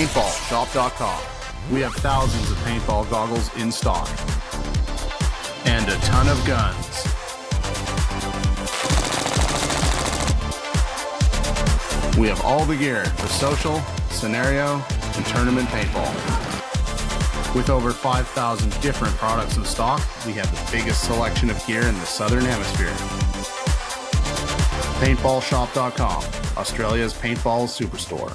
Paintballshop.com. We have thousands of paintball goggles in stock. And a ton of guns. We have all the gear for social, scenario, and tournament paintball. With over 5,000 different products in stock, we have the biggest selection of gear in the Southern Hemisphere. Paintballshop.com, Australia's paintball superstore.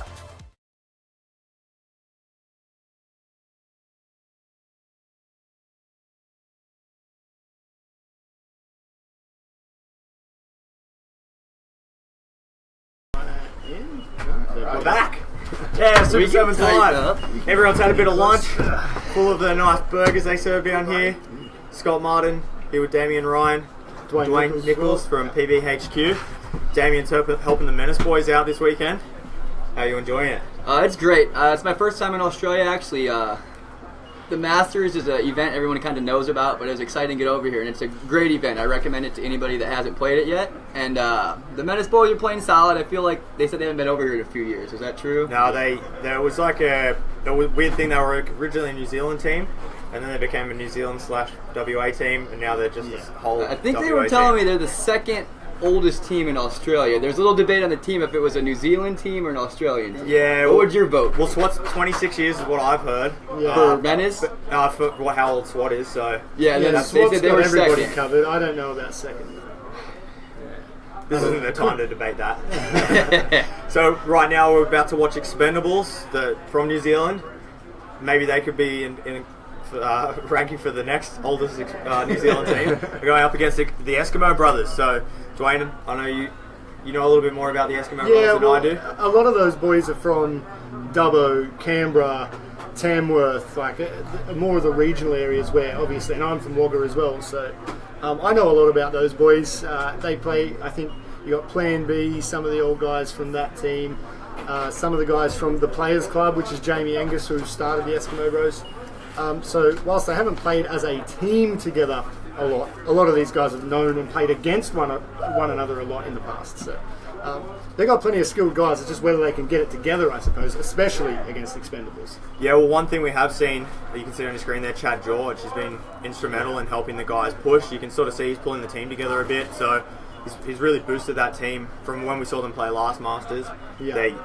We're back. Yeah, Super 7's live. Everyone's had a bit of lunch, full of the nice burgers they serve down here. Scott Martin here with Damien Ryan, Dwayne Nichols from PBHQ. Damien's helping the Menace boys out this weekend. How are you enjoying it? It's great. It's my first time in Australia, actually. The Masters is an event everyone kind of knows about, but it was exciting to get over here, and it's a great event. I recommend it to anybody that hasn't played it yet. And the Menace boys are playing solid. I feel like they said they haven't been over here in a few years. Is that true? No, there was like a weird thing. They were originally a New Zealand team, and then they became a New Zealand/WA team, and now they're just this whole I think they WA were telling team. me they're the second oldest team in Australia. There's a little debate on the team if it was a New Zealand team or an Australian team. Yeah. What would your vote? Well, SWAT's 26 years is what I've heard. For Menace? For how old SWAT is, so... Yeah, Yeah, they SWAT's said they got were everybody second. covered. I don't know about second. This isn't the time to debate that. So right now we're about to watch Expendables from New Zealand. Maybe they could be in ranking for the next oldest New Zealand team. We're going up against the Eskimo brothers. So Dwayne, I know you know a little bit more about the Eskimo brothers than I do. A lot of those boys are from Dubbo, Canberra, Tamworth, like more of the regional areas where obviously, and I'm from Wagga as well, so I know a lot about those boys. They play, I think you got Plan B, some of the old guys from that team, some of the guys from the Players Club, which is Jamie Angus, who started the Eskimo Bros. So whilst they haven't played as a team together a lot of these guys have known and played against one another a lot in the past. So they've got plenty of skilled guys. It's just whether they can get it together, I suppose, especially against Expendables. Yeah, well, one thing we have seen, you can see on the screen there, Chad George has been instrumental in helping the guys push. You can sort of see he's pulling the team together a bit, so he's really boosted that team from when we saw them play last Masters. Yeah. They,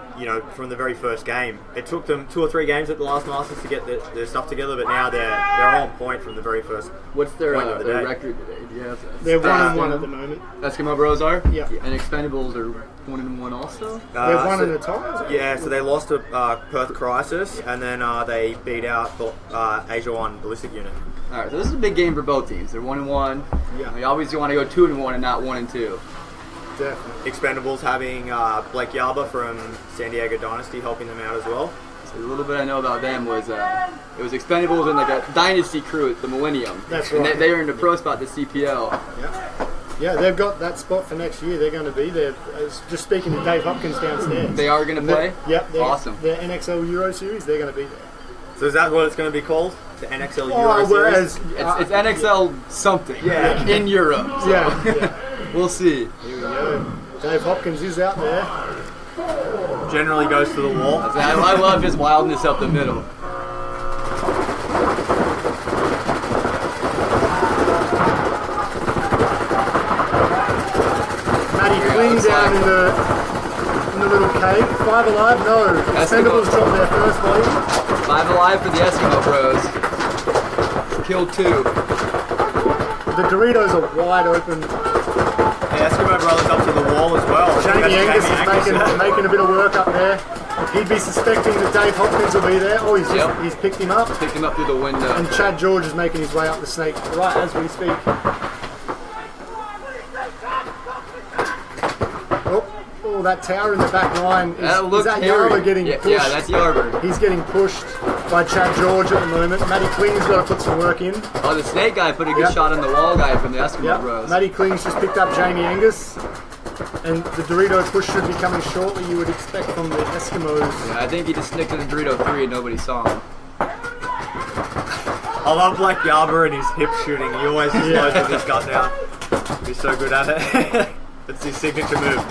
from the very first game, it took them 2 or 3 games at the last Masters to get their stuff together, but now they're on point from the very first. What's their point of the day. record today? Do you have that? They're 1-1 at the moment. Eskimo Bros are? Yeah. And Expendables are 1-1 also? They're one in a tie. Yeah, so they lost to Perth Crisis, and then they beat out Asia 1 Ballistic Unit. Alright, so this is a big game for both teams. They're 1-1. Yeah. We obviously want to go 2-1 and not 1-2. Definitely. Expendables having Blake Yarba from San Diego Dynasty helping them out as well. So a little bit I know about them was it was Expendables and like a dynasty crew at the Millennium. That's and right. they earned a pro spot at the CPL. Yeah, they've got that spot for next year. They're going to be there. I was just speaking to Dave Hopkins downstairs. They are going to play? Yep. Awesome. The NXL Euro Series, they're going to be there. So is that what it's going to be called? The NXL Euro whereas, Series? It's NXL something. Yeah. In Europe. So yeah. we'll see. Here we go. Dave Hopkins is out there. Generally goes to the wall. I love his wildness up the middle. Matty Queen down in the little cave. 5 alive? No. Expendables dropped their first body. 5 alive for the Eskimo Bros. Killed 2. The Doritos are wide open. The Eskimo Brothers up to the wall as well. Jamie Angus is making a bit of work up there. He'd be suspecting that Dave Hopkins will be there. Oh, he's picked him up. Picked him up through the window. And Chad George is making his way up the snake right as we speak. Oh, that tower in the back line. Is that Yarber getting pushed? Yeah, that's Yarber. He's getting pushed by Chad George at the moment. Matty Kling's got to put some work in. Oh, the snake guy put a good shot on the wall guy from the Eskimo Bros. Matty Kling's just picked up Jamie Angus. And the Dorito push should be coming shortly, you would expect from the Eskimos. Yeah, I think he just snicked to the Dorito 3 and nobody saw him. I love Blake Yarber and his hip shooting. He always just blows with his gun down. He's so good at it. It's his signature move.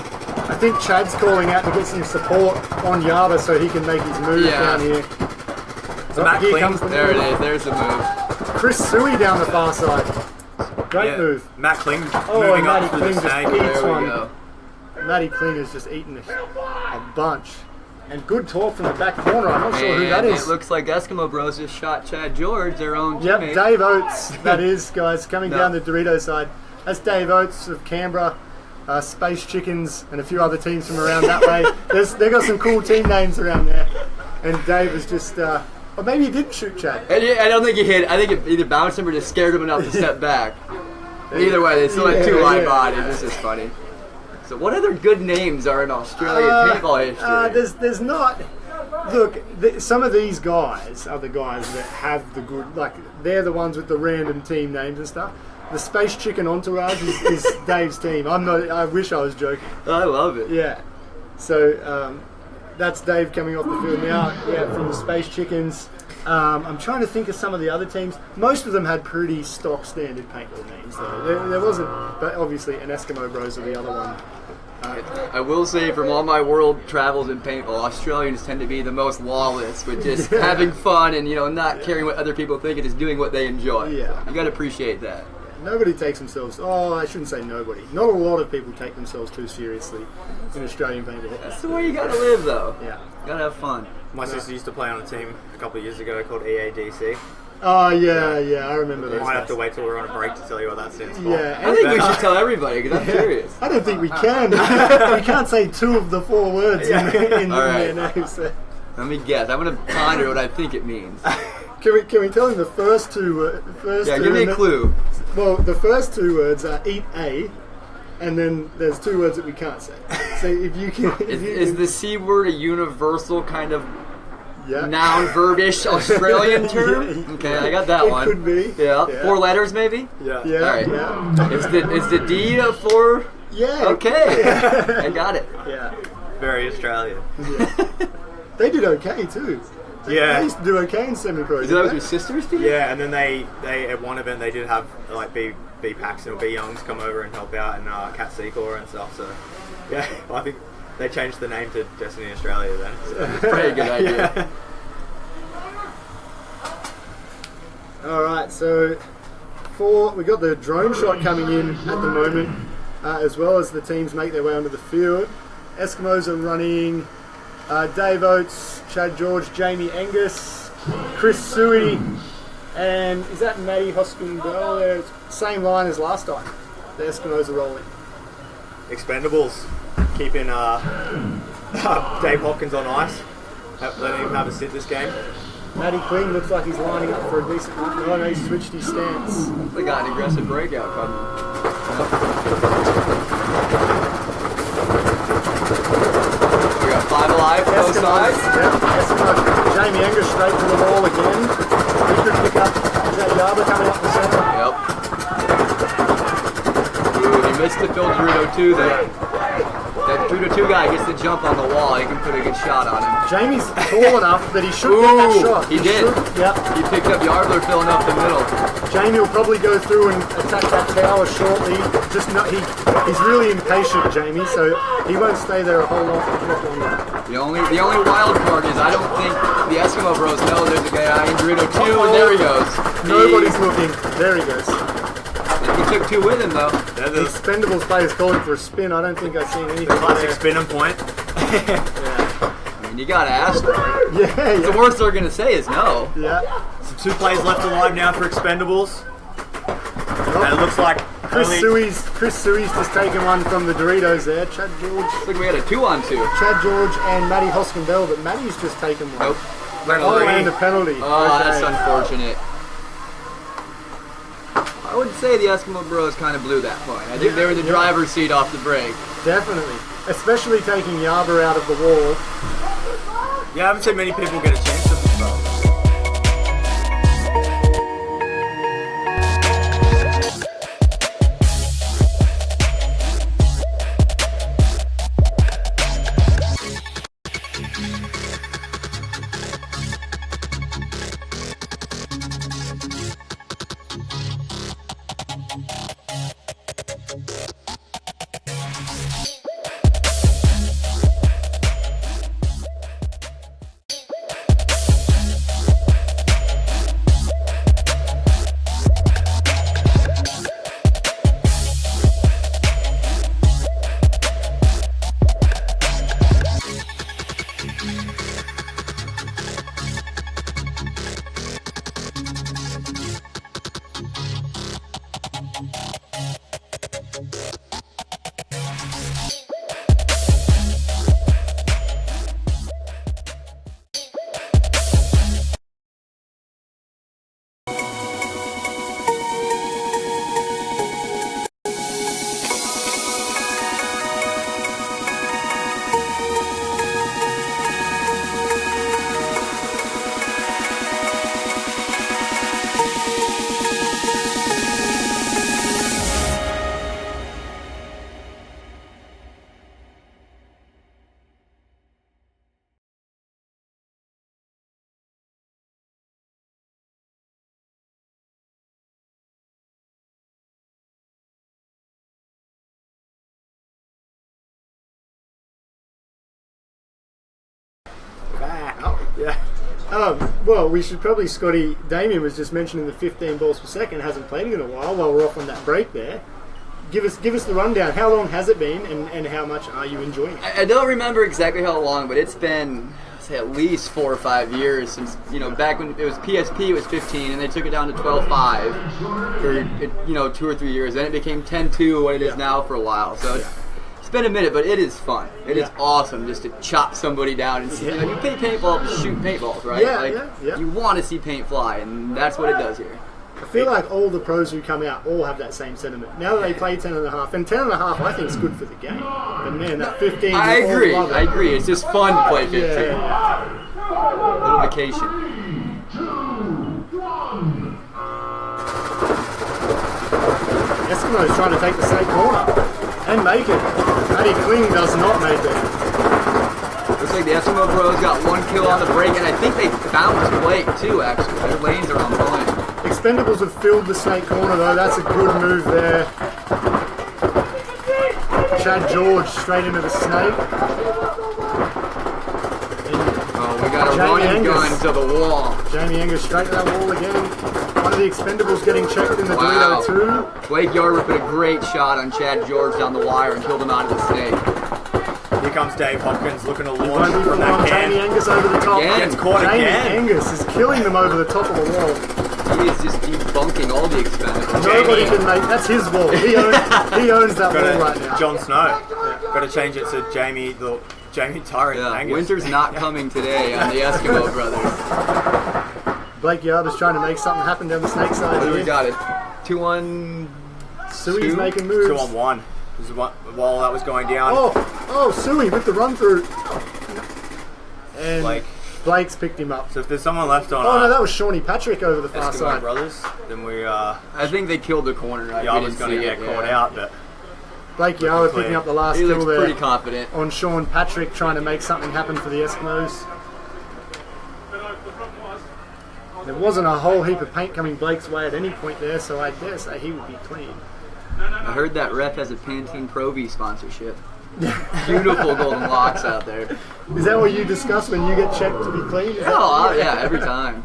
I think Chad's calling out to get some support on Yaba so he can make his move down here. So Matt here Kling, comes the There it move. is. There's the move. Chris Sui down the far side. Great move. Matt Kling Oh, moving and up Matty through Kling the just snake. eats There we one. go. Matty Kling has just eaten a bunch. And good talk from the back corner. I'm not sure who that And is. it looks like Eskimo Bros just shot Chad George, their own Yep, teammate. Dave Oates, that is, guys, coming No. down the Dorito side. That's Dave Oates of Canberra, Space Chickens, and a few other teams from around that way. They got some cool team names around there. And Dave is just, or maybe he didn't shoot Chad. And I don't think he hit. I think it either bounced him or just scared him enough to step back. Either way, they still had two live bodies. This is funny. So what other good names are in Australian paintball history? There's not. Look, some of these guys are the guys that have the good, like, they're the ones with the random team names and stuff. The Space Chicken Entourage is Dave's team. I wish I was joking. I love it. Yeah. So that's Dave coming off the field now. Yeah, from the Space Chickens. I'm trying to think of some of the other teams. Most of them had pretty stock standard paintball names though. There wasn't, but obviously an Eskimo Bros are the other one. I will say, from all my world travels in paintball, Australians tend to be the most lawless with just having fun and not caring what other people think and just doing what they enjoy. Yeah. You got to appreciate that. Nobody takes themselves. Oh, I shouldn't say nobody. Not a lot of people take themselves too seriously in Australian paintball. That's the way you got to live, though. Yeah. You got to have fun. My sister used to play on a team a couple of years ago called EADC. Oh yeah, I remember We those. might have to guys. wait till we're on a break to tell you what that stands for. Yeah, I think we should tell everybody because I'm curious. I don't think we can. We can't say two of the four words in All right. their names. So. Let me guess. I'm going to ponder what I think it means. Can we tell him the first two? Yeah, give me a clue. Well, the first two words are eat a, and then there's two words that we can't say. So if you can, Is the C word a universal kind of yeah. noun verbish Australian term? Yeah, Okay, I got that it one. could be. Yeah. Yeah. 4 letters maybe? Yeah. Yeah, All right. yeah, Is the D a 4? yeah. Okay. I got it. Yeah, Very Australian. they did okay too. Yeah. They used to do okay in semi-pro. Is that didn't what your sisters did? Yeah, and then they at one event they did have like B Paxton or B Youngs come over and help out and Cat Secor and stuff. So yeah, I think they changed the name to Destiny Australia then. So. Pretty good idea. Yeah. All right, so we got the drone shot coming in at the moment, as well as the teams make their way onto the field. Eskimos are running Dave Oates, Chad George, Jamie Angus, Chris Sui, and is that Matty Hoskin Bell there? Same line as last time. The Eskimos are rolling. Expendables, keeping Dave Hopkins on ice, letting him have a sit this game. Matty Queen looks like he's lining up for a decent one. Oh no, he switched his stance. They got an aggressive breakout coming. We got 5 alive, both sides. Yeah, Eskimo. Jamie Angus straight to the wall again. He could pick up. Is that Yaba coming up the centre? Yep. Ooh, he missed the Phil Dorito 2 there. That Dorito 2 guy gets the jump on the wall. He can put a good shot on him. Jamie's tall enough that he should get that Ooh, shot. he did. Yep. He picked up Yardler filling up the middle. Jamie will probably go through and attack that tower shortly. Just not he's really impatient, Jamie, so he won't stay there a whole lot longer. The only wild card is I don't think the Eskimo Bros know there's a guy in Dorito 2, and there he goes. Nobody's looking. There he goes. He took 2 with him though. They're The the Expendables player's calling for a spin. I don't think I've seen anything classic there. spin and point. I mean, you gotta ask for it. Yeah, The yeah. worst they're gonna say is no. Yeah. So 2 plays left alive now for Expendables. And it looks like Chris only Sui's just taken one from the Doritos there. Chad George Looks like we had a 2-on-2. and Matty Hoskin Bell, but Matty's just taken one. Nope. Oh, and a penalty. Oh, Okay. that's unfortunate. I would say the Eskimo Bros kind of blew that point. I think they were the driver's seat off the break. Definitely. Especially taking Yaba out of the wall. yeah, I haven't seen many people get a chance to Well, we should probably, Scotty, Damien was just mentioning the 15 balls per second, hasn't played in a while while we're off on that break there. Give us the rundown. How long has it been and how much are you enjoying it? I don't remember exactly how long, but it's been at least 4 or 5 years since, back when it was PSP, it was 15, and they took it down to 12.5 for, 2 or 3 years. Then it became 10.2, what it is now for a while. So it's been a minute, but it is fun. It is awesome just to chop somebody down and see. You play paintball to shoot paintballs, right? You want to see paint fly, and that's what it does here. I feel like all the pros who come out all have that same sentiment. Now that they play 10.5, and 10.5 I think is good for the game. But man, that 15. I agree. It's just fun to play 15. Little vacation. Eskimo's trying to take the snake corner and make it. Matty Kling does not make it. Looks like the Eskimo Bros got 1 kill on the break, and I think they bounced Blake too, actually. Their lanes are on point. Expendables have filled the snake corner though, that's a good move there. Chad George straight into the snake. Oh, we got a running gun to the wall. Jamie Angus straight to that wall again. One of the Expendables getting checked in the Dorito too. Blake Yarber put a great shot on Chad George down the wire and killed him out of the snake. Here comes Dave Hopkins looking to launch from that can. Jamie Angus over the top. Again. Gets caught Jamie again. Angus is killing them over the top of the wall. He is just debunking all the Expendables. Nobody can make. That's his wall. He owns that wall right now. Jon Snow. Got to change it to Jamie Tyrant Angus. Winter's not coming today on the Eskimo Brothers. Blake Yarber's trying to make something happen down the snake side. What do we here. got it? 2-1. Sui's making moves. 2-on-1. This is while that was going down. Oh, Sui with the run through. And Blake's picked him up. So if there's someone left on no, that was Shawnee Patrick over the far Eskimo side. Brothers, then we I think they killed the corner. Right? Yarber's going to get caught out, but Blake Yarber picking up the last he kill looks there. pretty confident. On Sean Patrick trying to make something happen for the Eskimos. There wasn't a whole heap of paint coming Blake's way at any point there, so I dare say he would be clean. I heard that ref has a Pantene Pro V sponsorship. Beautiful golden locks out there. Is that what you discuss when you get checked to be clean? Yeah, every time.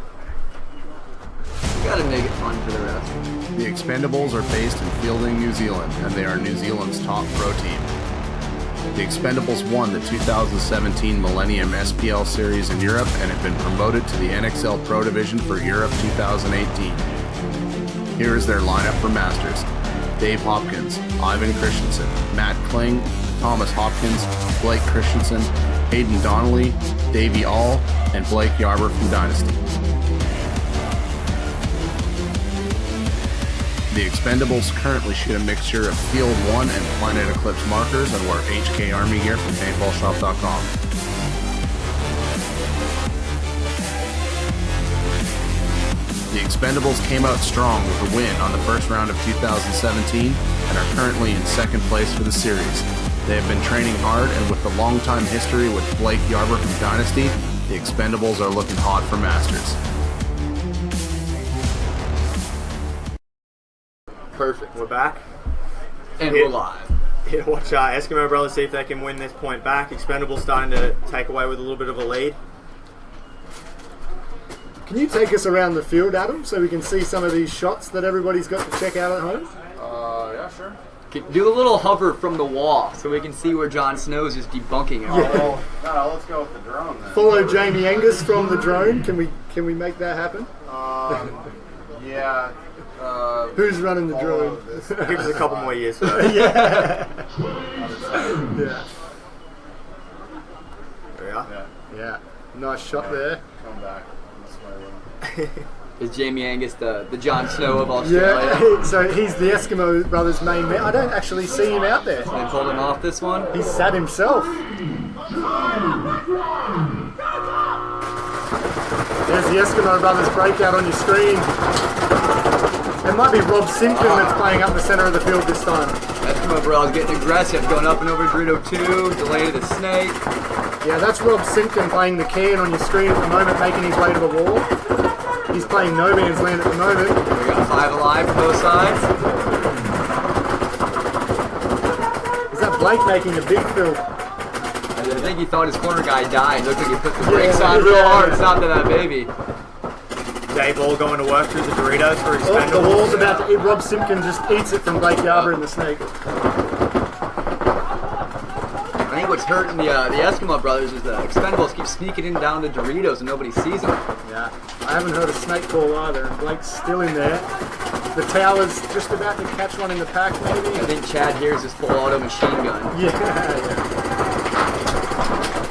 You gotta make it fun for the rest. The Expendables are based in Fielding, New Zealand, and they are New Zealand's top pro team. The Expendables won the 2017 Millennium SPL Series in Europe and have been promoted to the NXL Pro Division for Europe 2018. Here is their lineup for Masters. Dave Hopkins, Ivan Christensen, Matt Kling, Thomas Hopkins, Blake Christensen, Hayden Donnelly, Davey All, and Blake Yarber from Dynasty. The Expendables currently shoot a mixture of Field 1 and Planet Eclipse markers and wear HK Army gear from paintballshop.com. The Expendables came out strong with a win on the first round of 2017 and are currently in second place for the series. They have been training hard, and with the long-time history with Blake Yarber from Dynasty, the Expendables are looking hot for Masters. Perfect. We're back. And we're live. Here to watch Eskimo Brothers see if they can win this point back. Expendables starting to take away with a little bit of a lead. Can you take us around the field, Adam, so we can see some of these shots that everybody's got to check out at home? Yeah, sure. Do a little hover from the wall so we can see where Jon Snow's just debunking it. No, let's go with the drone then. Follow Jamie Angus from the drone. Can we make that happen? Yeah. Who's running the drone? Give us a couple more years first. Yeah. There we are. Yeah. Nice shot there. Come back. This way a little. Is Jamie Angus the Jon Snow of Australia? Yeah, so he's the Eskimo Brothers' main man. I don't actually see him out there. They pulled him off this one. He's sat himself. There's the Eskimo Brothers breakout on your screen. It might be Rob Simpson that's playing up the center of the field this time. Eskimo Bros getting aggressive, going up and over Dorito 2, delay to the snake. Yeah, that's Rob Simpson playing the can on your screen at the moment, making his way to the wall. He's playing No Man's Land at the moment. We got 5 alive from both sides. Is that Blake making a big fill? I I think he thought his corner guy died. It looked like he put the brakes on real hard, stopped to that baby. Dave Ball going to work through the Doritos for his Oh, the wall's about to eat. Rob Simpkin just eats it from Blake Yarber and the snake. I think what's hurting the Eskimo brothers is the Expendables keep sneaking in down the Doritos and nobody sees them. Yeah, I haven't heard a snake call either. Blake's still in there. The tower's just about to catch one in the pack, maybe. I think Chad hears his full auto machine gun. Yeah.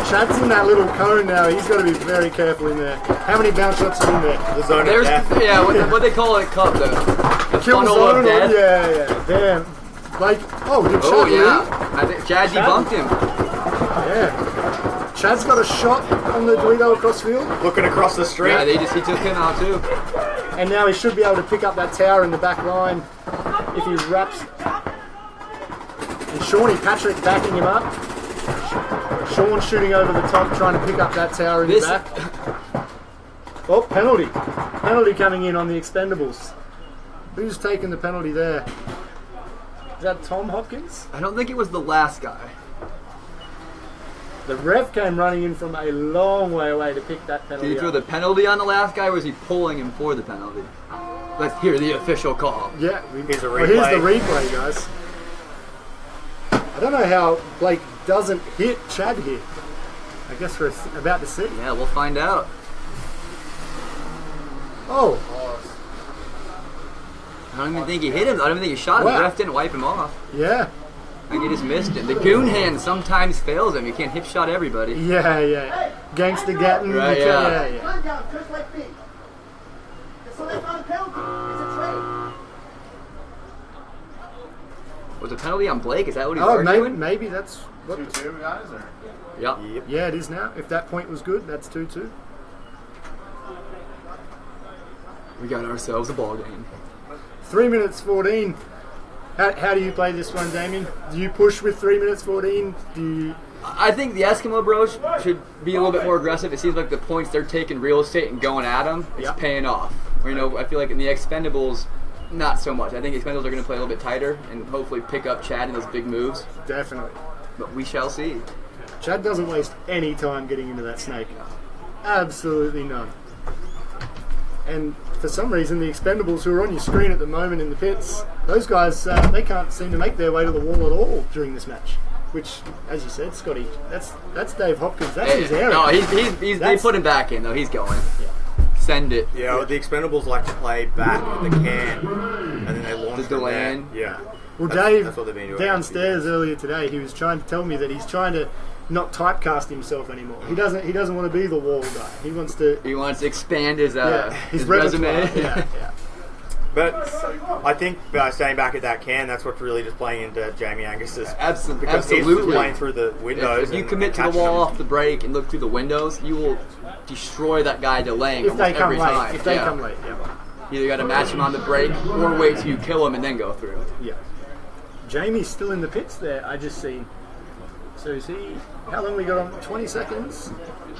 Chad's in that little cone now. He's got to be very careful in there. How many bounce shots are in there? The zone of There's death. yeah, what they call it, cup the Kill funnel zone. of death. Yeah. Damn. Blake. Oh, did Chad Oh leave? yeah, I think Chad debunked him. Yeah. Chad's got a shot on the Dorito across field, Looking across the street. Yeah, he took him out too. and now he should be able to pick up that tower in the back line if he wraps. And Shawnee Patrick backing him up. Sean shooting over the top, trying to pick up that tower in the back. Oh, penalty. Penalty coming in on the Expendables. Who's taking the penalty there? Is that Tom Hopkins? I don't think it was the last guy. The ref came running in from a long way away to pick that Did penalty he throw up. the penalty on the last guy, or was he pulling him for the penalty? Let's hear the official call. Yeah, Here's a well, here's the replay. replay, guys. I don't know how Blake doesn't hit Chad here. I guess we're about to see. Yeah, we'll find out. Oh, I don't even think he hit him. I don't even think he shot him. Wow. The ref didn't wipe him off. yeah. I think he just missed him. The goon hand sometimes fails him. You can't hip shot everybody. Yeah. Gangster Gatton. Right, yeah. Run down just like me. So that's not a penalty. It's a trade. Was a penalty on Blake? Is that what he's Oh, arguing? maybe that's what. 2-2 guys, or? Yep. Yep. Yeah, it is now. If that point was good, that's 2-2. We got ourselves a ball game. 3 minutes 14. How do you play this one, Damien? Do you push with 3 minutes 14? Do you? I think the Eskimo Bros should be a little bit more aggressive. It seems like the points they're taking real estate and going at them, it's Yep. paying off. Or, I feel like in the Expendables, not so much. I think the Expendables are going to play a little bit tighter and hopefully pick up Chad in those big moves. Definitely. But we shall see. Chad doesn't waste any time getting into that snake. Absolutely none. And for some reason, the Expendables who are on your screen at the moment in the pits, those guys, they can't seem to make their way to the wall at all during this match. Which, as you said, Scotty, that's Dave Hopkins. That's his area. No, they That's- put him back in though. He's going. Yeah. Send it. Yeah, well, the Expendables like to play back in the can, and then they launch The from there. Deland. Yeah. Well, That's- Dave, that's what they've been doing. downstairs earlier today, he was trying to tell me that he's trying to not typecast himself anymore. He doesn't want to be the wall guy. He wants to He wants to expand his his resume. repertoire. Yeah. But I think staying back at that can, that's what's really just playing into Jamie Angus's. Absolutely. Because he's Absolutely. playing through the windows. If you and commit to the catching wall them. off the break and look through the windows, you will destroy that guy delaying If they almost come every late, time. if they Yeah. come late, yeah. You either got to match him on the break or wait till you kill him and then go through. Yeah. Jamie's still in the pits there, I just see. So is he, how long we got on? 20 seconds?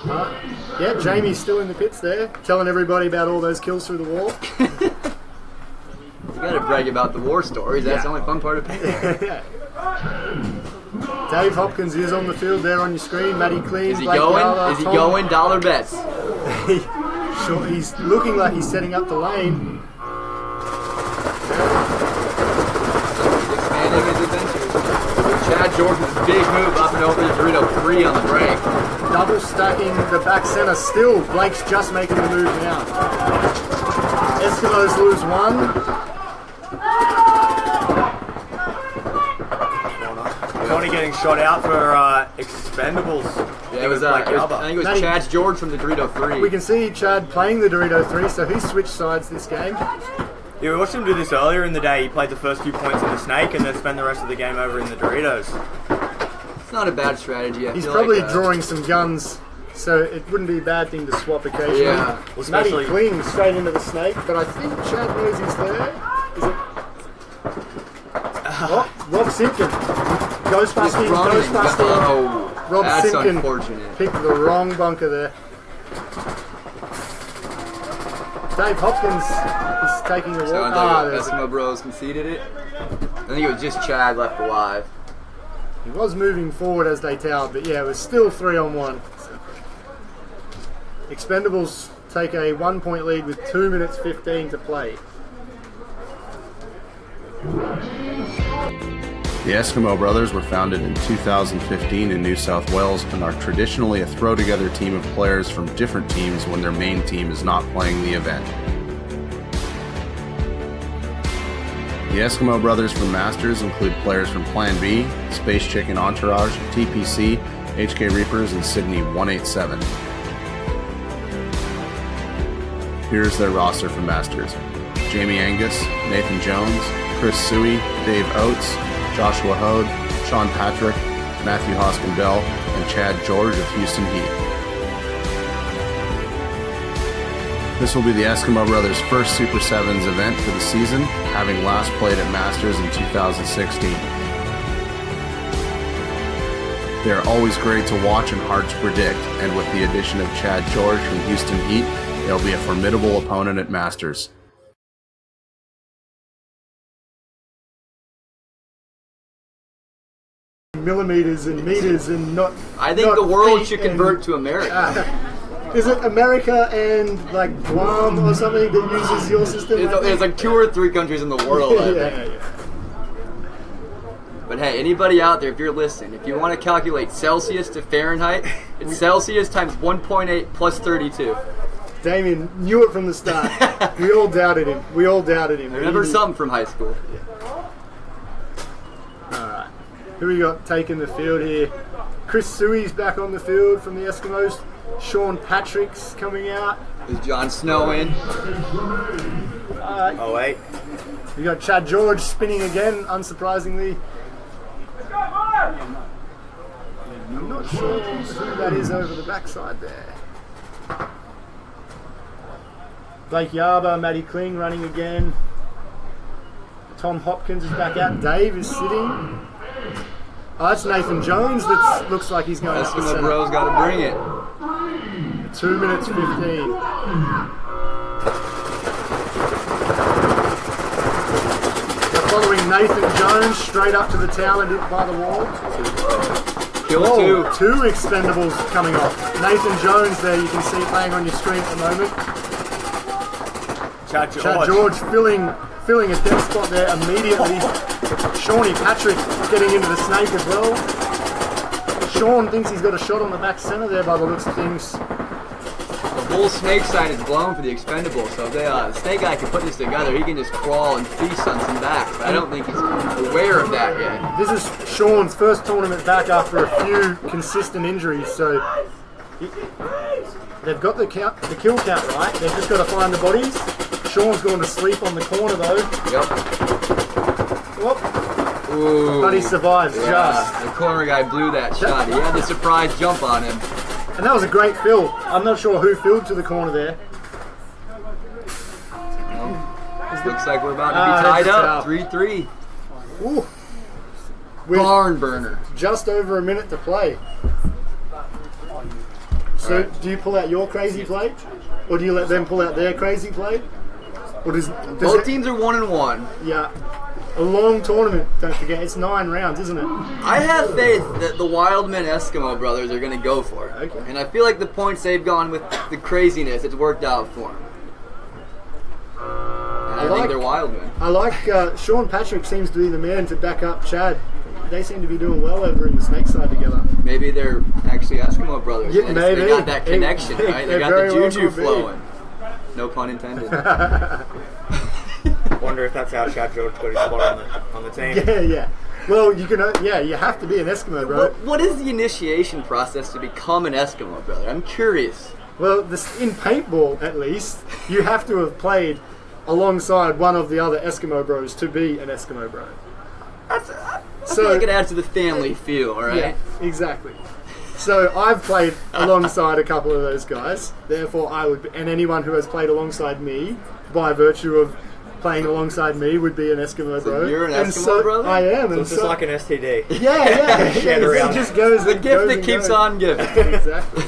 Yeah, Jamie's still in the pits there, telling everybody about all those kills through the wall. You got to brag about the war stories. That's the only fun part of it. Dave Hopkins is on the field there on your screen. Matty Clean, Is he Blake going? Yala, Is he Tom- going? Dollar bets. Sure, he's looking like he's setting up the lane. Expanding his adventures. Chad George with a big move up and over the Dorito 3 on the break. Double stacking the back center. Still, Blake's just making the move now. Eskimos lose one. Connie getting shot out for Expendables. Yeah, it was, Blake I Alba. think it was Matty- Chad George from the Dorito 3. We can see Chad playing the Dorito 3, so he switched sides this game. Yeah, we watched him do this earlier in the day. He played the first few points in the snake and then spent the rest of the game over in the Doritos. It's not a bad strategy. I He's feel probably like, drawing some guns, so it wouldn't be a bad thing to swap occasionally. Yeah. Well, Matty especially Clean straight into the snake, but I think Chad knows he's there. Is it? Oh, Rob Simpkin. Ghostbusting, running. Ghostbusting. Oh, Rob that's Simpkin unfortunate. picked the wrong bunker there. Dave Hopkins is taking a walk. Sounds Ah, like there's Eskimo Bros conceded it. I think it was just Chad left alive. He was moving forward as they towered, but yeah, it was still 3-on-1. So. Expendables take a 1-point lead with 2 minutes 15 to play. The Eskimo Brothers were founded in 2015 in New South Wales and are traditionally a throw-together team of players from different teams when their main team is not playing the event. The Eskimo Brothers from Masters include players from Plan B, Space Chicken Entourage, TPC, HK Reapers, and Sydney 187. Here's their roster for Masters: Jamie Angus, Nathan Jones, Chris Suey, Dave Oates, Joshua Hode, Sean Patrick, Matthew Hoskin-Bell, and Chad George of Houston Heat. This will be the Eskimo Brothers' first Super Sevens event for the season, having last played at Masters in 2016. They are always great to watch and hard to predict, and with the addition of Chad George from Houston Heat, they'll be a formidable opponent at Masters. Millimeters and meters and not. I think not the world feet should and- convert to America. Is it America and like Guam or something that uses your system? It's like 2 or 3 countries in the world. I think. yeah. But hey, anybody out there, if you're listening, if you want to calculate Celsius to Fahrenheit, it's Celsius times 1.8 plus 32. Damien knew it from the start. We all doubted him. I remember something from high school. Alright. Who we got taking the field here? Chris Suey's back on the field from the Eskimos. Sean Patrick's coming out. Is Jon Snow in? Oh wait. We got Chad George spinning again, unsurprisingly. I'm not sure who that is over the backside there. Blake Yarber, Matty Kling running again. Tom Hopkins is back out. Dave is sitting. Oh, that's Nathan Jones. That looks like he's going up the Eskimo center. Bros got to bring it. 2 minutes 15. They're following Nathan Jones straight up to the towel and hit by the wall. Kill Oh, 2. 2 expendables coming off. Nathan Jones there, you can see playing on your screen at the moment. Chad George. Chad George filling a dead spot there immediately. Shawnee Patrick getting into the snake as well. Sean thinks he's got a shot on the back centre there by the looks of things. The whole snake side is blown for the Expendables, so if the snake guy can put this together, he can just crawl and feast on some backs. But I don't think he's aware of that yet. This is Sean's first tournament back after a few consistent injuries, so they've got the kill count right. They've just got to find the bodies. Sean's going to sleep on the corner though. Yep. Whoop. Ooh. But he survives just. The corner guy blew that shot. He had the surprise jump on him. And that was a great fill. I'm not sure who filled to the corner there. Looks like we're about to be tied up. 3-3. Ooh. With Barn burner. just over a minute to play. So, Right. do you pull out your crazy play? Or do you let them pull out their crazy play? Or does Both it, teams are 1-1. yeah. A long tournament, don't forget. It's 9 rounds, isn't it? I have faith that the Wildman Eskimo Brothers are going to go for it. Okay. And I feel like the points they've gone with the craziness, it's worked out for them. And I think they're Wildmen. I like Sean Patrick seems to be the man to back up Chad. They seem to be doing well over in the snake side together. Maybe they're actually Eskimo Brothers. Yeah, and maybe. They got that connection, right? They They got very the well juju could be. flowing. No pun intended. Wonder if that's how Chad George got his spot on the team. Yeah. Well, you can. You have to be an Eskimo, bro. What is the initiation process to become an Eskimo Brother? I'm curious. Well, in paintball, at least, you have to have played alongside one of the other Eskimo bros to be an Eskimo bro. I So- feel like it adds to the family feel, right? Yeah, exactly. So I've played alongside a couple of those guys. Therefore, I would, and anyone who has played alongside me, by virtue of playing alongside me, would be an Eskimo bro. you're an And Eskimo brother? I am. So and it's just like an STD. yeah. Shared It around. just goes. The gift that keeps on giving. Exactly.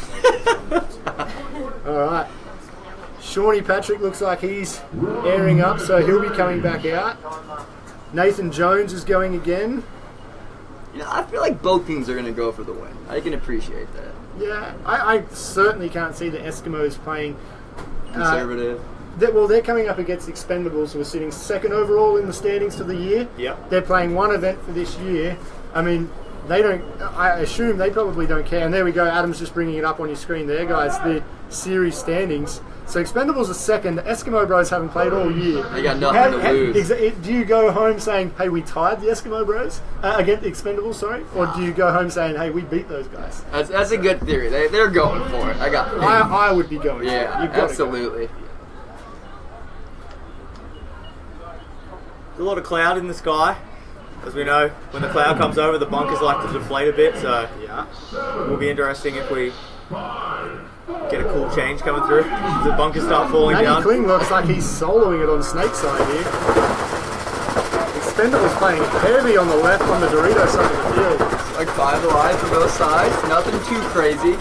All right. Shawnee Patrick looks like he's airing up, so he'll be coming back out. Nathan Jones is going again. I feel like both teams are going to go for the win. I can appreciate that. Yeah, I certainly can't see the Eskimos playing Conservative. They're coming up against Expendables, who are sitting second overall in the standings for the year. Yep. They're playing one event for this year. I mean, they don't. I assume they probably don't care. And there we go. Adam's just bringing it up on your screen there, guys. The series standings. So Expendables are second. The Eskimo Bros haven't played all year. They got nothing to lose. Do you go home saying, "Hey, we tied the Eskimo Bros against the Expendables"? Sorry, or do you go home saying, "Hey, we beat those guys"? That's a good theory. They're going for it. I would be going. Yeah, for it. You've got absolutely. There's a lot of cloud in the sky. As we know, when the cloud comes over, the bunkers like to deflate a bit. So yeah, it will be interesting if we get a cool change coming through. The bunkers start falling down. Kling looks like he's soloing it on Snake side here. Expendables playing heavy on the left on the Dorito side of the field. Like 5 alive from both sides. Nothing too crazy.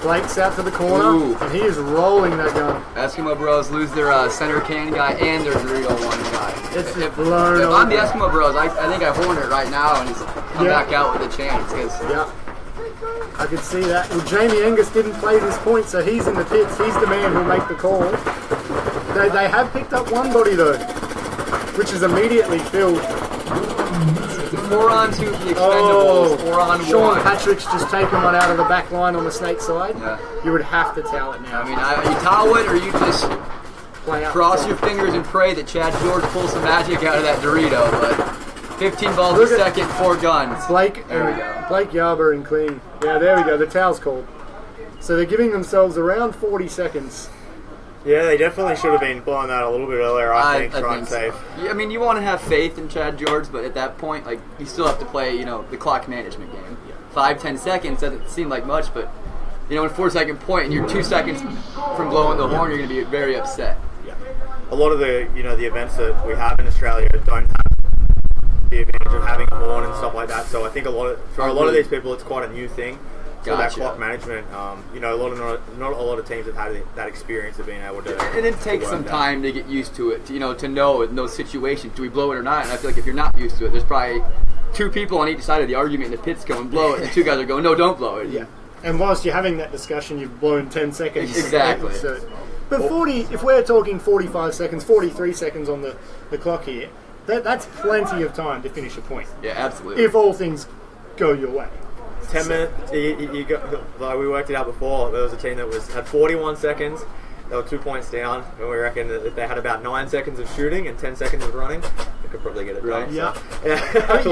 Blake's out to the corner, Ooh. and he is rolling that gun. Eskimo Bros lose their center can guy and their Dorito one guy. It's just blown If I'm the over. Eskimo Bros, I think I horn it right now and just come Yeah. back out with a chance. Cause Yeah, I could see that. Well, Jamie Angus didn't play this point, so he's in the pits. He's the man who'll make the call. They have picked up one body though, which is immediately filled. it's a 4-on-2 for the Expendables, 4-on-1. Sean Patrick's just taken one out of the back line on the Snake side. Yeah. You would have to towel it now. I mean, you towel it or you just Play out cross front. your fingers and pray that Chad George pulls some magic out of that Dorito. But 15 balls Look a at- second, 4 guns. Blake Yarber and Kling. Yeah, there we go. The towel's called. So they're giving themselves around 40 seconds. Yeah, they definitely should have been blowing that a little bit earlier. I think, try and so. save. Yeah, I mean, you want to have faith in Chad George, but at that point, like, you still have to play, the clock management game. 5-10 seconds doesn't seem like much, but in 4-second point, and you're 2 seconds from blowing the horn, you're going to be very upset. Yeah. A lot of the the events that we have in Australia don't have the advantage of having a horn and stuff like that. So I think for a lot of these people, it's quite a new thing. So that Gotcha. clock management, not a lot of teams have had that experience of being able to. And it takes work some that. time to get used to it, to know in those situations, do we blow it or not? And I feel like if you're not used to it, there's probably 2 people on each side of the argument in the pits going, blow it, and 2 guys are going, no, don't blow it. Yeah. And whilst you're having that discussion, you've blown 10 seconds. Exactly. So, but 40, if we're talking 45 seconds, 43 seconds on the clock here, that's plenty of time to finish a point. Yeah, absolutely. If all things go your way. 10 minutes. You got, like we worked it out before. There was a team that had 41 seconds. They were 2 points down, and we reckon that if they had about 9 seconds of shooting and 10 seconds of running, they could probably get it Right. done. Yeah. So, yeah. I mean,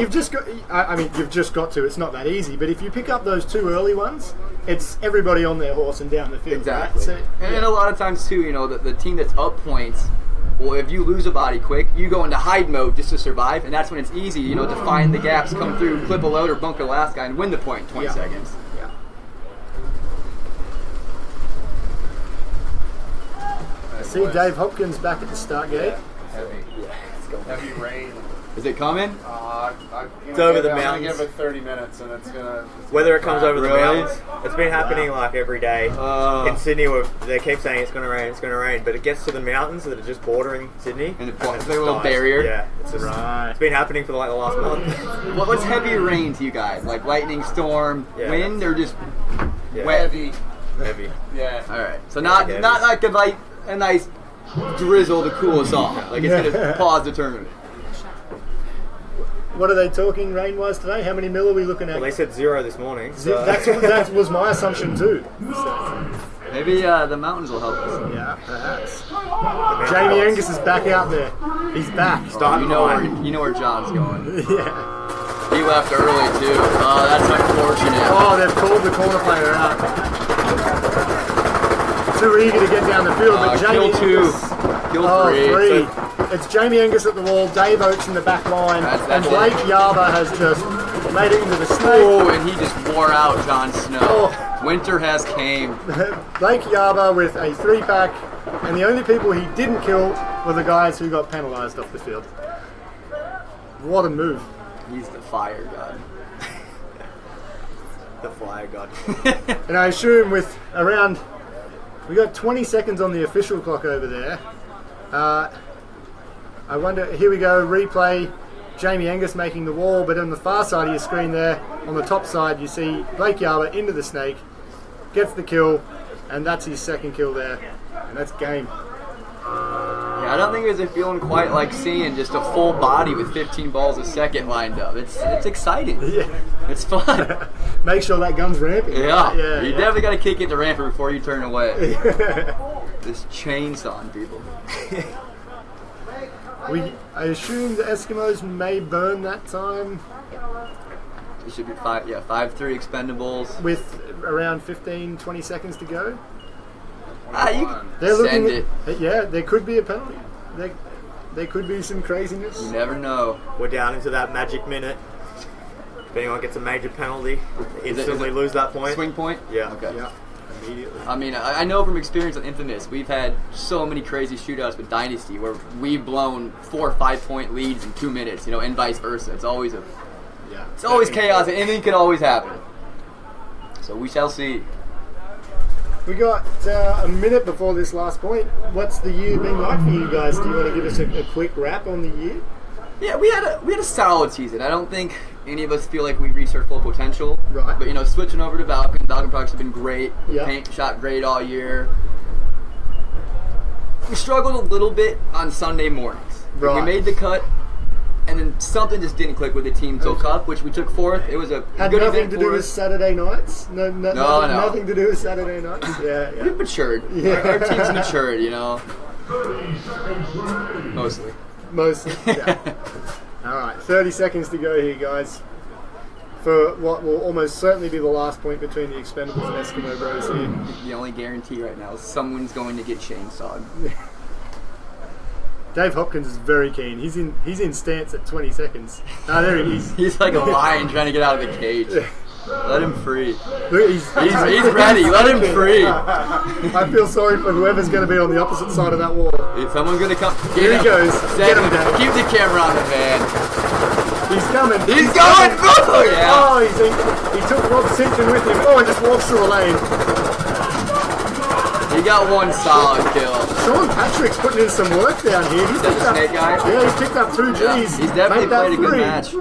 you've just got to. It's not that easy. But if you pick up those 2 early ones, it's everybody on their horse and down the field. Exactly. Right? So, And a lot of times, too, the team that's up points, well, if you lose a body quick, you go into hide mode just to survive, and that's when it's easy, to find the gaps, come through, clip a load, or bunker the last guy, and win the point in 20 Yeah. seconds. Yeah. I see Dave Hopkins back at the start gate. Heavy rain. Is it coming? It's over the I'm gonna mountains. give it 30 minutes, and it's Whether it comes over the Really? mountains, it's been happening like every day. In Sydney, where they keep saying it's going to rain, but it gets to the mountains that are just bordering Sydney. And it's it like a little dies. barrier? Yeah, it's been happening for like the last month. What's heavy rain to you guys? Like lightning, storm, Yeah, wind, or just Yeah. wet? heavy. Heavy. Yeah. All right. So not like a nice drizzle to cool us off. Like it's going to pause the tournament. What are they talking rain-wise today? How many mil are we looking at? Well, they said 0 this morning. So. That was my assumption too. So, Maybe the mountains will help us. yeah, perhaps. Jamie Angus is back out there. He's back. Starting You know where John's going. Yeah. He left early too. Oh, that's unfortunate. Oh, they've called the corner player out. Too eager to get down the field, but Jamie kill 2, Angus. kill 3. Oh, 3. So- It's Jamie Angus at the wall, Dave Oates in the back line, That's and it. Blake Yarber has just made it into the snake. Oh, and he just wore out Jon Snow. Oh. Winter has came. Blake Yarber with a 3-pack, and the only people he didn't kill were the guys who got penalised off the field. What a move. He's the fire god. The fire god. And I assume with around, we got 20 seconds on the official clock over there. I wonder, here we go, replay. Jamie Angus making the wall, but on the far side of your screen there, on the top side, you see Blake Yarber into the snake, gets the kill, and that's his second kill there, and that's game. Yeah, I don't think there's a feeling quite like seeing just a full body with 15 balls a second lined up. It's exciting. Yeah. It's fun. Make sure that gun's ramping. Yeah. Yeah. You definitely got to kick it to ramper before you turn away. Just chainsawing people. I assume the Eskimos may burn that time It should be 5-3 expendables. with around 15-20 seconds to go. You can They're send looking it. Yeah, there could be a penalty. There could be some craziness. You never know. We're down into that magic minute. If anyone gets a major penalty, they instantly lose that point. Swing point? Yeah. Okay. Yeah, immediately. I mean, I know from experience on Infamous, we've had so many crazy shootouts with Dynasty where we've blown 4 or 5 point leads in 2 minutes, and vice versa. It's always chaos, and anything can always happen. So we shall see. We got a minute before this last point. What's the year been like for you guys? Do you want to give us a quick wrap on the year? Yeah, we had a solid season. I don't think any of us feel like we reached our full potential. Right. But switching over to Valken products have been great. Yeah. Paint shot great all year. We struggled a little bit on Sunday mornings. Right. We made the cut, and then something just didn't click with the team till Cup, which we took fourth. It was a Had good nothing event to for do with us. Saturday nights? No. Nothing to do with Saturday nights? Yeah. We've matured. Yeah. Our team's matured, Mostly. Mostly, yeah. Alright, 30 seconds to go here, guys. For what will almost certainly be the last point between the Expendables and Eskimo Bros here. The only guarantee right now is someone's going to get chainsawed. Dave Hopkins is very keen. He's in stance at 20 seconds. Ah, there he is. He's like a lion trying to get out of the cage. Let him free. Look, He's ready. Let him free. I feel sorry for whoever's going to be on the opposite side of that wall. Is someone going to come? Here he goes. Get him, Dave. Keep the camera on the man. He's coming. He's going. Oh, yeah. Oh, he took Rob Simpson with him. Oh, and just walks through a lane. He got one solid kill. Sean Patrick's putting in some work down here. He's That's a snake guy? Yeah, he's picked up 2 Gs. Yeah, he's definitely Made that played a good 3. match.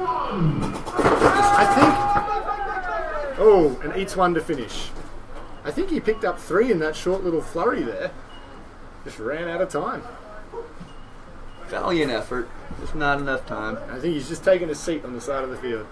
I think. Oh, and eats 1 to finish. I think he picked up 3 in that short little flurry there. Just ran out of time. Valiant effort. Just not enough time. I think he's just taking a seat on the side of the field.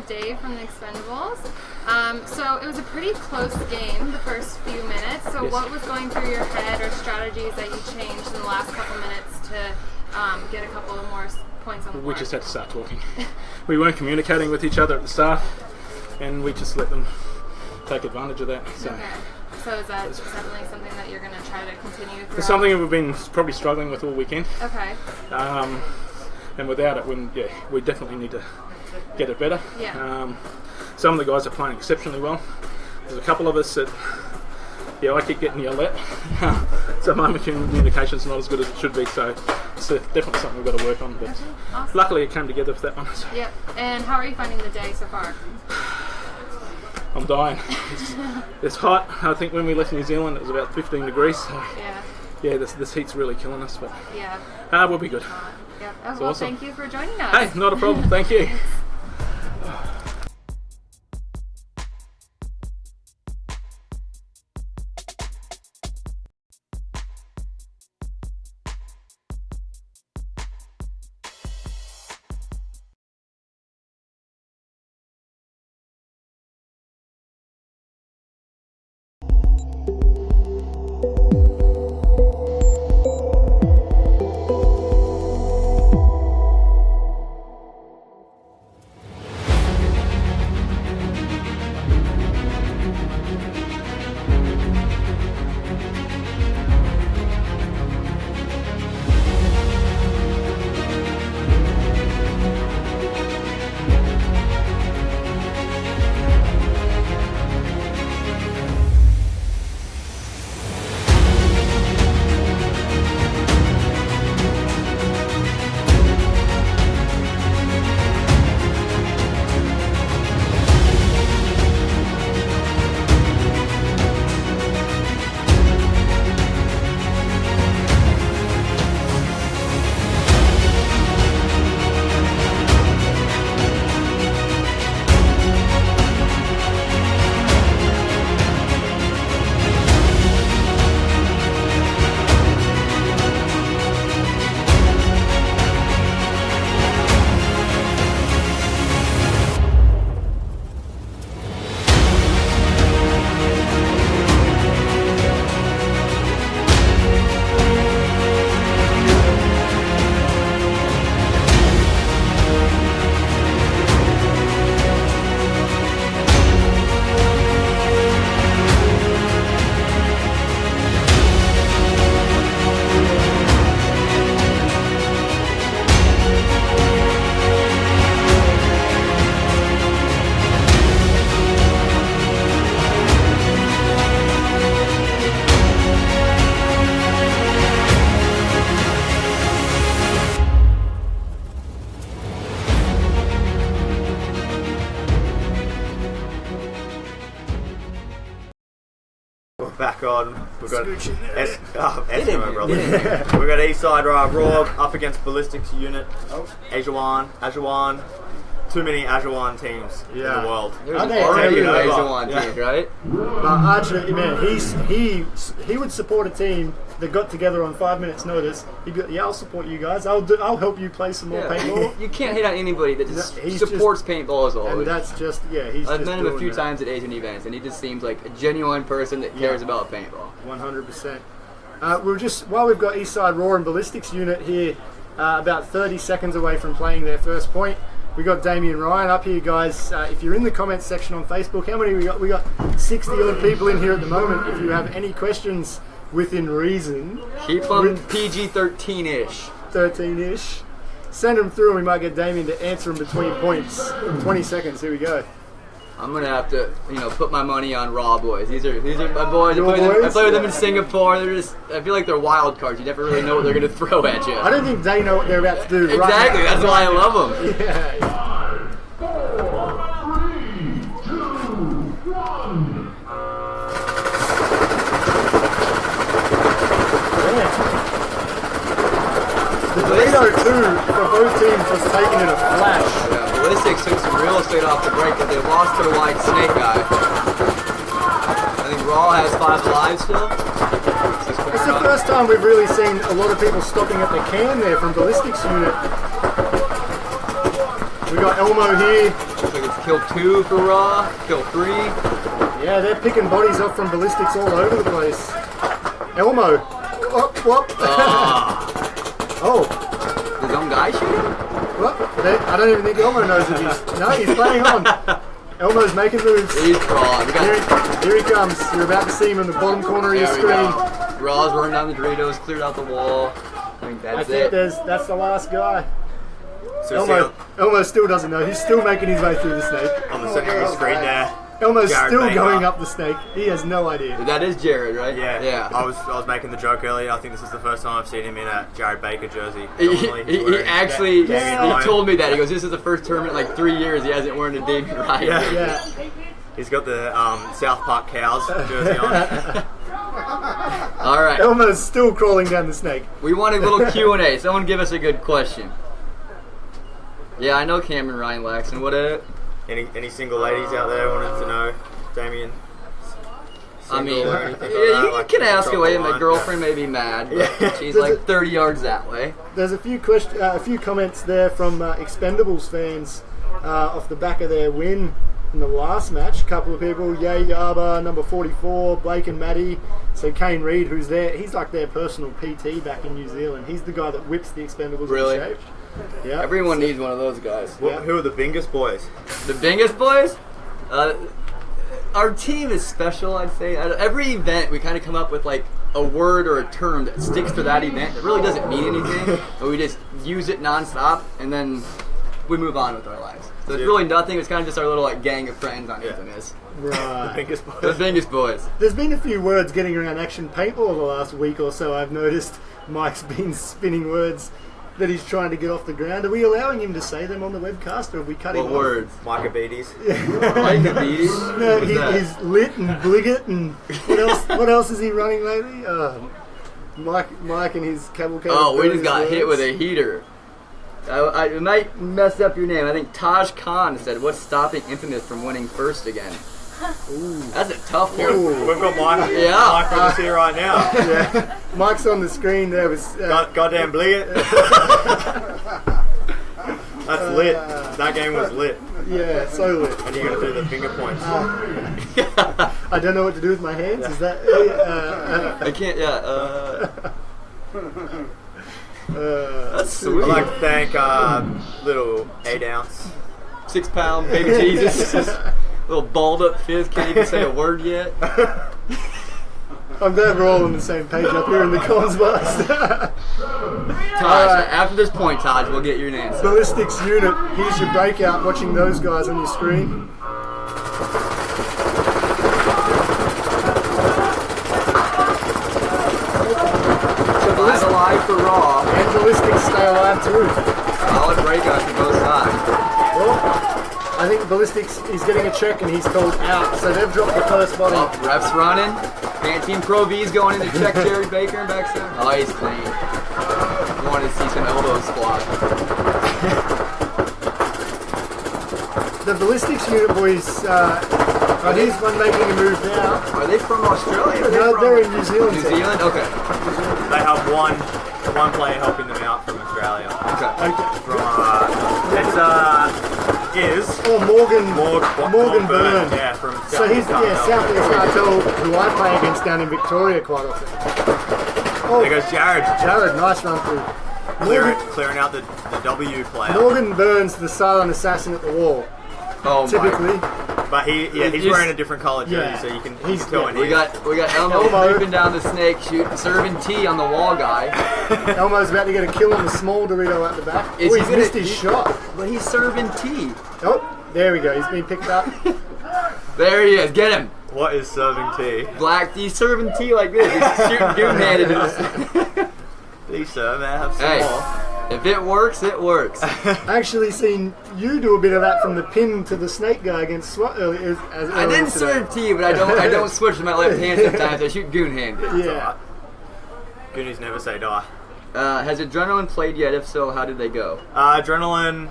Dave from the Expendables. So it was a pretty close game the first few minutes. So Yes. what was going through your head or strategies that you changed in the last couple minutes to get a couple of more points on the board? We just had to start talking. We weren't communicating with each other at the start, and we just let them take advantage of that. So Okay. So is that definitely something that you're going to try to continue throughout? it's something that we've been probably struggling with all weekend. Okay. And without it, we definitely need to get it better. Yeah. Some of the guys are playing exceptionally well. There's a couple of us that, I keep getting yelled at. So my communication's not as good as it should be. So it's definitely something we've got to work on. But Awesome. luckily it came together for that one. So Yep. And how are you finding the day so far? I'm dying. It's hot. I think when we left New Zealand it was about 15 degrees. So Yeah. this heat's really killing us. But Yeah. we'll be good. Yep. Oh, well, awesome. thank you for joining us. Hey, not a problem. Thank you. squad. We've got Scooch in there. Eskimo brothers. We've got Eastside Raw up against Ballistics Unit. Ajuan. Too many Ajuan teams in Yeah. the world. There's Are they already taking an over? Ajuan team, right? But Archer, man, he would support a team that got together on 5 minutes' notice. He'd be like, yeah, I'll support you guys. I'll help you play some more paintball. You can't hate on anybody that just He's supports paintball as And always. that's just he's I've just met him a doing few that. times at Asian events, and he just seems like a genuine person that cares about paintball. 100%. While we've got Eastside Raw and Ballistics Unit here, about 30 seconds away from playing their first point. We got Damien Ryan up here, guys. If you're in the comments section on Facebook, how many we got? We got 60 odd people in here at the moment. If you have any questions within reason, Keep them PG-13-ish. 13-ish, send them through and we might get Damien to answer them between points. 20 seconds, here we go. I'm gonna have to, put my money on Raw boys. These are my boys. Your I boys? play with them in Singapore. I feel like they're wild cards. You never really know what they're gonna throw at you. I don't think they know what they're about to do. Exactly. Right now. That's why I love them. The Dorito 2 for both teams was taken in a flash. Yeah, Ballistics took some real estate off the break, but they lost to the White Snake guy. I think Raw has 5 lives still. It's the first time we've really seen a lot of people stopping at the can there from Ballistics Unit. We got Elmo here. Looks like it's kill 2 for Raw, kill 3. Yeah, they're picking bodies up from Ballistics all over the place. Elmo. Whoop. Oh. His own guy shoot him? Whoop. I don't even think Elmo knows if he's... No, he's playing on. Elmo's making moves. He's crawling. Here he comes. You're about to see him in the bottom corner of your There we screen. go. Raw's running down the Doritos, cleared out the wall. I think that's it. That's the last guy. So Elmo still doesn't know. He's still making his way through the snake. on the center of the screen there. Elmo's Jared still Baker. going up the snake. He has no idea. That is Jared, right? Yeah. I was making the joke earlier. I think this is the first time I've seen him in a Jared Baker jersey. He Normally he's wearing actually Damien he Ryan. told me that. He goes, this is the first tournament in like 3 years he hasn't worn a Damien Ryan. Yeah. Yeah. He's got the South Park Cows jersey on. All right. Elmo's still crawling down the snake. We want a little Q&A. Someone give us a good question. Yeah, I know Cameron Ryan Laxton. What Any single ladies out there wanted to know Damien? I mean, Single or anything like you that, like can ask drop away. the My line? girlfriend may be mad, but Yeah. she's like 30 yards that way. There's a few comments there from Expendables fans off the back of their win in the last match. A couple of people, Yay Yaba, number 44, Blake and Maddie. So Kane Reed, who's there, he's like their personal PT back in New Zealand. He's the guy that whips the Expendables Really? into shape. Yeah. Everyone needs one of those guys. Who are the Bingus boys? The Bingus boys? Our team is special, I'd say. At every event, we kind of come up with like a word or a term that sticks to that event. It really doesn't mean anything, but we just use it nonstop, and then we move on with our lives. So it's really nothing. It's kind of just our little like gang of friends on Infamous. Right. Bingus The boys. Bingus boys. There's been a few words getting around Action Paintball the last week or so. I've noticed Mike's been spinning words that he's trying to get off the ground. Are we allowing him to say them on the webcast, or are we cutting What off? words? Micabetes. Like the bees? No, he's lit and bligot and what else? What else is he running lately? Mike and his cavalcade. Oh, of we just got words. hit with a heater. I might mess up your name. I think Taj Khan said, "What's stopping Infamous from winning first again?" Ooh, that's a tough one. Ooh. We've got Mike. Yeah. Mike with us here right now. Yeah, Mike's on the screen there. Was Goddamn bligot. That's lit. That game was lit. yeah, so lit. And you're gonna do the finger points. I don't know what to do with my hands. Is that? I can't. That's sweet. I'd like to thank little 8-ounce. 6 pound baby Jesus. Little balled up fizz. Can't even say a word yet. I'm glad we're all on the same page up here in the comms box. Taj, after this point, Taj, we'll get your name. Ballistics unit. Here's your breakout. Watching those guys on your screen. Survive alive for Raw. And Ballistics stay alive too. Solid breakout for both sides. Well, I think Ballistics is getting a check and he's called out. So they've dropped the first body. Oh, ref's running. Team Pro V's going in to check Jared Baker and back there. Oh, he's clean. I wanted to see some elbow squat. The ballistics unit boys, here's one making a move now. Are they from Australia? Or No, from they're in New Zealand. New Zealand? Okay. They have one player helping them out from Australia. Okay. Okay. From is Morgan Byrne. Yeah, from So he's Southeast Cartel, who I play against down in Victoria quite often. Oh, There goes Jared. Jared, nice run through. Clearing out the W player. Morgan Burns, the silent assassin at the wall. Oh, Typically, But he's wearing a different color jersey, Yeah. so you can He's tell good. in We here. got Elmo Elmo. creeping down the snake, serving tea on the wall guy. Elmo's about to get a kill on the small Dorito at the back. Is Oh, he he's gonna- missed his shot. But he's serving tea. Oh, there we go. He's been picked up. There he is. Get him. What is serving tea? Black. He's serving tea like this. He's shooting goon-handed. Please, sir, may I have some Hey, more? if it works, it works. Actually seen you do a bit of that from the pin to the snake guy against SWAT earlier. I didn't serve tea, but I don't switch with my left hand sometimes. I shoot goon-handed. Yeah. Goonies never say die. Has Adrenaline played yet? If so, how did they go? Adrenaline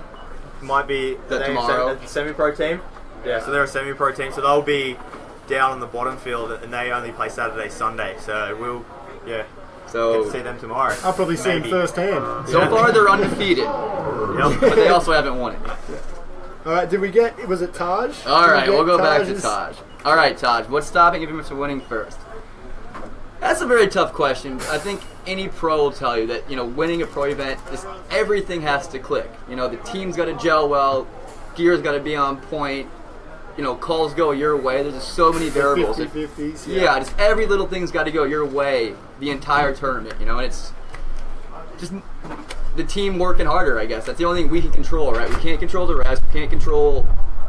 might be Tomorrow? a semi-pro team. Yeah, so they're a semi-pro team, so they'll be down on the bottom field, and they only play Saturday, Sunday. So we'll, get So to see them tomorrow. I'll probably see him Maybe. firsthand. so far they're undefeated, Yep. but they also haven't won it. All right, was it Taj? All Did we right, get we'll go back to Taj's- Taj. All right, Taj, what's stopping him from winning first? That's a very tough question. I think any pro will tell you that, winning a pro event, everything has to click. The team's got to gel well, gear's got to be on point, calls go your way. There's just so many variables. 50-50s. Yeah, just every little thing's got to go your way the entire tournament, and it's just the team working harder, I guess. That's the only thing we can control, right? We can't control the rest, we can't control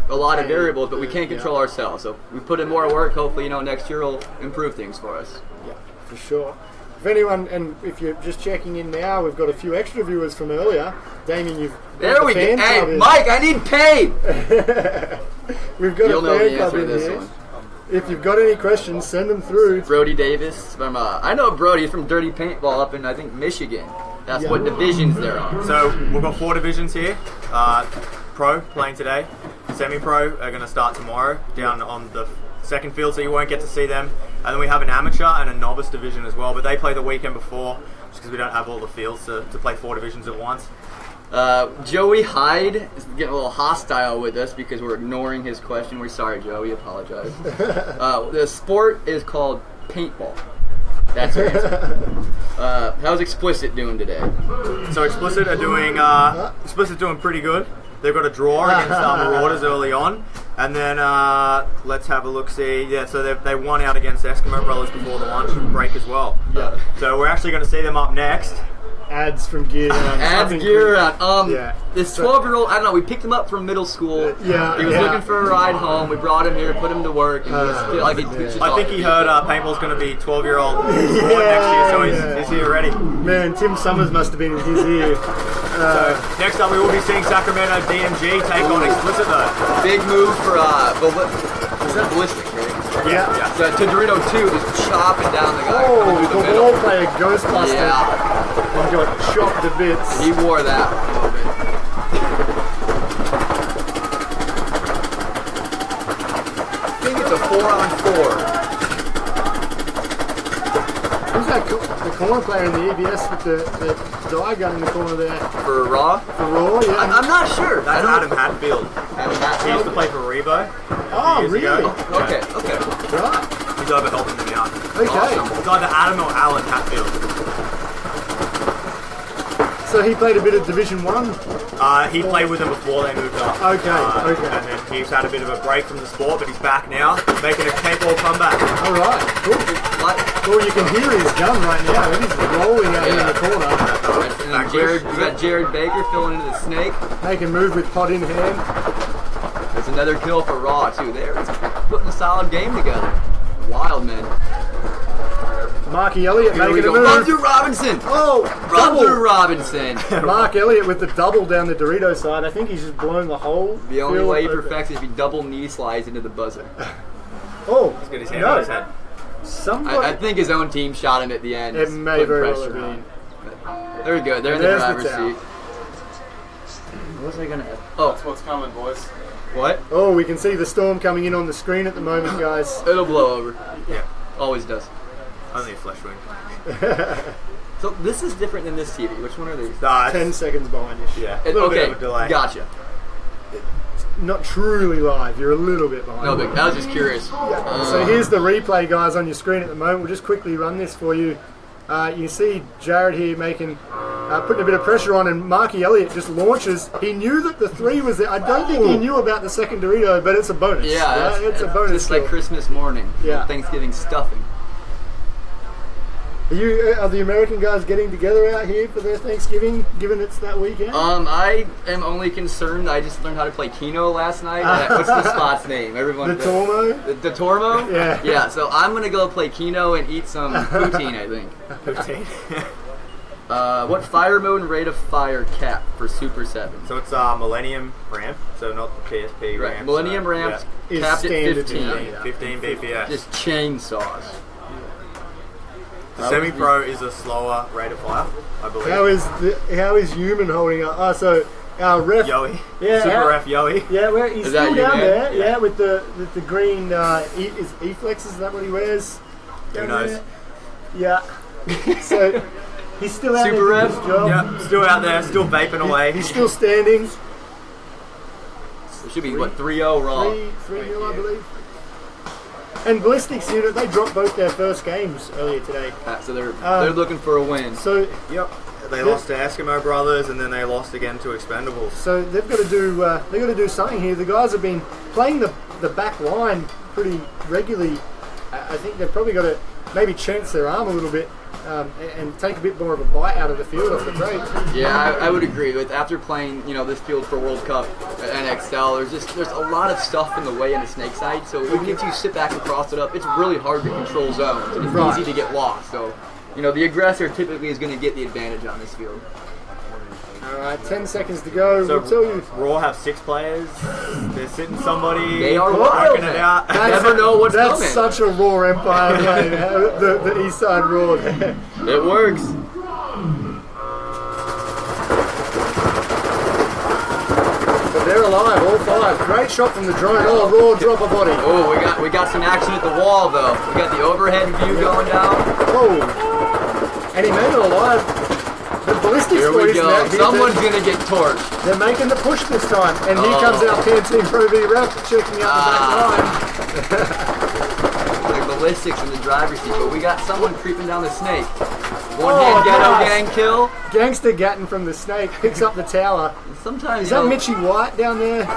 a lot of variables, but we can't control ourselves. So we put in more work, hopefully, next year will improve things for us. Yeah, for sure. If anyone, and if you're just checking in now, we've got a few extra viewers from earlier. Damien, you've There got we the go. fan club Hey, in. Mike, I need paid! We've got You'll a know fan the club answer to in this here. one. If you've got any questions, send them through. Brody Davis from, I know Brody, he's from Dirty Paintball up in, I think, Michigan. That's Yeah. what divisions they're on. So we've got 4 divisions here. Pro playing today. Semi-pro are going to start tomorrow down on the second field, so you won't get to see them. And then we have an amateur and a novice division as well, but they play the weekend before just because we don't have all the fields to play 4 divisions at once. Joey Hyde is getting a little hostile with us because we're ignoring his question. We're sorry, Joe. We apologize. The sport is called paintball. That's our answer. How's Explicit doing today? So Explicit are doing pretty good. They've got a draw against Marauders early on, and then let's have a look. See, yeah, so they won out against Eskimo Brothers before the lunch break as well. Yeah. So we're actually going to see them up next. Ads from Gear. Ads gear around. Yeah. This 12-year-old, I don't know, we picked him up from middle school. Yeah, He was yeah. looking for a ride home. We brought him here, put him to work, and we just feel like I think he heard paintball's going to be 12-year-old next year, so he's here already. Man, Tim Summers must have been in his ear. Next up, we will be seeing Sacramento DMG take on Explicit though. big move for is that Ballistic, right? Yeah. So to Dorito 2, just chopping down the guy Oh, coming the through the middle. ball player Ghostbuster. Yeah, And got chopped to bits. he wore that a little bit. I think it's a 4-on-4. Who's that? The corner player in the EBS with the dye gun in the corner there. For Raw? For Raw, yeah. I'm not sure. That's I Adam Hatfield. He used to play for Rebo. Oh, years really? ago. Okay. Right. He's over helping them out. Okay. It's either Adam or Alan Hatfield. So he played a bit of Division 1. He played with them before they moved up. Okay. And then he's had a bit of a break from the sport, but he's back now, making a paintball comeback. All right. Cool. Well, you can hear his gun right now. It is rolling out here in the corner. And then we got Jared Baker filling into the snake. Making move with pot in hand. There's another kill for Raw too. They're putting a solid game together. Wild man. Marky Elliott Here we making a go. Run move. through Robinson. Oh, Run through double. Robinson. Mark Elliott with the double down the Dorito side. I think he's just blown the whole The only field way he open. perfects is if he double knee slides into the buzzer. Oh, He's got his hand no. on his head. Somebody, I think his own team shot him at the end. it may putting very well pressure have on been. him. They're good. They're in the There's the driver's towel. seat. What was I gonna? Oh, That's what's coming, boys. what? Oh, we can see the storm coming in on the screen at the moment, guys. It'll blow over. Yeah, Always does. only a flesh wound. So this is different than this TV. Which one are these? Nah, 10 seconds behind you. Yeah, a little Okay, bit of a delay. gotcha. Not truly live. You're a little bit behind. No, but I was just curious. So here's the replay, guys, on your screen at the moment. We'll just quickly run this for you. You see Jared here making, putting a bit of pressure on, and Marky Elliott just launches. He knew that the 3 was there. I don't think he knew about the second Dorito, but it's a bonus. Yeah, right? It's a bonus. Just like kill. Christmas morning. Yeah. Thanksgiving stuffing. Are the American guys getting together out here for their Thanksgiving, given it's that weekend? I am only concerned. I just learned how to play Keno last night. What's the spot's name? Everyone. The Tormo? The Tormo? Yeah. Yeah. So I'm gonna go play Keno and eat some poutine. I think. 15. What fire mode and rate of fire cap for Super 7? So it's Millennium ramp, so not the PSP Right. ramp. Millennium so, ramps Is capped at standard 15. now. 15 BPS. Just chainsaws. The semi-pro is a slower rate of fire, I believe. How is Human holding up? So our ref, Yoey. Yeah, Super how- ref Yoey. yeah, where he's Is that still you, down man? there. Yeah, with the green is E-Flex, is that what he wears? Who Down knows? there? Yeah. So he's still out Super there doing ref? his job. Yep, still out there, still vaping away. He's still standing. It should be what 3-0 raw. 3-0, I believe. And Ballistics Unit, they dropped both their first games earlier today. So they're looking for a win. So Yep. They lost to Eskimo Brothers, and then they lost again to Expendables. So they've got to do something here. The guys have been playing the back line pretty regularly. I think they've probably got to maybe chance their arm a little bit and take a bit more of a bite out of the field off the break. Yeah, I would agree with after playing this field for World Cup at NXL. There's a lot of stuff in the way in the snake side. So even if you sit back and cross it up, it's really hard to control zones and it's Right. easy to get lost. So the aggressor typically is going to get the advantage on this field. All right, 10 seconds to go. So We'll tell you. Raw have 6 players. They're sitting somebody. They are working wild, it man. out. Never know what's That's coming. such a Raw Empire game. the East Side Raw there. It works. But they're alive, all 5. Great shot from the drone. Oh, Raw drop a body. Oh, we got some action at the wall though. We got the overhead view going down. Oh. And he made it alive. The Ballistics Here we boys go. now, Someone's gonna get torched. they're making the push this time. And here Oh. comes our PNT Pro V ref checking out the back line. The ballistics in the driver's seat, but we got someone creeping down the snake. Oh, One-hand ghetto nice. gang kill. Gangster Gatton from the snake picks up the tower. Sometimes Is that Mitchie White down there?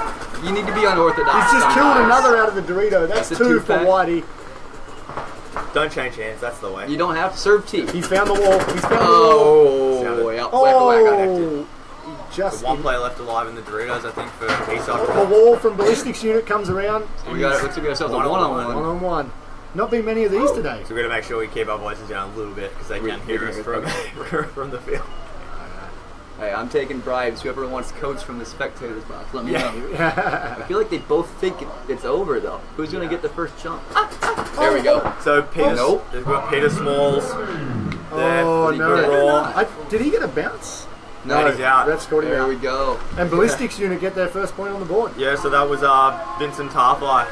you need to be unorthodox. He's just killed sometimes. another out of the Dorito. That's That's a 2 for two-pack. Whitey. Don't change hands, that's the way. You don't have to serve tea. He's found the wall. He's found the wall. Oh, Sounded- yeah. Oh, just One player left alive in the Doritos, I think, for Eastside the Raw. wall from Ballistics Unit comes around. We got looks like we got ourselves a One-on-one. one-on-one. 1-on-1. Not been many of these today. So we've got to make sure we keep our voices down a little bit because they We- can we hear us can from, hear from the field. Hey, I'm taking bribes. Whoever wants coats from the spectators box, let me Yeah. know. I feel like they both think it's over though. Who's gonna get the first jump? There we go. So Peter, Nope. they've got Peter Smalls. There, Oh, pretty no. good Raw. Did he get a bounce? No, he's out. That's scored him There out. we go. And Ballistics Unit get their first point on the board. Yeah, so that was Vincent Tarfly,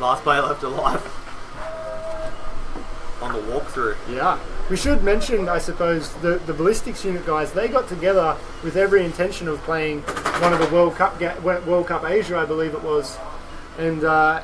last player left alive on the walkthrough. Yeah. We should mention, I suppose, the Ballistics Unit guys, they got together with every intention of playing one of the World Cup Asia, I believe it was. And a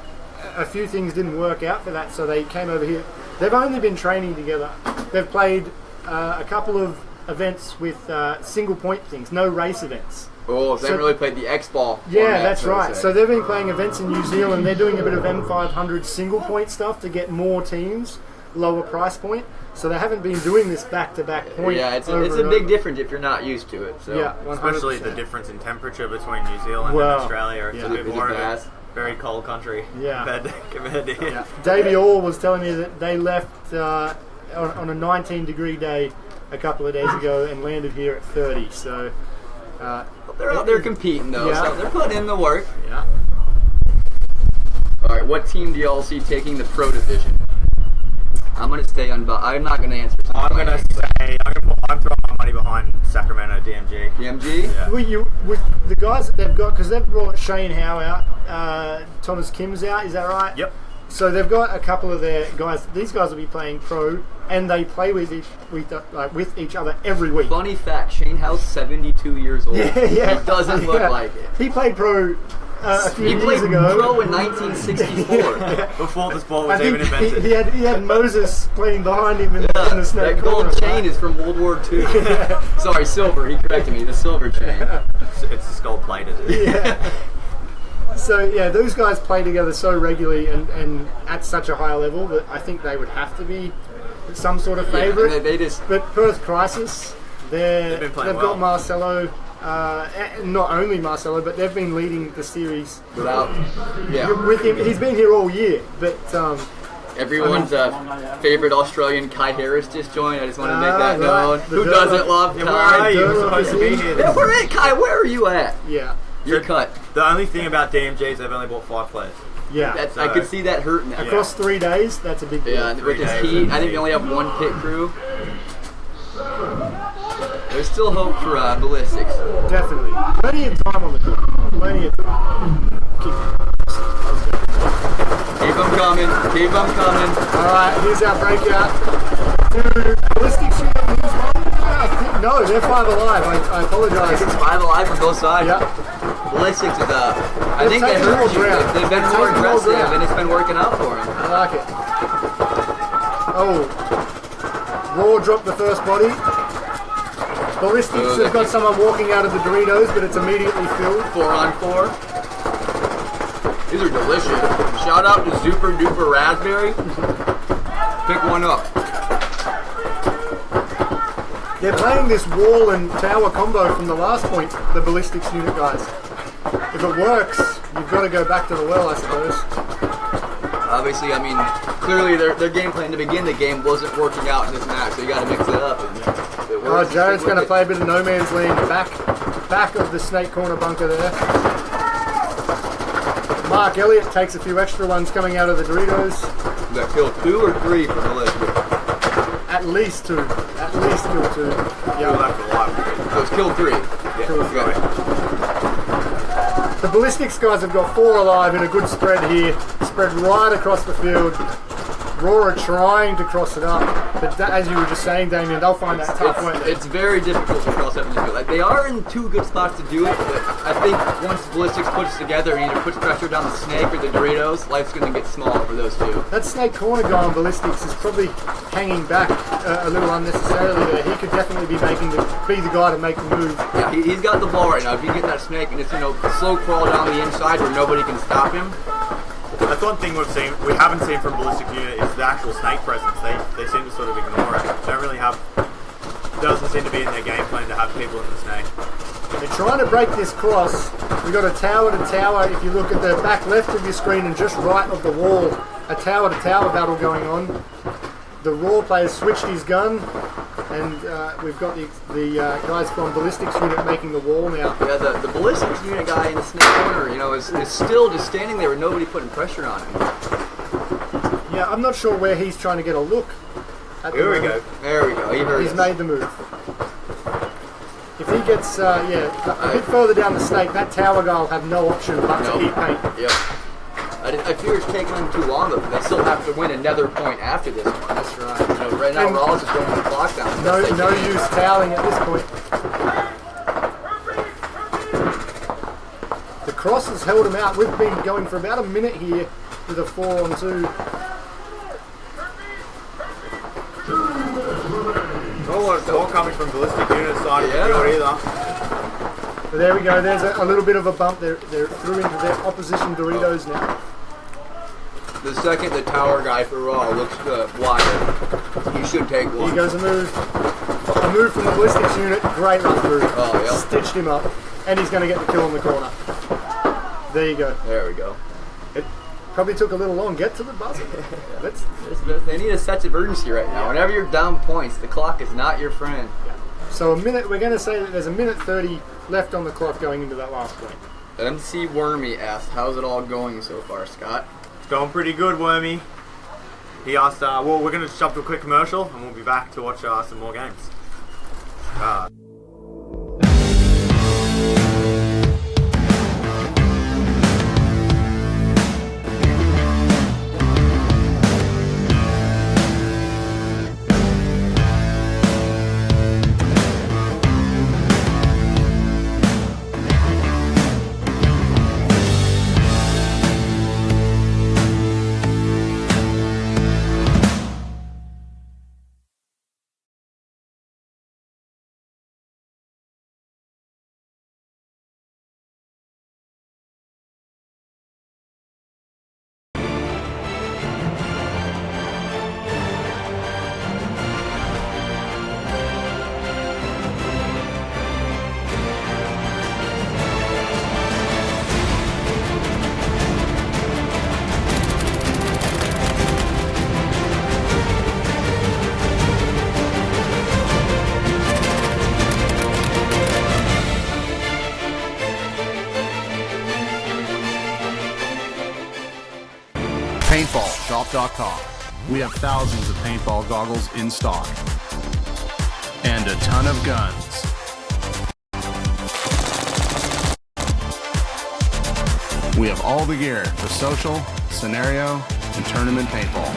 few things didn't work out for that, so they came over here. They've only been training together. They've played a couple of events with single point things, no race events. Oh, so they So- really played the X-ball. Yeah, format, that's so to right. say. So they've been playing events in New Zealand. They're doing a bit of M500 single point stuff to get more teams, lower price point. So they haven't been doing this back-to-back point. Yeah, it's over a and big over. difference if you're not used to it. So. Yeah, 100%. Especially the difference in temperature between New Zealand Wow. and Australia. It's Yeah. a bit Is it more of a vast? very cold country Yeah. compared to here. Yeah. Davey Orr was telling me that they left on a 19-degree day a couple of days ago and landed here at 30. So They're out there competing though, Yeah. so they're putting in the work. yeah. All right, what team do y'all see taking the Pro Division? I'm gonna stay unbiased. I'm not gonna answer. I'm gonna say I'm throwing my money behind Sacramento DMG. DMG. Yeah. With the guys that they've got, because they've brought Shane Howe out, Thomas Kim's out, is that right? Yep. So they've got a couple of their guys. These guys will be playing pro, and they play with each other every week. Funny fact: Shane Howe's 72 years old. Yeah. He doesn't look like it. He played pro a few He years played ago. pro in 1964. Before the sport I was even think invented. he had Moses playing behind him in the snake That corner. gold chain is from World War II. Sorry, silver. He corrected me. The silver chain. It's skull plated. Yeah. So yeah, those guys play together so regularly and at such a high level that I think they would have to be some sort of favourite. Yeah, they just. But Perth Crisis, they've been playing got well. Marcelo. And not only Marcelo, but they've been leading the series Without, yeah, with him. He's been here all year, but everyone's favorite Australian Kai Harris just joined. I just want to make that right. known. The Who Dermot. doesn't love Yeah, where are Kai? you? You're Dermot supposed to is be in. here. Yeah, we're at Kai. Where are you at? yeah, You're cut. The only thing about DMG is they've only bought 5 players. yeah. That's, I could see that hurting them. Across 3 days, that's a big deal. Yeah, with this 3 days heat, and I think they only have one pit crew. There's still hope for ballistics. Definitely. Plenty of time on the clock. Plenty of time. Keep them coming. Keep them coming. Alright, here's our breakout. Do ballistics shoot at news one? No, they're 5 alive. I apologise. It's 5 alive on both sides. Yeah. Ballistics is I think they taking heard more you. ground. They've been They're more taking more aggressive, ground. and it's been working out for them. I like it. Oh. Raw dropped the first body. Ballistics have got someone walking out of the Doritos, but it's immediately filled. 4 on 4. These are delicious. Shout out to Super Duper Raspberry. Pick one up. They're playing this wall and tower combo from the last point, the ballistics unit guys. If it works, you've got to go back to the well, I suppose. Obviously, I mean, clearly their game plan to begin the game wasn't working out in this match, so you got to mix it up. And if it Oh, works, Jared's stick going to with play a bit of no man's land back of the snake corner bunker there. Mark Elliott takes a few extra ones coming out of the Doritos. it. You got killed 2 or 3 from the list. At least 2. At least kill 2. Still Yeah. left alive. So it's killed 3. Kill You got it. The ballistics guys have got 4 alive in a good spread here. Spread right across the field. Raw are trying to cross it up, but as you were just saying, Damien, they'll find that tough, won't they? It's very difficult to cross up in the field. Like, they are in 2 good spots to do it, but I think once Ballistics puts together and either puts pressure down the snake or the Doritos, life's going to get small for those 2. That snake corner guy on ballistics is probably hanging back a little unnecessarily there. He could definitely be the guy to make the move. Yeah, he's got the ball right now. If you get that snake and it's, slow crawl down the inside where nobody can stop him. That's one thing we haven't seen from Ballistic Unit is the actual snake presence. They seem to sort of ignore it. Don't really have. Doesn't seem to be in their game plan to have people in the snake. They're trying to break this cross. We've got a tower to tower. If you look at the back left of your screen and just right of the wall, a tower to tower battle going on. The Raw player switched his gun, and we've got the guys from Ballistics Unit making the wall now. Yeah, the Ballistics unit guy in the snake corner, is still just standing there with nobody putting pressure on him. Yeah, I'm not sure where he's trying to get a look. At Here the we moment. go. There we go. He heard He's us. made the move. If he gets, a bit further down the snake, that tower guy will have no option but No. to eat paint. Yep. I fear it's taking them too long, though. They still have to win another point after this one. That's right. Right now, And Rawls is going the clock down. No use toweling at this point. The cross has held him out. We've been going for about a minute here with a 4-on-2. It's all coming from Ballistic Unit side of the field either. But there we go. There's a little bit of a bump. They're through into their opposition Doritos now. The second the tower guy for Raw looks wide, he should take one. Here goes a move. A move from the Ballistics Unit. Great rough move. Oh, yeah. Stitched him up. And he's going to get the kill on the corner. There you go. There we go. It probably took a little long. Get to the buzzer. They need a sense of urgency right now. Whenever you're down points, the clock is not your friend. So we're going to say that there's a minute 30 left on the clock going into that last point. MC Wormy asked, how's it all going so far, Scott? It's going pretty good, Wormy. he asked, well, we're going to jump to a quick commercial and we'll be back to watch some more games. PaintballShop.com. We have thousands of paintball goggles in stock. And a ton of guns. We have all the gear for social, scenario, and tournament paintball.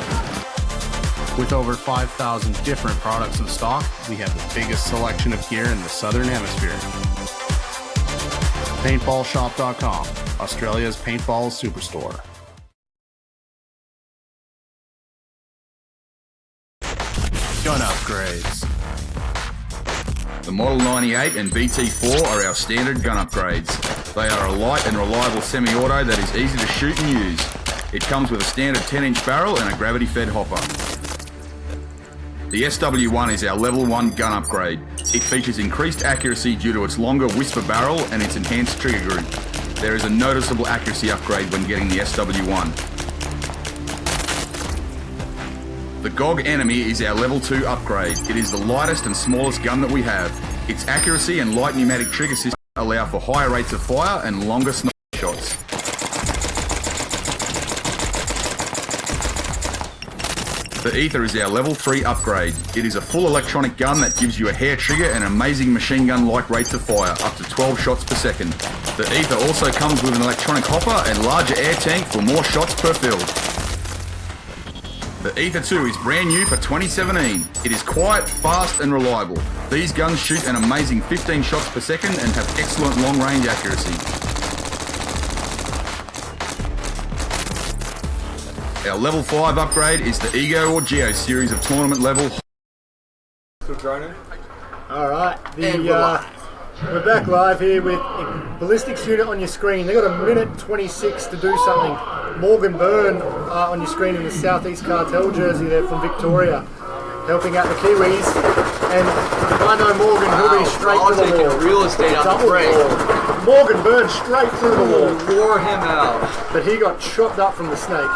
With over 5,000 different products in stock, we have the biggest selection of gear in the Southern Hemisphere. PaintballShop.com, Australia's paintball superstore. Gun upgrades. The Model 98 and BT4 are our standard gun upgrades. They are a light and reliable semi-auto that is easy to shoot and use. It comes with a standard 10-inch barrel and a gravity-fed hopper. The SW1 is our level 1 gun upgrade. It features increased accuracy due to its longer whisper barrel and its enhanced trigger group. There is a noticeable accuracy upgrade when getting the SW1. The GOG Enemy is our level 2 upgrade. It is the lightest and smallest gun that we have. Its accuracy and light pneumatic trigger system allow for higher rates of fire and longer sniper shots. The Ether is our level 3 upgrade. It is a full electronic gun that gives you a hair trigger and amazing machine gun-like rates of fire, up to 12 shots per second. The Ether also comes with an electronic hopper and larger air tank for more shots per fill. The Ether 2 is brand new for 2017. It is quiet, fast and reliable. These guns shoot an amazing 15 shots per second and have excellent long-range accuracy. Our level 5 upgrade is the Ego or Geo series of tournament level. Still droning? Alright, we're back live here with a ballistics unit on your screen. They've got a minute 26 to do something. Morgan Byrne on your screen in the Southeast Cartel jersey there from Victoria, helping out the Kiwis. And if I know Morgan, he'll be straight to the wall. Real estate on the break. Morgan Byrne straight through the wall. Wore him out. But he got chopped up from the snake.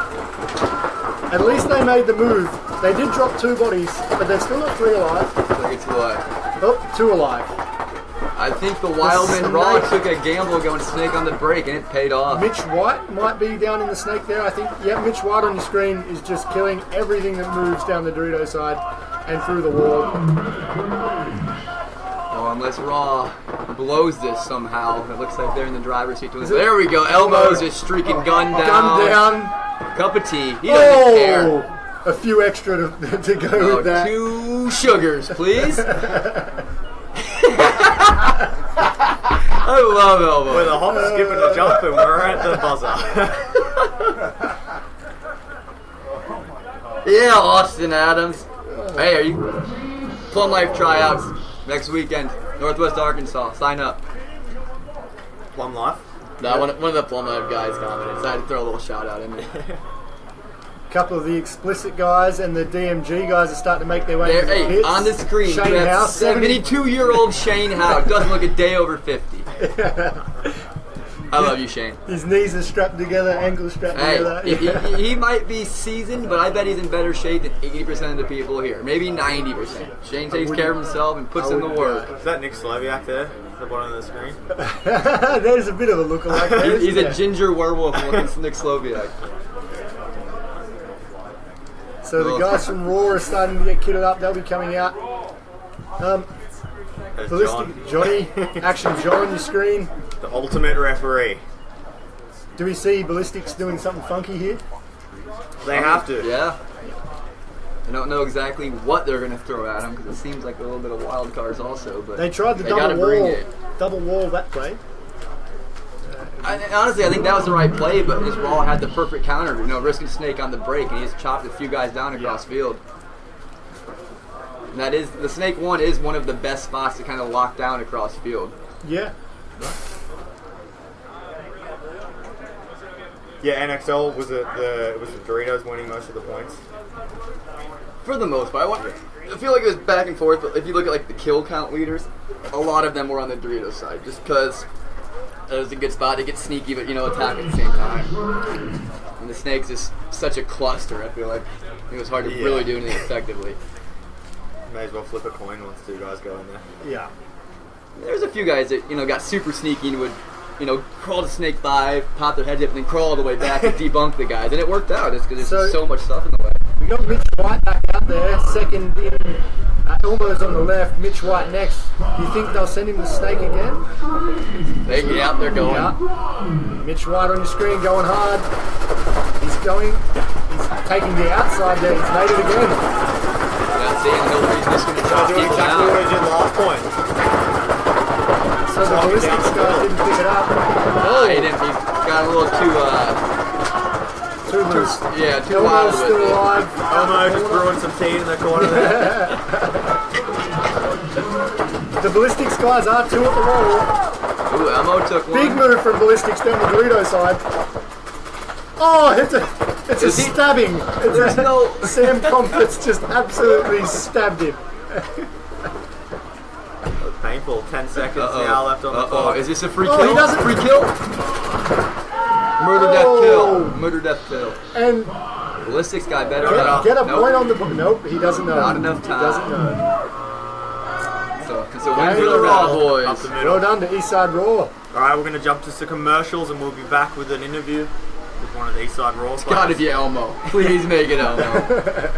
At least they made the move. They did drop 2 bodies, but they've still got 3 alive. I think it's alive. Oh, 2 alive. I think the Wildman Raw took a gamble going snake on the break and it paid off. Mitch White might be down in the snake there. I think, yeah, Mitch White on your screen is just killing everything that moves down the Dorito side and through the wall. Oh, unless Raw blows this somehow. It looks like they're in the driver's seat. There we go. Elbows is streaking gun down. Gun down. Cup of tea. He doesn't care. A few extra to go with that. 2 sugars, please. I love elbows. With a hop, skip, and a jump, and we're at the buzzer. Yeah, Austin Adams. Hey, are you Plum Life tryouts next weekend, Northwest Arkansas? Sign up. Plum Life? No, one of the Plum Life guys commented, so I had to throw a little shout out in there. A couple of the explicit guys and the DMG guys are starting to make their way into the hits. On the screen, Shane you have House, 72-year-old Shane Howe. Doesn't look a day over 50. I love you, Shane. His knees are strapped together, ankles strapped together. He might be seasoned, but I bet he's in better shape than 80% of the people here. Maybe 90%. Shane takes care of himself and puts in the work. Is that Nick Sloviak there at the bottom of the screen? There's a bit of a lookalike there. He's a ginger werewolf looking Nick Sloviak. So the guys from Raw are starting to get kitted up. They'll be coming out. There's Ballistic John, Johnny, Action John on your screen. the ultimate referee. Do we see Ballistics doing something funky here? They have to. Yeah. I don't know exactly what they're going to throw at him because it seems like a little bit of wild cards also. But They tried the they gotta bring it. double wall that play. Honestly, I think that was the right play, but just Raw had the perfect counter. Risking Snake on the break, and he just chopped a few guys down across field. And that is the Snake one is one of the best spots to kind of lock down across field. Yeah. Yeah, NXL was the Doritos winning most of the points. For the most part, I feel like it was back and forth. But if you look at like the kill count leaders, a lot of them were on the Doritos side, just because it was a good spot to get sneaky, but attack at the same time. And the Snake's is such a cluster. I feel like it was hard to really do anything effectively. May as well flip a coin once two guys go in there. Yeah. There's a few guys that got super sneaky and would crawl to Snake 5, pop their heads up, and then crawl all the way back and debunk the guys, and it worked out. It's because there's so much stuff in the way. We got Mitch White back out there, second in. Elmo's on the left, Mitch White next. Do you think they'll send him the Snake again? They're going. Yeah. Mitch White on your screen, going hard. He's taking the outside there. He's made it again. Yeah, seeing Hillary's just going to So drop doing deep exactly what he down. did last point. So the Ballistics guy didn't pick it up. Oh, he didn't. He got a little too Too loose. too wild Elmo's with still it. alive. Elmo just brewing some tea in the corner there. The Ballistics guys are two at the wall. Ooh, Elmo took one. Big move from Ballistics down the Dorito side. Oh, it's a stabbing. There's no... Sam Comfort's just absolutely stabbed him. Painful. 10 seconds now left on the clock. Is this a free Oh, kill? he doesn't- Free kill? Murder, death, kill. Murder, death, kill. And Ballistics guy better get a Nope. point on the book. Nope, he doesn't know. Not enough time. He doesn't know. So it's a win for the Raw Up boys. the middle. Well done to Eastside Raw. Alright, we're going to jump to some commercials and we'll be back with an interview with one of the Eastside Raw players. Gotta be Elmo. Please make it Elmo.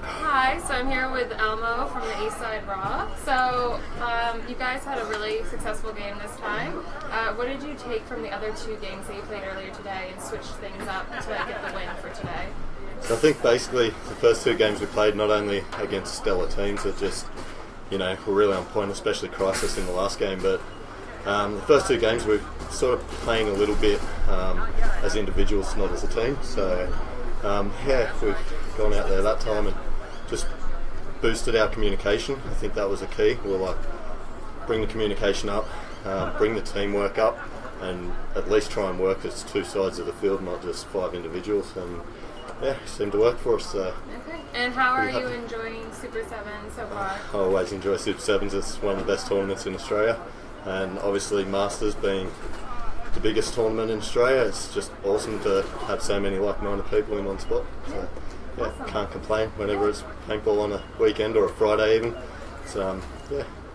Hi, so I'm here with Elmo from the Eastside Raw. So you guys had a really successful game this time. What did you take from the other two games that you played earlier today and switch things up to get the win for today? So I think basically the first two games we played, not only against stellar teams that just, were really on point, especially Crisis in the last game, but the first two games we're sort of playing a little bit as individuals, not as a team. So we've gone out there that time and just boosted our communication. I think that was a key. We'll bring the communication up, bring the teamwork up, and at least try and work as two sides of the field, not just five individuals. And it seemed to work for us. Okay. And how are you enjoying Super 7 so far? I always enjoy Super 7s. It's one of the best tournaments in Australia, and obviously Masters being the biggest tournament in Australia, it's just awesome to have so many like-minded people in one spot. So can't complain whenever it's paintball on a weekend or a Friday even. It's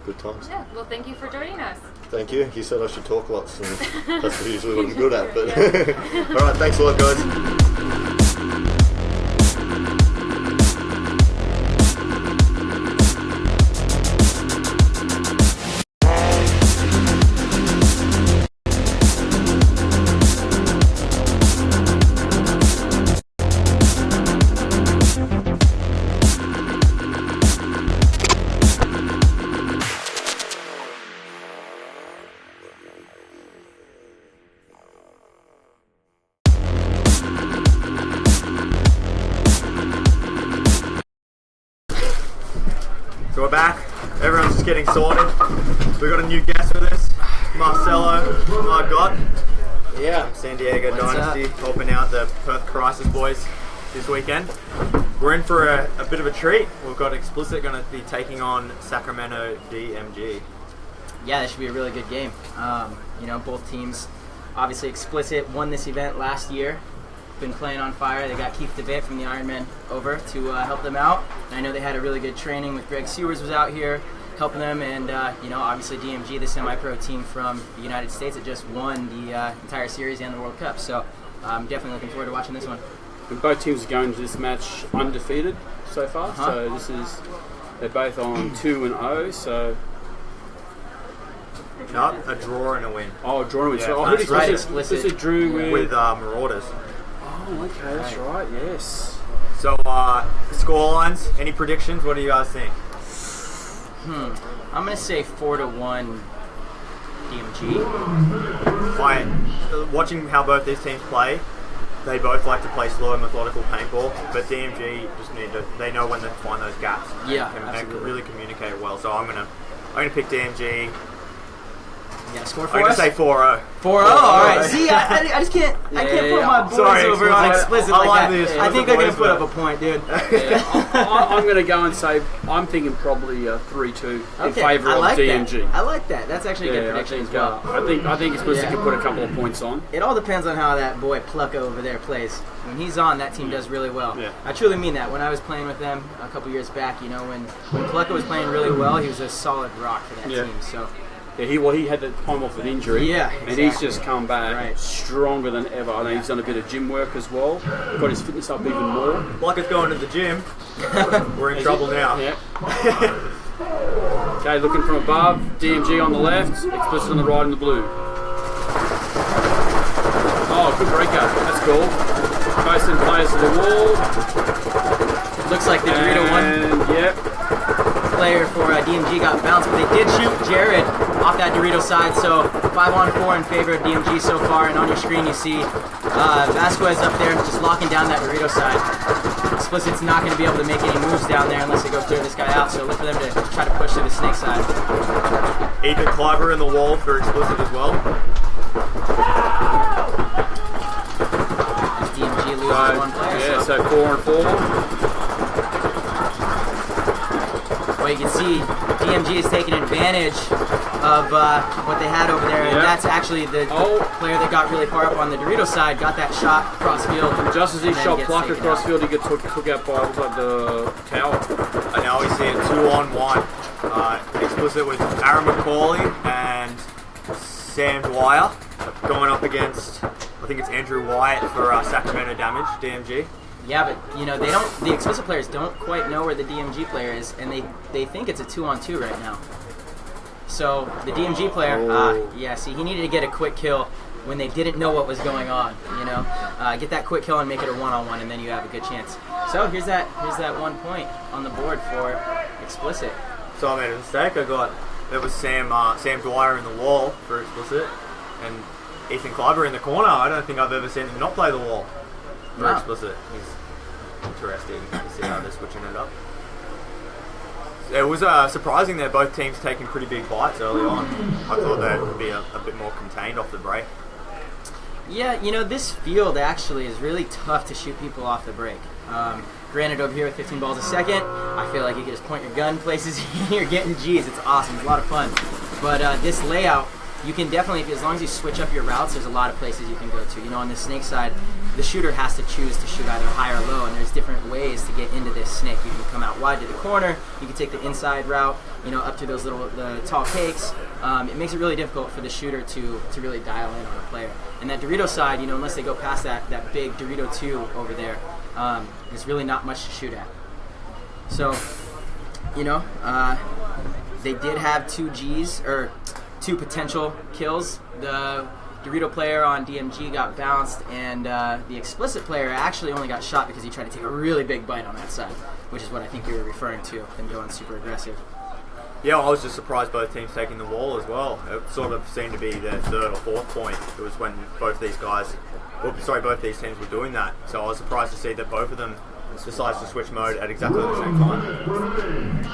good times. Yeah. Well, thank you for joining us. Thank you. You said I should talk lots, and that's usually what I'm good at. But all right, thanks a lot, guys. So we're back. Everyone's just getting sorted. We got a new guest with us, Marcelo. My God. Yeah. San Diego What's Dynasty, up? helping out the Perth Crisis boys this weekend. We're in for a bit of a treat. We've got Explicit going to be taking on Sacramento DMG. Yeah, that should be a really good game. Both teams, obviously Explicit won this event last year. Been playing on fire. They got Keith DeVitt from the Ironman over to help them out. And I know they had a really good training with Greg Sewers was out here helping them. And, obviously DMG, the semi-pro team from the United States that just won the entire series and the World Cup. So I'm definitely looking forward to watching this one. And both teams are going to this match undefeated so far. Uh-huh. So they're both on 2-0. So No, a draw and a win. a draw and win. Yeah, So that's who right. did Explicit. Explicit drew With Marauders. Oh, okay, that's right. Yes. So, score lines, any predictions? What do you guys think? I'm going to say 4-1 DMG. Watching how both these teams play, they both like to play slow and methodical paintball, but DMG just they know when to find those gaps. Yeah, and absolutely. really communicate well. So I'm gonna pick DMG. Yeah, score I'm for gonna us? say 4-0. 4-0. All right. See, I just can't. I can't put my boys Sorry, over on Explicit I like like that. the I think they're gonna boys, put up but- a point, dude. I'm going to go and say I'm thinking probably 3-2 in favour I of like DMG. that. I like that. That's actually a good I prediction think, as well. I think Explicit Yeah. can put a couple of points on. It all depends on how that boy Plucko over there plays. When he's on, that team does really well. Yeah. I truly mean that. When I was playing with them a couple years back, when Plucko was playing really well, he was a solid rock for that team. So. Yeah, he had the time off with injury. Yeah, and he's exactly. just come back Right. stronger than ever. I know he's done a bit of gym work as well. Got his fitness up even more. Like it's going to the gym. We're in trouble now. Yeah. Okay, looking from above. DMG on the left, Explicit on the right in the blue. Oh, good breaker. That's cool. Both send players to the wall. Looks like the Dorito one. And yep. Player for DMG got bounced, but they did shoot Jared off that Dorito side, so 5-on-4 in favor of DMG so far, and on your screen you see Vasquez up there just locking down that Dorito side. Explicit's not going to be able to make any moves down there unless they go clear this guy out, so look for them to try to push to the snake side. Ethan Cliver in the wall for Explicit as well. As DMG loses one player. Yeah, so 4-on-4. Well, you can see DMG is taking advantage of what they had over there, and that's actually the player that got really far up on the Dorito side, got that shot cross field. Just as he and then shot gets Pluck taken across out. field, he gets took out by the tower. And now we see a 2-on-1. Explicit with Aaron McCauley and Sam Dwyer going up against, I think it's Andrew Wyatt for Sacramento Damage, DMG. Yeah, but the Explicit players don't quite know where the DMG player is, and they think it's a 2-on-2 right now. So the DMG player, he needed to get a quick kill when they didn't know what was going on. Get that quick kill and make it a 1-on-1, and then you have a good chance. So here's that 1 point on the board for Explicit. So I made a mistake. There was Sam Dwyer in the wall for Explicit, and Ethan Cliver in the corner. I don't think I've ever seen him not play the wall for No. Explicit. He's interesting to see how they're switching it up. It was surprising that both teams taking pretty big bites early on. I thought that would be a bit more contained off the break. Yeah, this field actually is really tough to shoot people off the break. Granted, over here with 15 balls a second, I feel like you can just point your gun places you're getting G's. It's awesome. It's a lot of fun. But this layout, you can definitely, as long as you switch up your routes, there's a lot of places you can go to. On the snake side, the shooter has to choose to shoot either high or low, and there's different ways to get into this snake. You can come out wide to the corner, you can take the inside route, up to those the tall cakes. It makes it really difficult for the shooter to really dial in on a player. And that Dorito side, unless they go past that big Dorito 2 over there, there's really not much to shoot at. So, they did have 2 Gs, or 2 potential kills. The Dorito player on DMG got bounced, and the explicit player actually only got shot because he tried to take a really big bite on that side, which is what I think you were referring to, them going super aggressive. Yeah, I was just surprised both teams taking the wall as well. It sort of seemed to be their 3rd or 4th point. It was when both these teams were doing that. So I was surprised to see that both of them decided to switch mode at exactly the same time.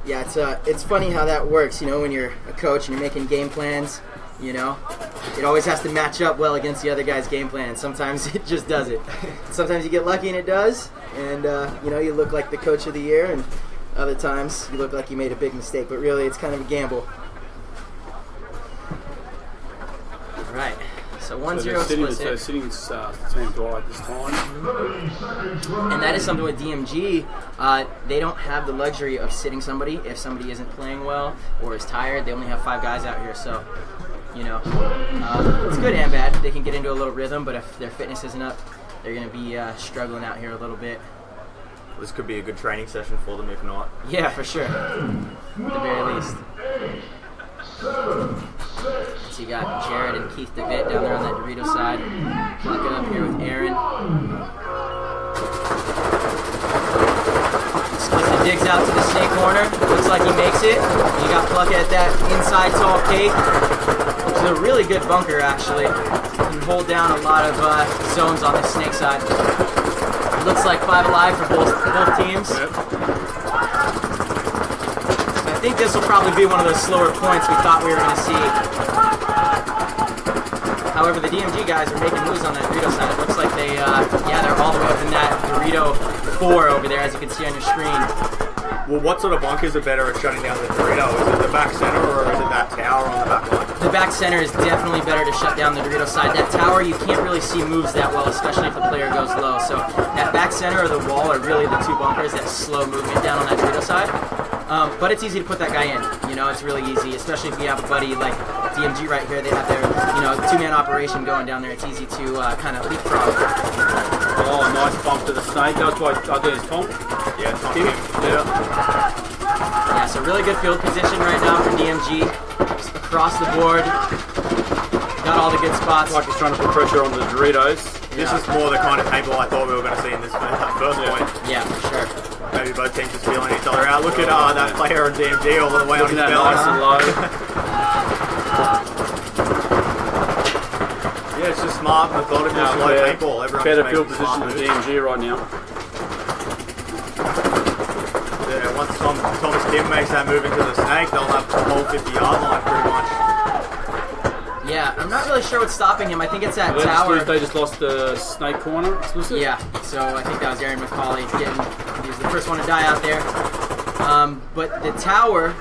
Yeah, it's funny how that works, when you're a coach and you're making game plans, it always has to match up well against the other guy's game plan, and sometimes it just doesn't. Sometimes you get lucky and it does, and you look like the coach of the year, and other times you look like you made a big mistake, but really it's kind of a gamble. All right. So 1-0 explicit. So sitting team wide this time. And that is something with DMG. They don't have the luxury of sitting somebody if somebody isn't playing well or is tired. They only have 5 guys out here, so it's good and bad. They can get into a little rhythm, but if their fitness isn't up, they're going to be struggling out here a little bit. This could be a good training session for them, if not. Yeah, for sure. At the very least. So you got Jared and Keith DeVitt down there on that Dorito side. Plucking up here with Aaron. Split digs out to the snake corner. Looks like he makes it. You got Pluckett at that inside tall cake, which is a really good bunker, actually. You can hold down a lot of zones on the snake side. Looks like 5 alive for both teams. Yep. I think this will probably be one of those slower points we thought we were going to see. However, the DMG guys are making moves on that Dorito side. It looks like they're all the way up in that Dorito 4 over there, as you can see on your screen. Well, what sort of bunkers are better at shutting down the Dorito? Is it the back center or is it that tower on the back line? The back center is definitely better to shut down the Dorito side. That tower, you can't really see moves that well, especially if the player goes low. So that back center or the wall are really the 2 bunkers that slow movement down on that Dorito side. But it's easy to put that guy in. It's really easy, especially if you have a buddy like DMG right here. They have their 2-man operation going down there. It's easy to kind of leapfrog. Oh, nice bump to the snake. That's why I did his Tom. Yeah, Tom. Yeah, so really good field position right now for DMG. Just across the board. Got all the good spots. Like he's trying to put pressure on the Doritos. This is more the kind of paintball I thought we were going to see in this first point. Yeah, for sure. Maybe both teams just feeling each other out. Look at that player on DMG all the way on his belly. Nice and low. Yeah, it's just smart, methodical, slow paintball. Everyone's better making field position smart than moves. DMG right now. Yeah, once Thomas Kim makes that move into the snake, they'll have the whole 50-yard line pretty much. Yeah, I'm not really sure what's stopping him. I think it's that tower. They just lost the snake corner exclusive. Yeah, so I think that was Aaron McCauley. He was the first one to die out there. But the tower,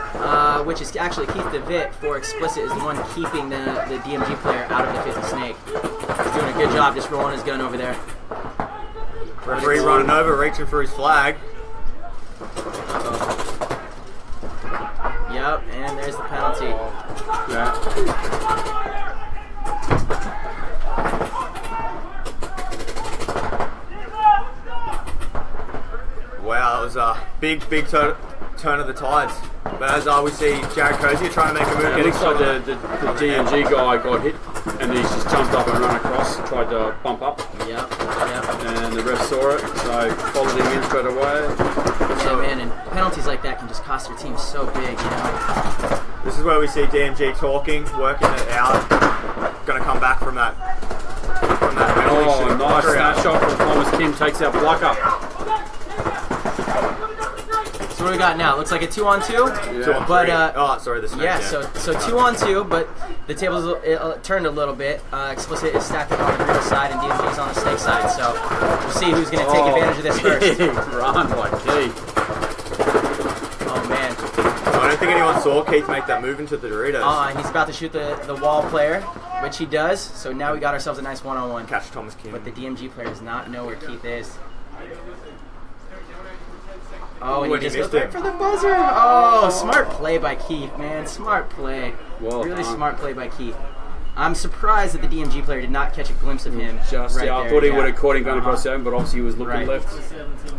which is actually Keith DeVitt for explicit, is the one keeping the DMG player out of the 50 snake. He's doing a good job just rolling his gun over there. Referee running over, reaching for his flag. Yep, and there's the penalty. Yeah. Wow, that was a big turn of the tides. But as we see Jared Cozier trying to make a move. It looks like the DMG guy got hit and he's just jumped up and run across, tried to bump up. Yep. And the ref saw it, so followed him in straight away. Yeah, man, and penalties like that can just cost your team so big, This is where we see DMG talking, working it out. Going to come back from that penalty shoot. Nice snapshot from Thomas Kim, takes out Plucker. So what do we got now? Looks like a 2-on-2. Yeah. But the snake. yeah, so 2-on-2, but the tables turned a little bit. Explicit is stacked up on the Dorito side and DMG's on the snake side. So we'll see who's going to take advantage of this first. Run like Keith. Oh man. I don't think anyone saw Keith make that move into the Doritos. He's about to shoot the wall player. which he does. So now we got ourselves a nice one-on-one. Catch Thomas Kim. But the DMG player does not know where Keith is. Oh, and When he he just goes missed right it. for the buzzer. Oh, smart play by Keith, man. Smart play. Well really done. smart play by Keith. I'm surprised that the DMG player did not catch a glimpse of him. Just right I there, thought he yeah. would have caught him going across the oven, but obviously he was looking Right. left.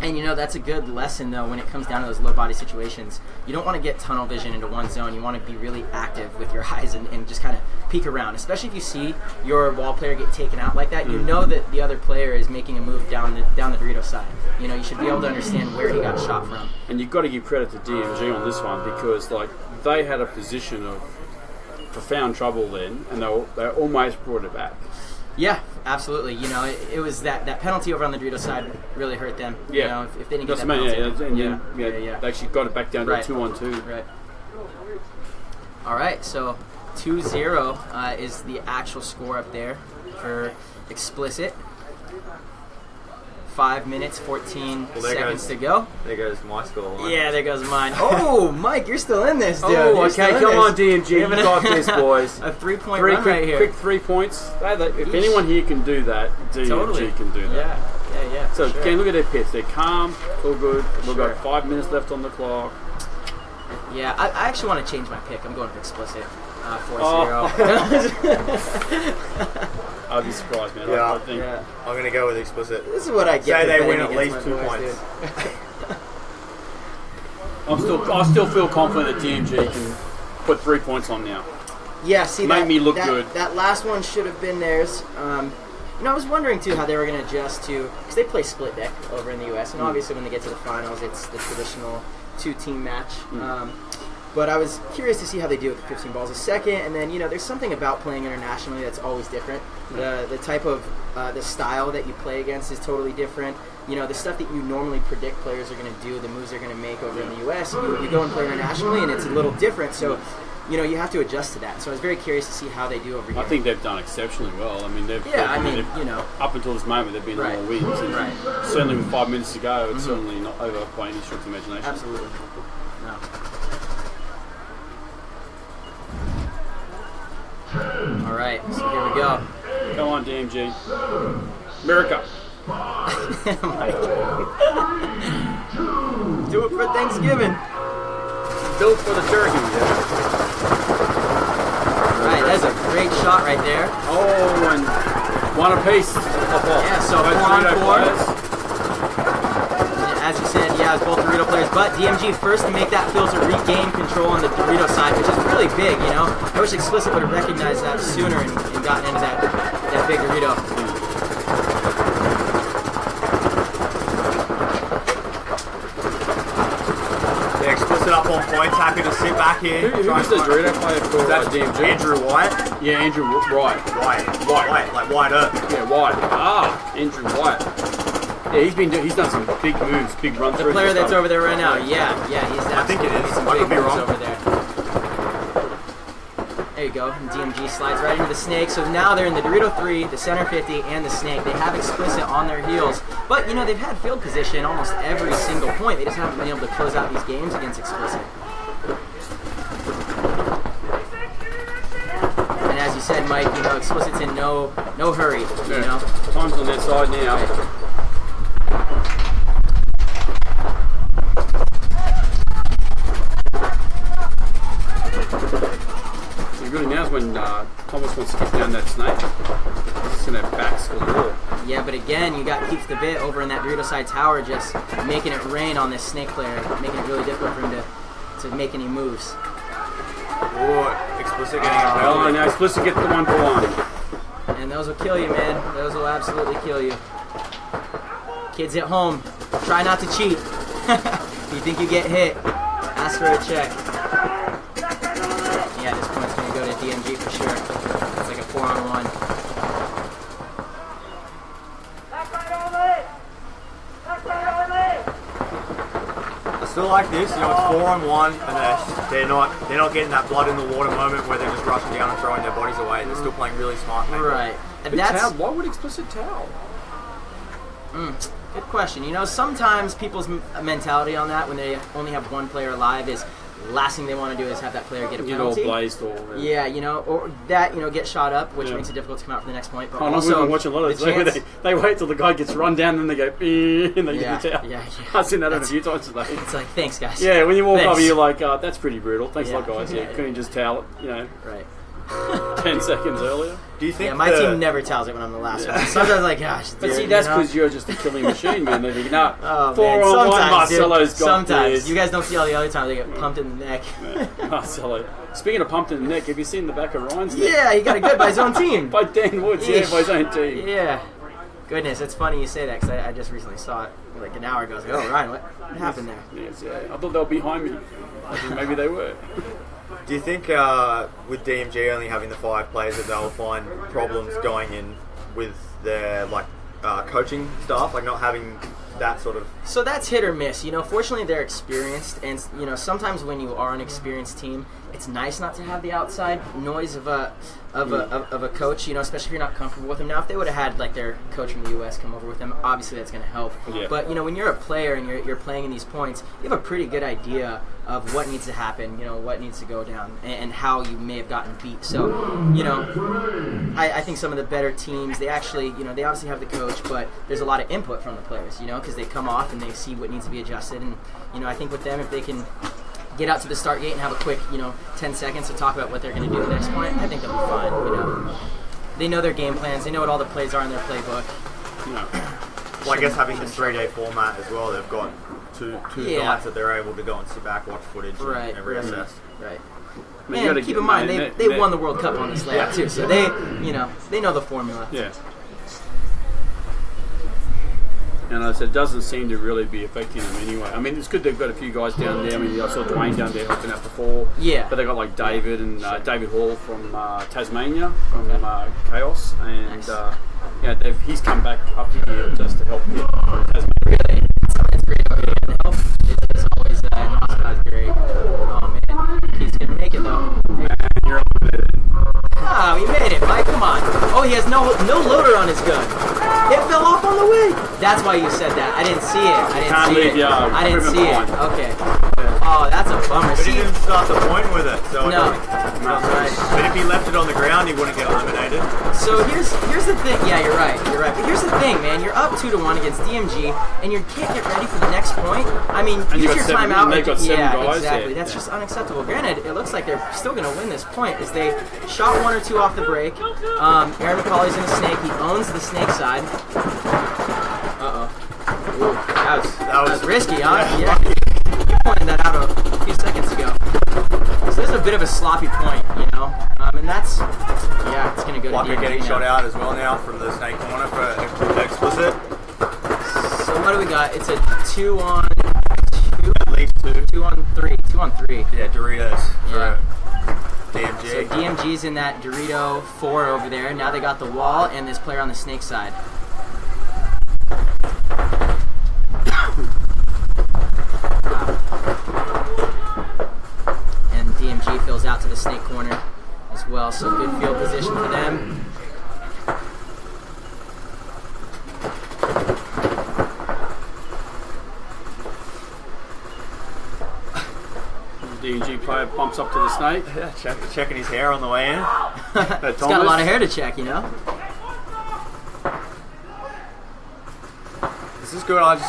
And you know, that's a good lesson though when it comes down to those low body situations. You don't want to get tunnel vision into one zone. You want to be really active with your eyes and just kind of peek around. Especially if you see your wall player get taken out like that, you know that the other player is making a move down the Dorito side. You know, you should be able to understand where he got shot from. And you've got to give credit to DMG on this one because like they had a position of profound trouble then, and they almost brought it back. Yeah, absolutely. You know, it was that penalty over on the Dorito side really hurt them. Yeah, You know, if they didn't get that's that what I mean, penalty. yeah, they actually got it back down to Right. a 2-on-2. Right. All right, so 2-0 is the actual score up there for Explicit. 5 minutes, 14 Well, there seconds goes- to go. There goes my score. Yeah, there goes mine. Oh, Mike, you're still in this, dude. Oh, You're okay, still in come this. on, DMG, you Giving got this, boys. A 3-point run right here. Quick 3 points. If Eesh. anyone here can do that, DMG Totally. can do that. Yeah. So, for sure. again, look at their pits. They're calm, all good. We've Sure. got 5 minutes left on the clock. Yeah, I actually want to change my pick. I'm going with Explicit. 4-0. I'd be surprised, man. Yeah. I think. Yeah. I'm going to go with Explicit. This is what I get. Say for they betting win at against least my 2 boys, points. dude. I still feel confident that DMG can put 3 points on now. Yeah, see, Make me look that, good. That last one should have been theirs. You know, I was wondering too how they were going to adjust to, because they play split deck over in the U.S. and obviously when they get to the finals, it's the traditional 2-team match. But I was curious to see how they do with the 15 balls a second, and then, you know, there's something about playing internationally that's always different. The type of, the style that you play against is totally different. You know, the stuff that you normally predict players are going to do, the moves they're going to make over in the U.S., you go and play internationally, and it's a little different, so, you know, you have to adjust to that. So I was very curious to see how they do over here. I think they've done exceptionally well. I mean, they've you know. up until this moment, they've been Right. all wins. And Right. certainly with 5 minutes to go, it's certainly not over by any stretch of imagination. Absolutely. No. All right, so here we go. Come on, DMG. America. Do it for Thanksgiving. Built for the turkey. All right, that's a great shot right there. Oh, and one apiece. Yeah, so Both 4 on Dorito 4. players. As you said, yeah, it's both Dorito players, but DMG first to make that filter regain control on the Dorito side, which is really big, you know? I wish Explicit would have recognized that sooner and gotten into that big Dorito. Yeah, Explicit up on points. Happy to sit back here. Who's the Dorito player for That's DMG? Andrew White. Yeah, Andrew Wright. White, like White Earth. Yeah, White. Ah, Andrew White. Yeah, he's done some big moves, big run throughs. The player that's over there right now, yeah, he's I think it absolutely is. some I big could be moves wrong. over there. There you go, and DMG slides right into the snake. So now they're in the Dorito 3, the center 50, and the snake. They have Explicit on their heels. But, you know, they've had field position almost every single point. They just haven't been able to close out these games against Explicit. And as you said, Mike, you know, Explicit's in no hurry, you know. Time's on their side now. Right. Really, now's when Thomas wants to get down that snake. He's just going to have backs for the wall. Yeah, but again, you got Keith DeVitt over in that Dorito side tower just making it rain on this snake player, making it really difficult for him to make any moves. Oh, Explicit getting a Oh, penalty. now Explicit gets the 1-for-1. And those will kill you, man. Those will absolutely kill you. Kids at home, try not to cheat. If you think you get hit, ask for a check. Yeah, this point's going to go to DMG for sure. It's like a 4-on-1. I still like this. You know, it's 4-on-1, and they're not getting that blood in the water moment where they're just rushing down and throwing their bodies away. They're still playing really smart. Paintball. Right. And Big that's towel. Why would Explicit towel? good question. You know, sometimes people's mentality on that when they only have one player alive is, last thing they want to do is have that player get a Get all penalty. blazed or Yeah, or that, get shot up, which Yeah. makes it difficult to come out for the next point. But We've also, been watching a lot of the this where chance- they wait till the guy gets run down and they go, and they Yeah, get the towel. yeah. I've seen that a few times today. It's like, thanks, guys. Yeah, when you walk Thanks. over, you're like, that's pretty brutal. Thanks a lot, Yeah. guys. Yeah, couldn't you just towel it, Right. 10 seconds earlier? Do you think Yeah, my team never tells it when I'm the last one. Sometimes I'm like, gosh, But dude, see, that's because you're just a killing machine, man. They're thinking, nah, Oh, 4 man. on 1, Sometimes, dude. Marcelo's got Sometimes. this. You guys don't see all the other times they get pumped in the neck. Marcelo. Speaking of pumped in the neck, have you seen the back of Ryan's neck? Yeah, he got it good by his own team. By Dan Woods, yeah, by his own team. Yeah. Goodness, it's funny you say that because I just recently saw it like an hour ago. I was like, oh, Ryan, what happened there? Yes, yeah. I thought they were behind me. I think maybe they were. Do you think with DMG only having the 5 players that they'll find problems going in with their coaching staff, like not having that sort of? So that's hit or miss. Fortunately they're experienced, and sometimes when you are an experienced team, it's nice not to have the outside noise of a coach. Especially if you're not comfortable with them. Now, if they would have had like their coach from the US come over with them, obviously that's going to help. Yeah. But when you're a player and you're playing in these points, you have a pretty good idea of what needs to happen. What needs to go down, and how you may have gotten beat. So, I think some of the better teams, they actually, they obviously have the coach, but there's a lot of input from the players. Because they come off and they see what needs to be adjusted, and I think with them, if they can get out to the start gate and have a quick 10 seconds to talk about what they're going to do the next point, I think they'll be fine. They know their game plans, they know what all the plays are in their playbook. Well, I guess having the 3-day format as well, they've got two nights that they're able to go and sit back, watch footage, and reassess. Right. I mean, you And gotta keep get- in mind, man, they that- won the World Cup on this layout too, so they know the formula. Yeah. And I said, it doesn't seem to really be affecting them anyway. I mean, it's good they've got a few guys down there. I mean, I saw Dwayne down there helping out before. Yeah. But they got like David and David Hall from Tasmania, from Chaos. And he's come back up here just to help from Tasmania. Really? It's great over here to help. It's always Oscar's great. Oh man, he's gonna make it though. Man, you're up with it. Oh, he made it, Mike. Come on. Oh, he has no loader on his gun. It fell off on the way. That's why you said that. I didn't see it. I didn't see it. Okay. Oh, that's a bummer. But he didn't start the point with it, so No. Right. But if he left it on the ground, he wouldn't get eliminated. So here's the thing. Yeah, you're right. But here's the thing, man. You're up 2-1 against DMG, and you can't get ready for the next point. I mean, And use you your got seven- timeout. and they've got seven guys, exactly. yeah. That's just unacceptable. Granted, it looks like they're still going to win this point, as they shot 1 or 2 off the break. Aaron McCauley's in the snake. He owns the snake side. Ooh, that was risky, huh? Yeah. You pointed that out a few seconds ago. So this is a bit of a sloppy point, and that's, it's going to go to Walker DMG getting now. shot out as well now from the snake corner for explicit. So what do we got? It's a 2-on-2? At least 2. 2-on-3. 2-on-3. Yeah, Doritos Yeah. for DMG. So DMG's in that Dorito 4 over there. Now they got the wall and this player on the snake side. And DMG fills out to the snake corner as well. So good field position for them. DNG player bumps up to the snake. Yeah, checking his hair on the way in. He's got a lot of hair to check, This is good.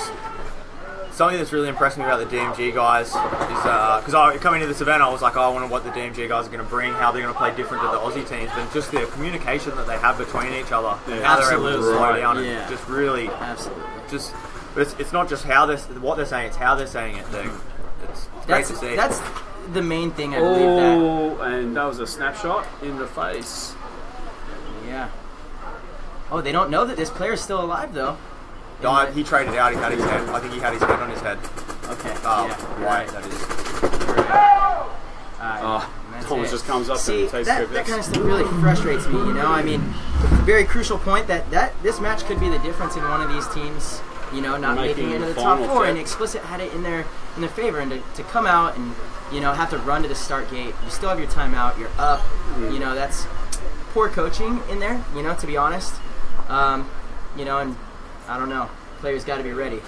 Something that's really impressed me about the DMG guys is because coming into this event, I was like, I wonder what the DMG guys are going to bring, how they're going to play different to the Aussie teams, but just the communication that they have between each other, and how they're able to Absolutely. slow down Yeah. and just really, Absolutely. but it's not just what they're saying, it's how they're saying it. It's great to see. That's the main thing, I believe that. Oh, and that was a snapshot in the face. Yeah. Oh, they don't know that this player is still alive, though. No, he traded out. He had his head. I think he had his head on his head. Okay. Right. That is. Thomas just comes up See, and takes that kind of stuff really frustrates me, I mean, very crucial point that this match could be the difference in one of these teams, not making it into the top final 4, set. and Explicit had it in their favor, and to come out and, have to run to the start gate, you still have your timeout, you're up, that's poor coaching in there, to be honest, and I don't know, players got to be ready.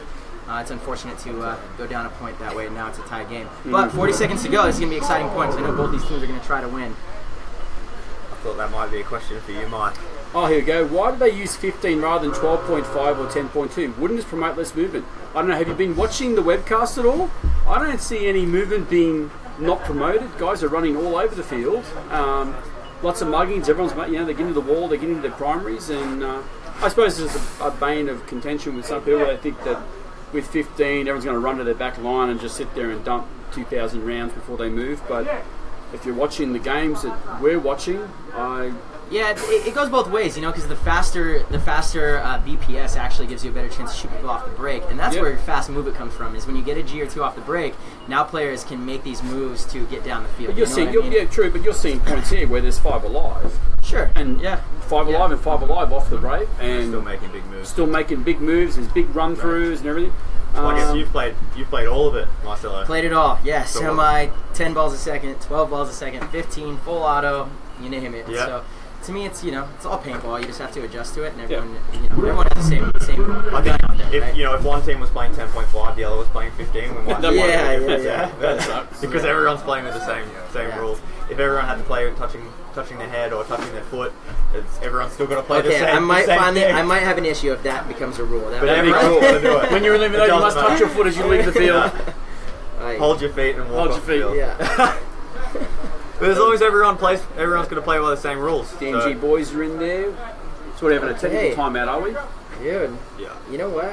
It's unfortunate to go down a point that way, and now it's a tie game. But 40 seconds to go. This is going to be exciting points. I know both these teams are going to try to win. I thought that might be a question for you, Mike. Oh, here we go. Why do they use 15 rather than 12.5 or 10.2? Wouldn't this promote less movement? I don't know. Have you been watching the webcast at all? I don't see any movement being not promoted. Guys are running all over the field. Lots of muggings. Everyone's, they're getting to the wall. They're getting to their primaries, and I suppose there's a bane of contention with some people. They think that with 15, everyone's going to run to their back line and just sit there and dump 2,000 rounds before they move. But if you're watching the games that we're watching, Yeah, it goes both ways, because the faster BPS actually gives you a better chance to shoot people off the break, and that's where fast movement comes from. Is when you get a G or two off the break, now players can make these moves to get down the field. But true. But you're seeing points here where there's 5 alive. Sure. And 5 alive and 5 alive off the break, and still making big moves. Still making big moves. There's big run throughs and everything. I guess you've played all of it, Marcelo. Played it all. Yeah, semi, 10 balls a second, 12 balls a second, 15, full auto, you name it. Yeah. So to me, it's it's all paintball. You just have to adjust to it, and everyone everyone has the same I gun think out there, right? if one team was playing 10.5, the other was playing 15, we might That sucks. because everyone's playing with the same rules. If everyone had to play with touching their head or touching their foot, everyone's still got to play the same. I might thing. I might have an issue if that becomes a rule. That'd be cool to do it. When you're leaving, you must touch your foot as you leave the field. Hold your feet and walk off the field. Yeah. But as long as everyone's going to play by the same rules. DMG boys are in there. So we're having a technical timeout, are we? Dude. Yeah. You know what?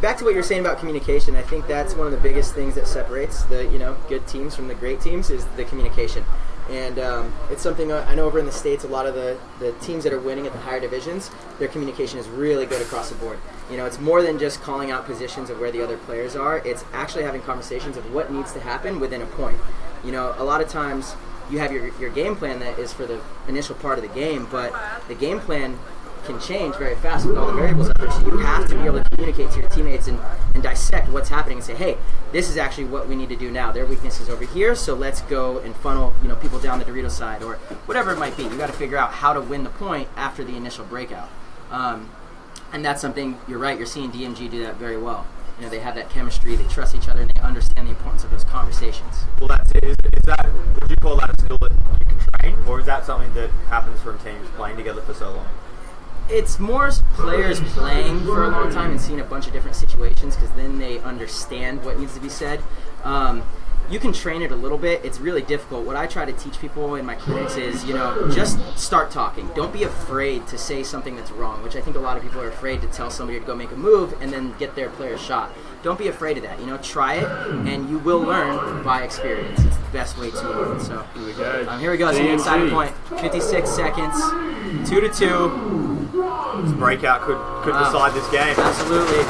Back to what you were saying about communication. I think that's one of the biggest things that separates the good teams from the great teams is the communication. And it's something I know over in the States, a lot of the teams that are winning at the higher divisions, their communication is really good across the board. It's more than just calling out positions of where the other players are. It's actually having conversations of what needs to happen within a point. A lot of times you have your game plan that is for the initial part of the game, but the game plan can change very fast with all the variables out there. So you have to be able to communicate to your teammates and dissect what's happening and say, hey, this is actually what we need to do now. Their weakness is over here, so let's go and funnel people down the Dorito side or whatever it might be. You got to figure out how to win the point after the initial breakout. And that's something, you're right, you're seeing DMG do that very well. They have that chemistry, they trust each other, and they understand the importance of those conversations. Well, that's it. Is that, would you call that a skill that you can train, or is that something that happens from teams playing together for so long? It's more players playing for a long time and seeing a bunch of different situations because then they understand what needs to be said. You can train it a little bit. It's really difficult. What I try to teach people in my clinics is, just start talking. Don't be afraid to say something that's wrong, which I think a lot of people are afraid to tell somebody to go make a move and then get their player shot. Don't be afraid of that. Try it, and you will learn by experience. It's the best way to learn. So here we go. It's an exciting point. 56 seconds, 2-2. This breakout could decide this game. Absolutely.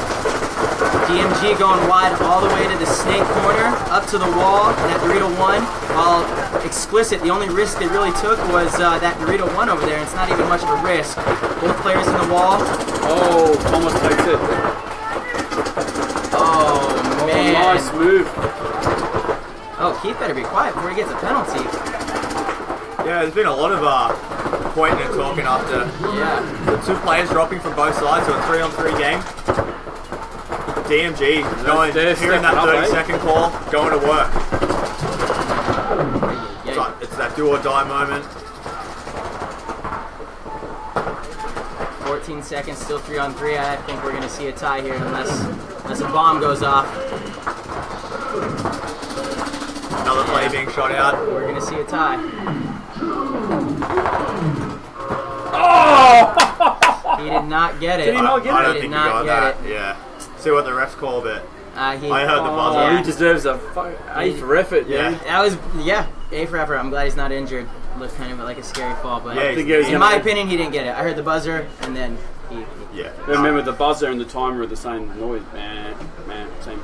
DMG going wide all the way to the snake corner, up to the wall, and that Dorito 1. While explicit, the only risk they really took was that Dorito 1 over there, and it's not even much of a risk. Both players in the wall. Oh, Thomas takes it. Oh, man. Nice move. Oh, Keith better be quiet before he gets a penalty. Yeah, there's been a lot of pointing and talking after the two players dropping from both sides, so a 3-on-3 game. DMG hearing that 30-second call, going to work. It's that do or die moment. 14 seconds, still 3-on-3. I think we're going to see a tie here unless a bomb goes off. Another play being shot out. We're going to see a tie. Oh! He did not get it. Did he not get it? I don't think he got that. Yeah. See what the refs call, but I heard the buzzer. He deserves a A for effort. Yeah. That was A for effort. I'm glad he's not injured. Looked kind of like a scary fall, but in my opinion, he didn't get it. I heard the buzzer, and then he Remember, the buzzer and the timer are the same noise, man. Same.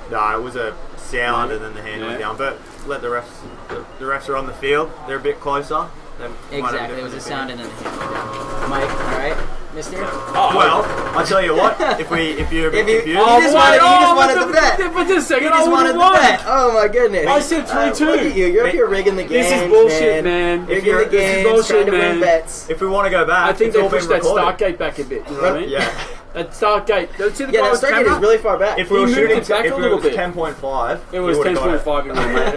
No, it was a sound, and then the hand went down. But let the refs. The refs are on the field. They're a bit closer. Exactly. It was a sound, and then the hand went down. Mike, all right, Mister. Well, I'll tell you what. If you're a bit confused, you just wanted the bet. But just a second, you just wanted the bet. Oh my goodness! I said 3-2. Look at you. You're up here rigging the game. This is bullshit, man. Rigging the game, trying to win bets. If we want to go back, I think they pushed that start gate back a bit. You know what I mean? Yeah. That start gate. See the Yeah, guy that with start gate camera? is really far back. If we were moved shooting, it back if a it little was bit. 10.5, It was 10.5 in real, mate.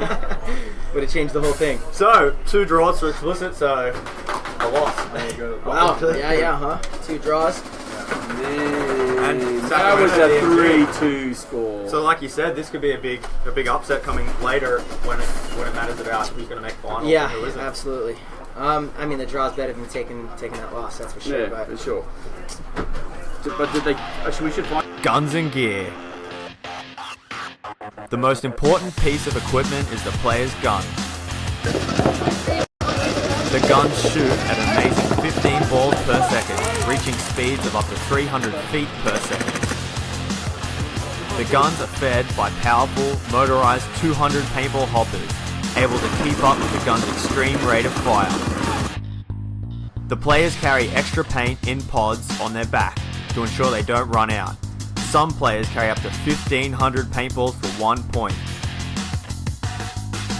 Would have changed the whole thing. So 2 draws for explicit. So a loss. There you go. Wow. Yeah, huh? 2 draws. Man, And that was a Sacramento 3-2 score. So, like you said, this could be a big upset coming later when it matters about who's going to make finals. Yeah, and who isn't. absolutely. I mean, the draw's better than taking that loss. That's for sure. Yeah, but for sure. But did they? Actually, we should find. Guns and gear. The most important piece of equipment is the player's gun. The guns shoot at an amazing 15 balls per second, reaching speeds of up to 300 feet per second. The guns are fed by powerful, motorized 200 paintball hoppers, able to keep up with the gun's extreme rate of fire. The players carry extra paint in pods on their back to ensure they don't run out. Some players carry up to 1,500 paintballs for 1 point.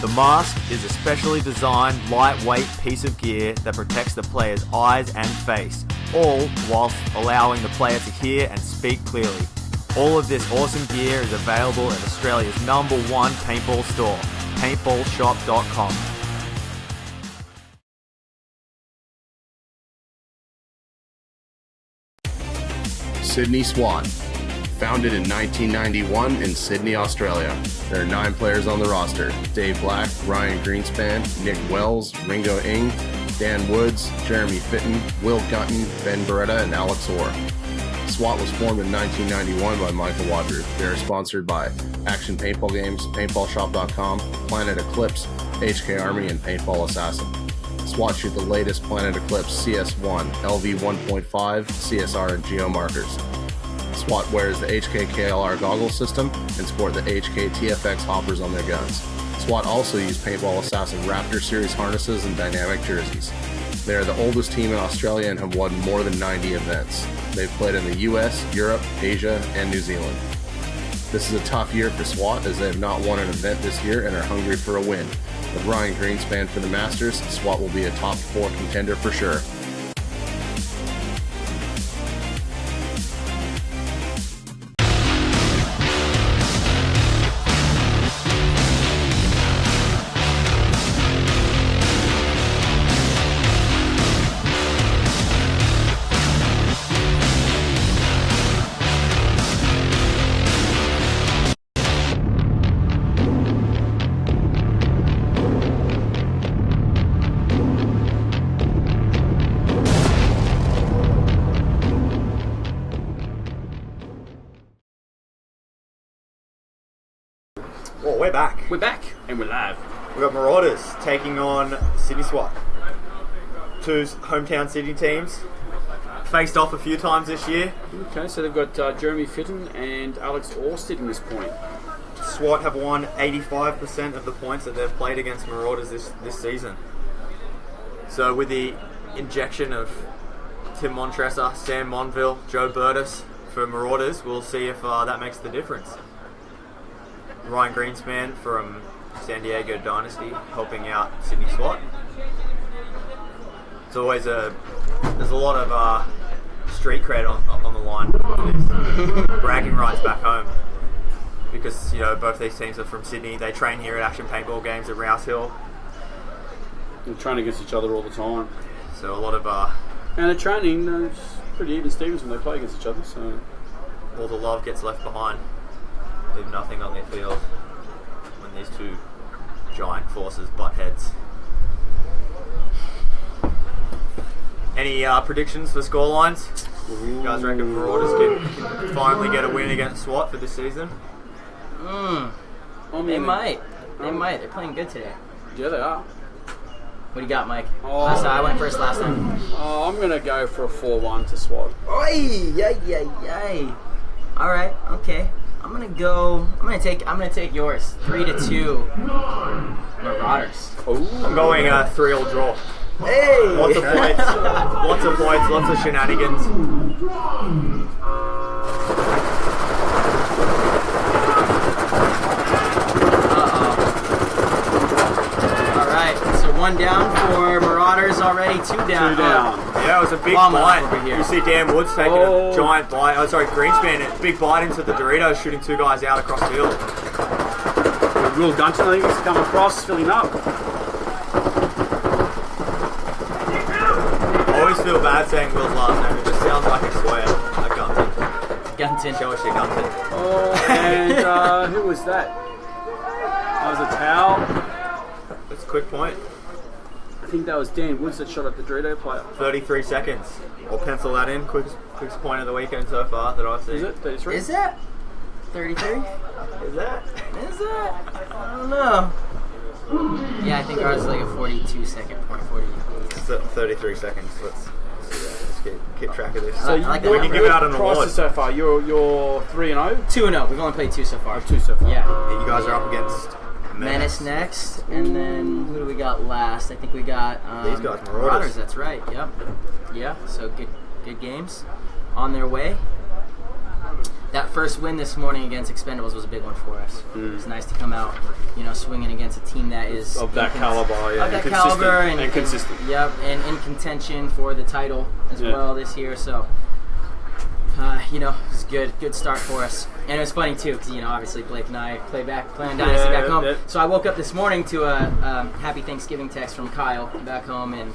The mask is a specially designed, lightweight piece of gear that protects the player's eyes and face, all whilst allowing the player to hear and speak clearly. All of this awesome gear is available at Australia's #1 paintball store, paintballshop.com. Sydney SWAT. Founded in 1991 in Sydney, Australia. There are 9 players on the roster: Dave Black, Ryan Greenspan, Nick Wells, Ringo Ing, Dan Woods, Jeremy Fitton, Will Gunton, Ben Beretta, and Alex Orr. SWAT was formed in 1991 by Michael Wadru. They are sponsored by Action Paintball Games, PaintballShop.com, Planet Eclipse, HK Army, and Paintball Assassin. SWAT shoot the latest Planet Eclipse CS1, LV 1.5, CSR, and Geo markers. SWAT wears the HK KLR goggle system and sport the HK TFX hoppers on their guns. SWAT also use Paintball Assassin Raptor Series harnesses and dynamic jerseys. They are the oldest team in Australia and have won more than 90 events. They've played in the US, Europe, Asia, and New Zealand. This is a tough year for SWAT as they have not won an event this year and are hungry for a win. With Ryan Greenspan for the Masters, SWAT will be a top 4 contender for sure. Well, we're back. We're back and we're live. We've got Marauders taking on Sydney SWAT. 2 hometown Sydney teams. Faced off a few times this year. Okay, so they've got Jeremy Fitton and Alex Orr sitting this point. SWAT have won 85% of the points that they've played against Marauders this season. So with the injection of Tim Montressor, Sam Monville, Joe Burtis for Marauders, we'll see if that makes the difference. Ryan Greenspan from San Diego Dynasty helping out Sydney SWAT. It's always there's a lot of street cred on the line with this. Bragging rights back home because both these teams are from Sydney. They train here at Action Paintball Games at Rouse Hill. They're training against each other all the time. So a lot of and they're training. It's pretty even Stevens when they play against each other. So all the love gets left behind. Leave nothing on their field when these 2 giant forces butt heads. Any predictions for scorelines? You guys reckon Marauders can finally get a win against SWAT for this season? They might. They're playing good today. Yeah, they are. What do you got, Mike? I went first last time. Oh, I'm gonna go for a 4-1 to SWAT. Oi! Yay! All right. Okay. I'm gonna take yours. 3-2. Marauders. I'm going 3-all draw. Hey! Lots of points, lots of shenanigans. Alright, so 1 down for Marauders already, 2 down. 2 down. Yeah, it was a big Long bite. over here. You see Dan Woods taking a giant bite. Oh, sorry, Greenspan. A big bite into the Doritos, shooting two guys out across the field. Will Gunton, I think, has come across, filling up. I always feel bad saying Will's last name. It just sounds like a swear. Like Gunton. Gunton. Show us your Gunton. Oh, and who was that? That was a towel. That's a quick point. I think that was Dan Woods that shot at the Dorito player. 33 seconds. I'll pencil that in. Quickest point of the weekend so far that I've seen. Is it 33? Is that 33? Is that? Is that? I don't know. Yeah, I think ours is like a 42 second point. 40. 33 seconds. Let's keep track of this. So I like we can give out an award. Prices so far. You're 3-0. 2-0. We've only played 2 so far. 2 so far. Yeah. You guys are up against Menace next, and then who do we got last? I think we got these guys, Marauders. That's right. Yep. Yeah. So good games on their way. That first win this morning against Expendables was a big one for us. It was nice to come out, swinging against a team that is Of that caliber, yeah. of that caliber and consistent. Yep, and in contention for the title as well this year. So, it's good start for us. And it was funny too, because obviously Blake and I play on Dynasty back home. Yeah. So I woke up this morning to a Happy Thanksgiving text from Kyle back home, and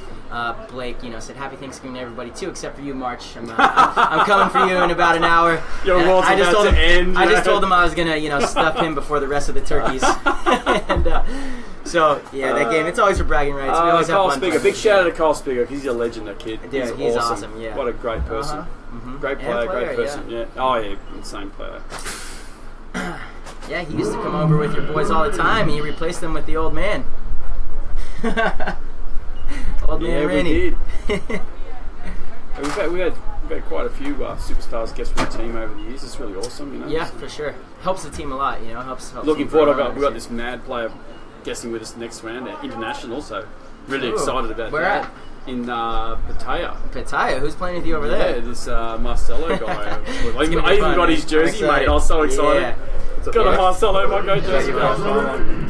Blake, said Happy Thanksgiving to everybody too, except for you, March. I'm coming for you in about an hour. Your world's about to end. I just told him I was gonna stuff him before the rest of the turkeys. And so that game, it's always for bragging rights. We always have Kyle fun. Spiger. Big shout out to Kyle Spiger. He's a legend, that kid. Dude, he's awesome. Yeah. What a great person. Great player, great person. Yeah. Oh yeah, insane player. Yeah, he used to come over with your boys all the time. He replaced them with the old man. Old man Randy. We did. we had quite a few superstars guests from the team over the years. It's really awesome, Yeah, for sure. Helps the team a lot, Helps Looking forward, we got this mad player guessing with us next round at International, so really excited about Where that. At? In Pattaya. Pattaya? Who's playing with you over there? Yeah, this Marcelo guy. I even got his jersey, mate. I was so excited. Yeah. Got a Marcelo Mongo jersey.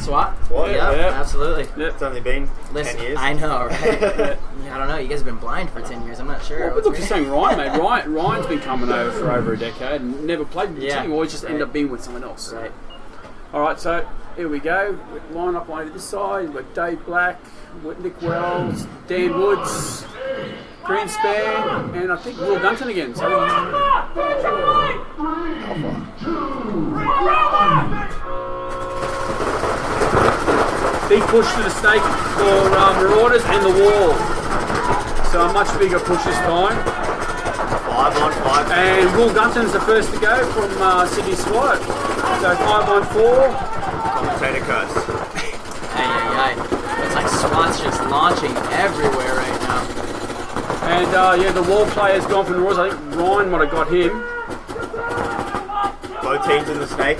SWAT? Yeah, absolutely. Yeah. It's only been 10 years. I know, right? I don't know. You guys have been blind for 10 years. I'm not sure. Well, look, you're saying Ryan, mate. Ryan's been coming over for over a decade and never played with the team. Always just end up being with someone else. Right. All right, so here we go. Line up over this side. We've got Dave Black, Nick Wells, Dan Woods, Greenspan, and I think Will Gunton again. So, big push to the stake for Marauders and the wall. So a much bigger push this time. 5-on-5. And Will Gunton's the first to go from Sydney SWAT. So 5-on-4. Commentator curse. Hey. Looks like SWAT's just launching everywhere right now. And the wall player's gone from the Royals. I think Ryan might have got him. Both teams in the snake.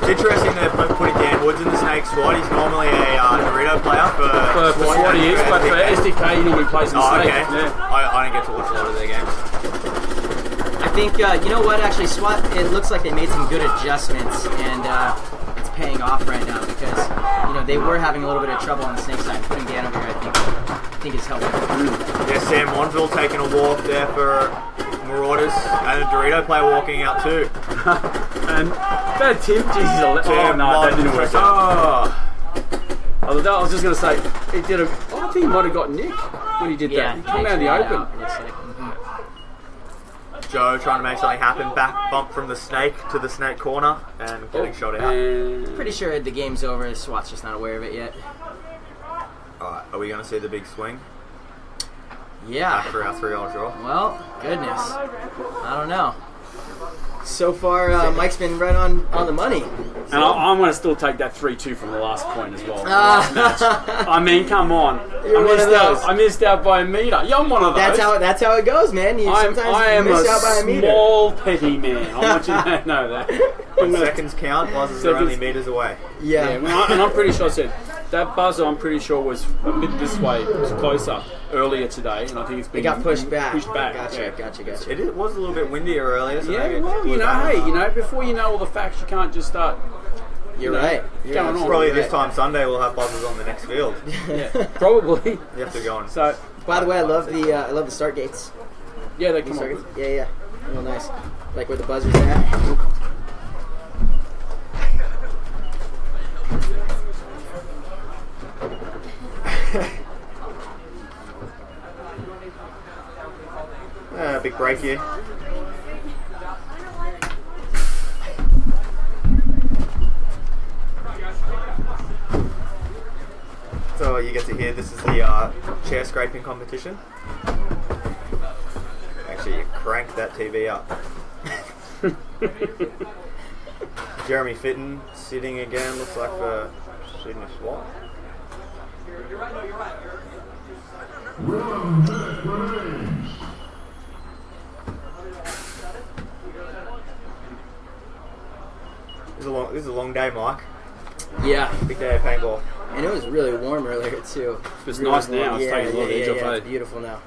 It's interesting they're putting Dan Woods in the snake squad. He's normally a Dorito player for SWAT he is, but for SDK he normally plays in the snake. Okay. Yeah. I didn't get to watch a lot of their games. I think, you know what, actually, SWAT, it looks like they made some good adjustments, and it's paying off right now because, they were having a little bit of trouble on the snake side. Putting Dan over here, I think is helping. Yeah, Sam Monville taking a walk there for Marauders, and a Dorito player walking out too. And that Tim, Jesus, that didn't work out. I was just going to say, I think he might have got Nick when he did that. He came out of the open. Joe trying to make something happen, back bump from the snake to the snake corner and getting shot out. Pretty sure the game's over. SWAT's just not aware of it yet. Alright, are we going to see the big swing? Yeah. After our 3-0 draw? Well, goodness. I don't know. So far, Mike's been right on the money. And I'm going to still take that 3-2 from the last point as well. Last match. I mean, come on. I missed out by a metre. Yeah, I'm one of those. That's how it goes, man. Sometimes you miss out by a metre. I am a small, petty man. I want you to know that. When seconds count, buzzers are only metres away. Yeah. And I'm pretty sure I said that buzzer. I'm pretty sure was a bit this way, closer earlier today, and I think it's been. It got pushed back. Gotcha. It was a little bit windier earlier. So well, hey, before you know all the facts, you can't just start You're right. You're going on. absolutely Probably right. this time Sunday we'll have buzzers on the next field. Yeah, probably. You have to go on. So, By the way, I love the start gates. yeah, they The come start on. gates. Yeah. Real nice. Like where the buzzer's at. Big break here. So you get to hear this is the chair scraping competition. Actually, you crank that TV up. Jeremy Fitton sitting again, looks like for shooting a swat. This is a long day, Mike. Yeah. Big day of paintball. And it was really warm earlier too. It's Really nice warm. now. It's taking a lot of edge off, It's eh? beautiful now.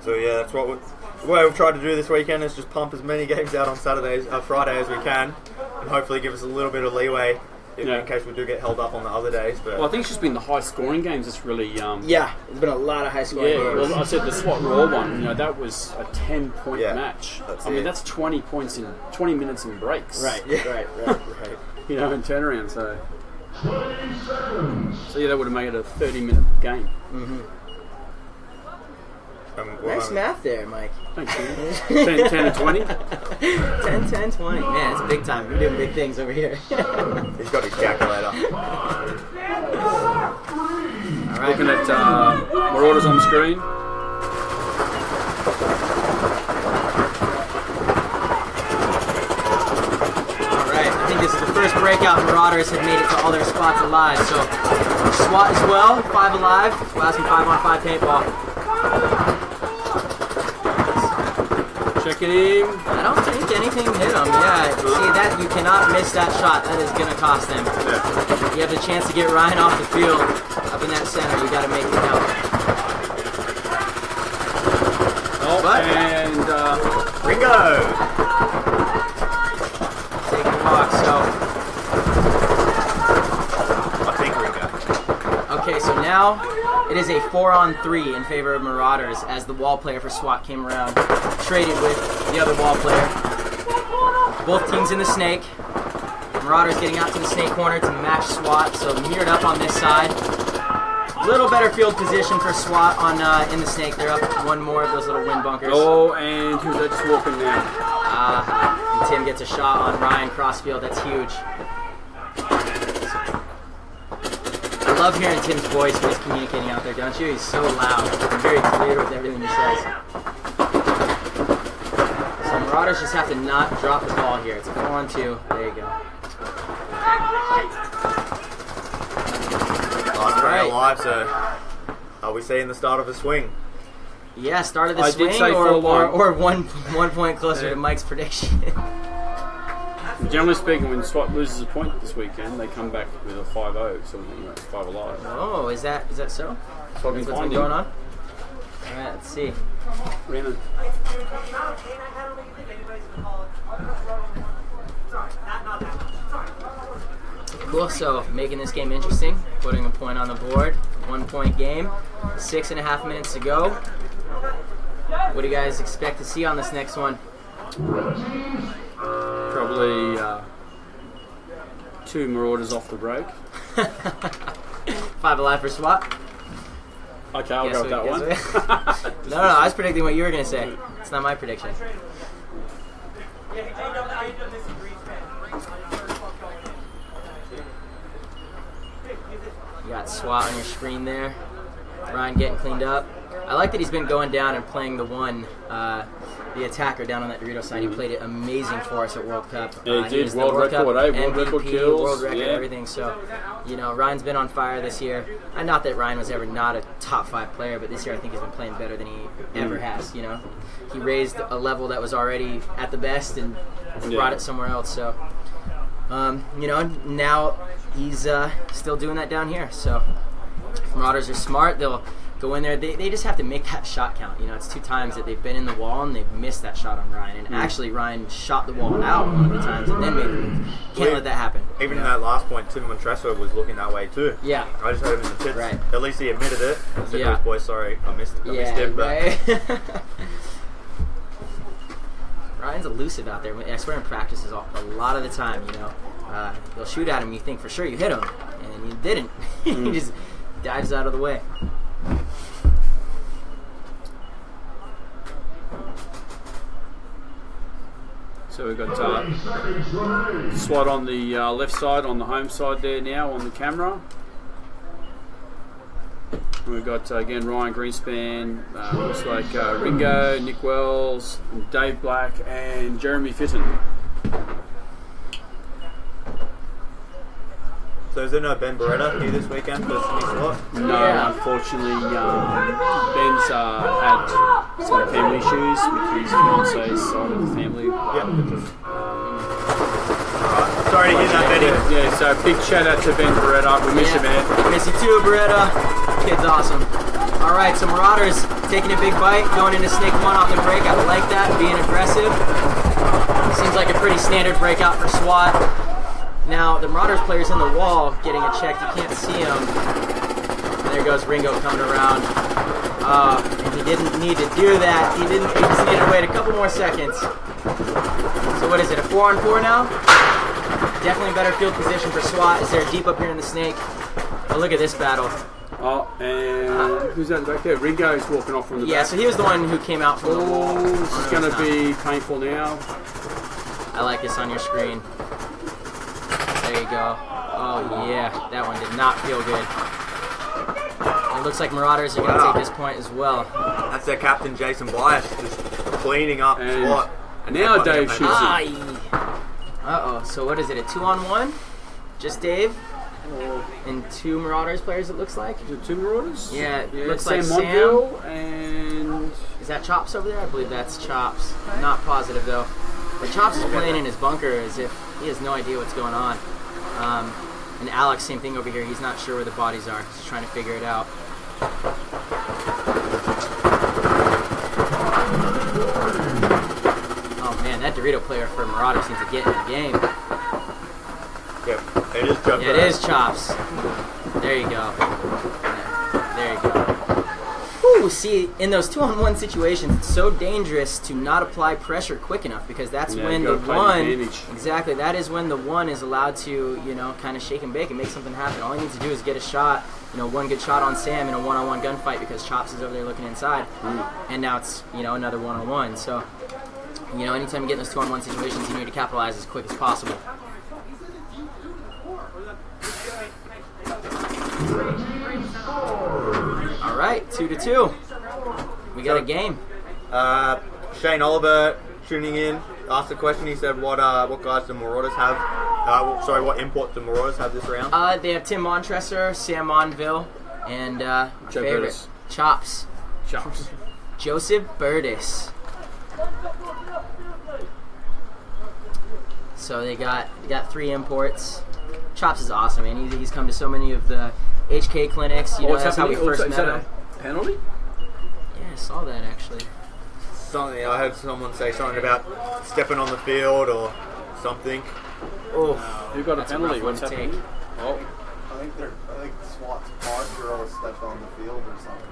So yeah, that's what we've tried to do this weekend is just pump as many games out on Friday as we can, and hopefully give us a little bit of leeway in case we do get held up on the other days. But Well, I think it's just been the high scoring games that's really. Yeah, there's been a lot of high scoring Yeah, games. well, I said the SWAT Raw one, that was a 10-point Yeah, match. that's I mean, it. that's 20 points in 20 minutes in breaks. Right. In turnaround, so. So yeah, that would have made it a 30-minute game. Nice math there, Mike. Thanks, man. 10 and 20. 10, 20. Man, it's big time. We're doing big things over here. He's got his calculator. All right. Looking at more orders on the screen. I think this is the first breakout. Marauders have made it to all their spots alive. So SWAT as well, 5 alive. Last 5-on-5 paintball. Checking him. I don't think anything hit him. Yeah, see that you cannot miss that shot. That is gonna cost them. You have the chance to get Ryan off the field up in that center. You got to make it count. And Ringo. Taking a walk. So. I think Ringo. Okay, so now it is a 4-on-3 in favor of Marauders as the wall player for SWAT came around, traded with the other wall player. Both teams in the snake. Marauders getting out to the snake corner to match SWAT, so mirrored up on this side. Little better field position for SWAT on in the snake. They're up one more of those little wind bunkers. Oh, and who's that just walking now? And Tim gets a shot on Ryan Crossfield. That's huge. I love hearing Tim's voice when he's communicating out there, don't you? He's so loud and very clear with everything he says. So Marauders just have to not drop the ball here. It's a 4-on-2. There you go. Last right. Alive, so are we seeing the start of a swing? Yeah, start of the I did swing say or one point closer to Mike's prediction. Generally speaking, when SWAT loses a point this weekend, they come back with a 5-0, so it's 5 alive. Oh, is that so? That's what That's what's been going on? Alright, let's see. Rhiannon. Cool, so making this game interesting, putting a point on the board, 1-point game, 6.5 minutes to go. What do you guys expect to see on this next one? Probably 2 Marauders off the break. 5 alive for SWAT? Okay, I'll go with that one. No, I was predicting what you were going to say. It's not my prediction. You got SWAT on your screen there. Ryan getting cleaned up. I like that he's been going down and playing the attacker down on that Dorito side. He played it amazing for us at World Cup. Yeah, he did. was the World record, Cup World MVP, record kills. World record, Yeah. everything. So, Ryan's been on fire this year. And not that Ryan was ever not a top 5 player, but this year I think he's been playing better than he ever has. He raised a level that was already at the best and brought it somewhere else. So, now he's still doing that down here. So, if Marauders are smart, they'll go in there. They just have to make that shot count. You know, it's 2 times that they've been in the wall and they've missed that shot on Ryan. And actually, Ryan shot the wall out one of the times and then made the move. Can't let that happen. Even in that last point, Tim Montressor was looking that way too. Yeah. I just heard him in the pits. Right. At least he admitted it. I said Yeah. to his boys, sorry, I missed him. But Right. Ryan's elusive out there. I swear in practice is a lot of the time, you know. They'll shoot at him, you think for sure you hit him, and you didn't. He just dives out of the way. So we've got SWAT on the left side, on the home side there now on the camera. And we've got again Ryan Greenspan, looks like Ringo, Nick Wells, and Dave Black, and Jeremy Fitton. so is there no Ben Beretta here this weekend for Sydney SWAT? No, unfortunately, Ben's had some family issues with his fiance's side of the family. Sorry to hear that, Benny. Yeah, so big shout out to Ben Beretta. We miss you, man. Miss you too, Beretta. Kid's awesome. All right, so Marauders taking a big bite, going into snake 1 off the break. I like that, being aggressive. Seems like a pretty standard breakout for SWAT. Now, the Marauders player's in the wall getting a check. You can't see him. And there goes Ringo coming around. And he didn't need to do that. He just needed to wait a couple more seconds. So what is it, a 4-on-4 now? Definitely better field position for SWAT as they're deep up here in the snake. But look at this battle. Oh, and who's that back there? Ringo's walking off from the back. Yeah, so he was the one who came out from the wall. This is going to be painful now. I like this on your screen. There you go. Oh yeah, that one did not feel good. It looks like Marauders are going to take this point as well. That's their captain, Jason Bias, just cleaning up SWAT. And now Dave shoots it. Uh-oh, so what is it, a 2-on-1? Just Dave? And 2 Marauders players, it looks like? Is it 2 Marauders? Yeah, it looks Sam like Montville Sam. And... Is that Chops over there? I believe that's Chops. Not positive, though. But Chops is playing in his bunker as if he has no idea what's going on. And Alex, same thing over here. He's not sure where the bodies are. He's trying to figure it out. Oh, man, that Dorito player for Marauders seems to get in the game. Yep, it is Chops. Yeah, it is Chops. There you go. There you go. Whew, see, in those 2-on-1 situations, it's so dangerous to not apply pressure quick enough because that's when the one, exactly, that is when the one is allowed to, you know, kind of shake and bake and make something happen. All he needs to do is get a shot, you know, one good shot on Sam in a 1-on-1 gunfight because Chops is over there looking inside, and now it's, you know, another 1-on-1. So, you know, anytime you get in those 2-on-1 situations, you need to capitalize as quick as possible. All right, 2-2. We got a game. Shane Oliver tuning in asked a question. He said, "What guys do Marauders have? What imports do Marauders have this round?" They have Tim Montressor, Sam Monville, and our favorite, Burtis. Chops. Joseph Burtis. So they got 3 imports. Chops is awesome, man. He's come to so many of the HK clinics. You know, that's how we first met him. Penalty? Yeah, I saw that actually. Something I heard someone say something about stepping on the field or something. Oh, Who got a that's a penalty? rough one What's to happening? take. Oh, I think SWAT's pod girl stepped on the field or something.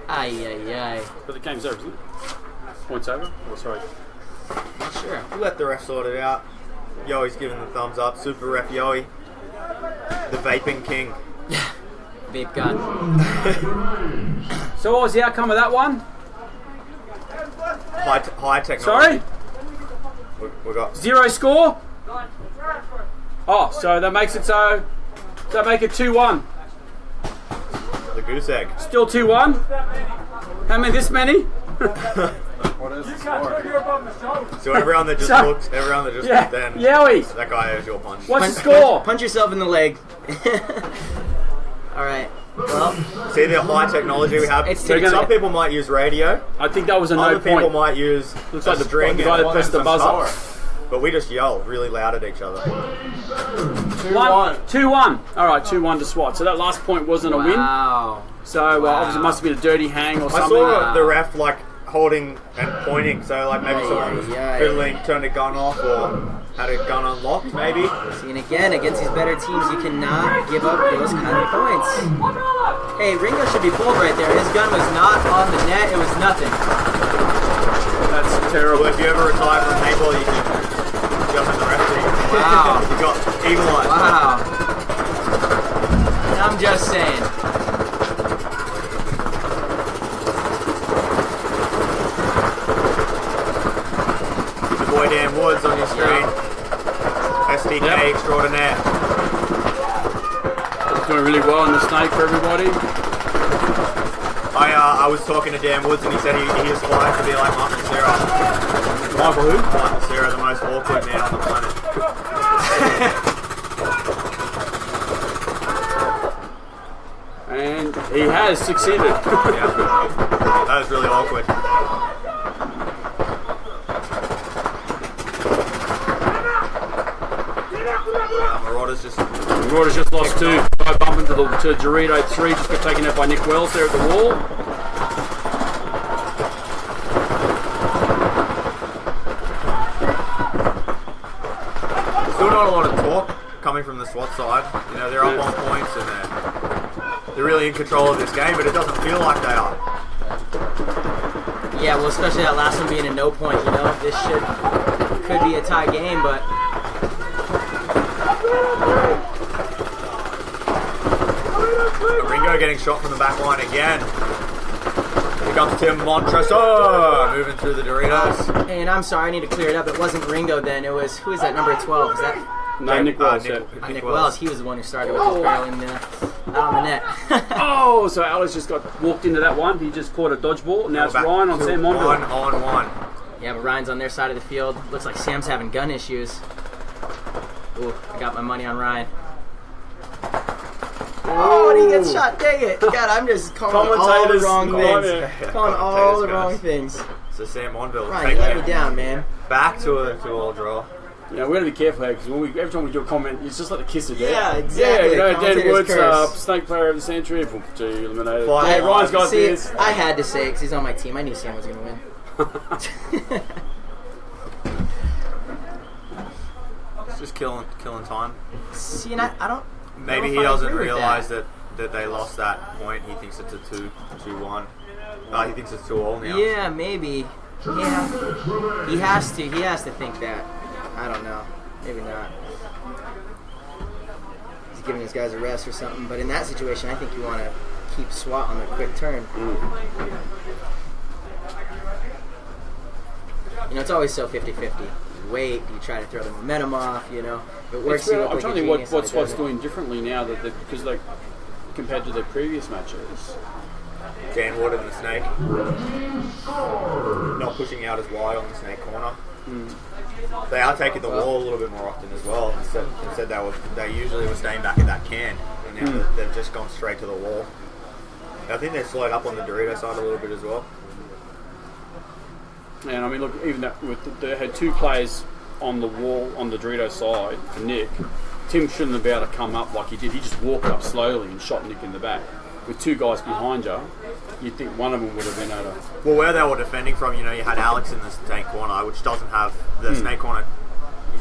Ay. but the game's over, isn't it? Points over? Oh, sorry. Not sure. We'll let the ref sort it out. Yoey's giving the thumbs up. Super ref Yoey. The vaping king. Vape gun. So what was the outcome of that one? High technology. Sorry? We got 0 score? Oh, so that makes it so... Does that make it 2-1? the goose egg. Still 2-1? How many this many? What is the score? So everyone that just looked, then Yowie. that guy owes your punch. What's the score? Punch yourself in the leg. All right. Well, see the high technology we have. Some people might use radio. I think that was a Other no point. people might use Looks a like the string guy that pressed the buzzer. But we just yell really loud at each other. 2-1. All right, 2-1 to SWAT. So that last point wasn't a win. wow. So obviously it must have been a dirty hang or I something. saw the ref like holding and pointing, so like maybe someone was fiddling, turned a gun off, or had a gun unlocked, maybe. See, and again, against these better teams, you cannot give up those kind of points. Hey, Ringo should be pulled right there. His gun was not on the net. It was nothing. That's terrible. Well, if you ever retire from paintball, you can jump in the ref team. Wow. You got eagle eye. Wow. I'm just saying. Boy Dan Woods on your screen. SDK extraordinaire. Doing really well in the snake for everybody. I was talking to Dan Woods and he said he aspires to be like Michael Cera. Michael who? Michael Cera, the most awkward man on the planet. And he has succeeded. Yeah. That was really awkward. Marauder's just lost 2. Guy bump into to Dorito 3, just got taken out by Nick Wells there at the wall. Still not a lot of talk coming from the SWAT side. You know, they're up on points and they're really in control of this game, but it doesn't feel like they are. Yeah, well, especially that last one being a no point, you know, this could be a tie game, but Ringo getting shot from the back line again. Here comes Tim Montresor moving through the Doritos. And I'm sorry, I need to clear it up. It wasn't Ringo then. It was, who is that, number 12? Is that? No, Nick Wells. Nick Wells. He was the one who started with his barrel in out on the net. Oh, so Alex just got walked into that one. He just caught a dodgeball. Now it's Ryan on Sam Monville. 1-on-1. Yeah, but Ryan's on their side of the field. Looks like Sam's having gun issues. Ooh, I got my money on Ryan. Oh, and he gets shot. Dang it. God, I'm just calling all the wrong things. Calling all the wrong things. So Sam Monville. Ryan, you let me down, man. Back to a draw. Yeah, we're going to be careful here because every time we do a comment, it's just like the kiss of death. Yeah, exactly. Yeah, Dan Woods, snake player of the century, eliminated. Hey, Ryan's got this. I had to say it because he's on my team. I knew Sam was going to win. It's just killing time. See, and I don't. Maybe he doesn't realize that they lost that point. He thinks it's a 2-1. He thinks it's 2-all now. Yeah, maybe. Yeah, he has to. He has to think that. I don't know. Maybe not. He's giving his guys a rest or something. But in that situation, I think you want to keep SWAT on the quick turn. You know, it's always so 50-50. You wait, you try to throw the momentum off, you know. If it works, I'm trying to think what SWAT's doing differently now because like compared to the previous matches. Dan Wood and the snake. Not pushing out as wide on the snake corner. They are taking the wall a little bit more often as well. Instead they usually were staying back at that can, and now they've just gone straight to the wall. I think they've slowed up on the Dorito side a little bit as well. And I mean, look, even that they had 2 players on the wall on the Dorito side for Nick. Tim shouldn't have been able to come up like he did. He just walked up slowly and shot Nick in the back. With 2 guys behind you, you'd think one of them would have been able to... Well, where they were defending from, you know, you had Alex in the snake corner, which doesn't have... The snake corner...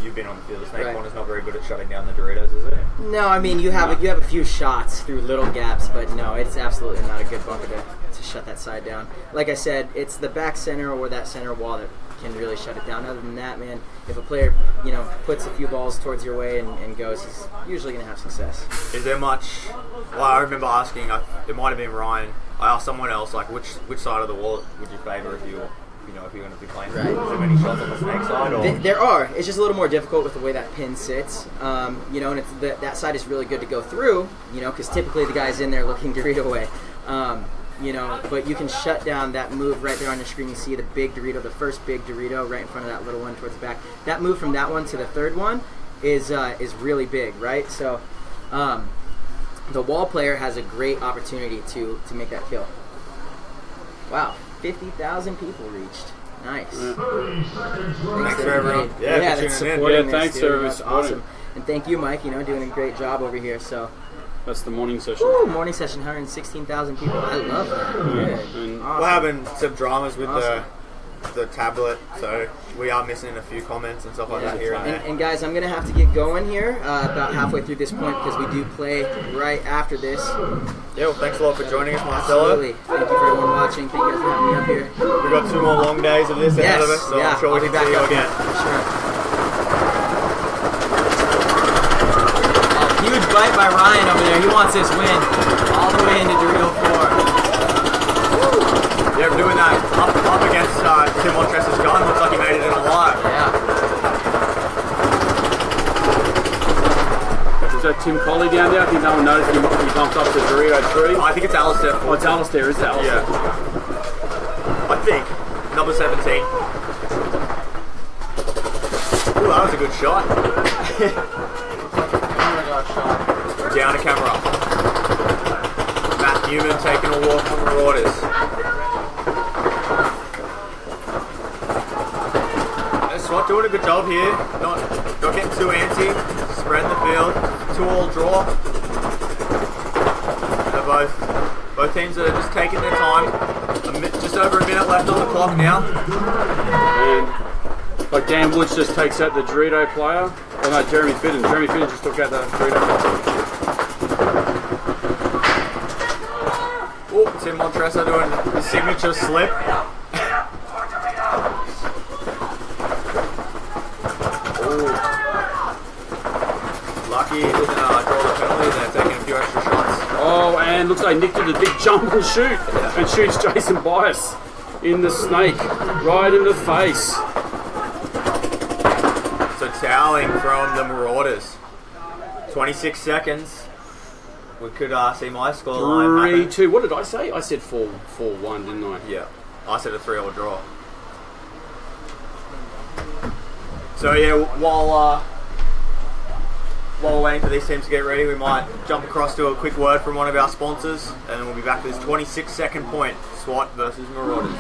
You've been on the field. The snake corner's not very good at shutting down the Doritos, is it? No, I mean, you have a few shots through little gaps, but no, it's absolutely not a good bunker to shut that side down. Like I said, it's the back center or that center wall that can really shut it down. Other than that, man, if a player, you know, puts a few balls towards your way and goes, he's usually going to have success. Is there much... Well, I remember asking, it might have been Ryan, I asked someone else, like, which side of the wall would you favour if you're going to be playing? Right. Is there many shots on the snake side? Or? There are. It's just a little more difficult with the way that pin sits. You know, and that side is really good to go through, you know, because typically the guy's in there looking Dorito away. You know, but you can shut down that move right there on your screen. You see the big Dorito, the first big Dorito right in front of that little one towards the back. That move from that one to the third one is really big, right? So the wall player has a great opportunity to make that kill. Wow, 50,000 people reached. Nice. Thanks for everyone. Yeah, that's supporting thanks this, for dude. That's awesome. And thank you, Mike. You know, doing a great job over here. So That's the morning session. Ooh, morning session, 116,000 people. I love that. Yeah. And Awesome. We're having some dramas with Awesome. the tablet, so we are missing a few comments and stuff like that here and there. And guys, I'm gonna have to get going here about halfway through this point because we do play right after this. Yeah, well, thanks a lot for joining us, Marcelo. Absolutely. Thank you for everyone watching. Thank you guys for having me up here. We've got 2 more long days of this ahead of us, so I'm sure I'll we be can back see you up here. again. Sure. Huge bite by Ryan over there. He wants this win all the way into Dorito 4. Yeah, we're doing that up against Tim Montress's gun. Looks like he made it in alive. Is that Tim Colley down there? I think no one noticed he bumped up to Dorito 3. I think it's Alistair. Oh, it's Alistair, is it Alistair? Yeah. I think. Number 17. Ooh, that was a good shot. Down to camera. Matt Newman taking a walk on Marauders. SWAT doing a good job here. Not getting too antsy. Spreading the field. 2-all draw. They're both teams are just taking their time. Just over a minute left on the clock now. And like Dan Woods just takes out the Dorito player. Oh no, Jeremy Fidden. Jeremy Fidden just took out the Dorito player. Oh, Tim Montressa doing his signature slip. Lucky didn't draw the penalty. They're taking a few extra shots. Oh, and looks like Nick did a big jump and shoot. And shoots Jason Bias in the snake. Right in the face. So toweling from the Marauders. 26 seconds. We could see my score line 3-2. What did I say? I said 4-1, didn't I? Yeah. I said a 3-all draw. So yeah, while we're waiting for these teams to get ready, we might jump across to a quick word from one of our sponsors, and then we'll be back to this 26-second point. SWAT versus Marauders.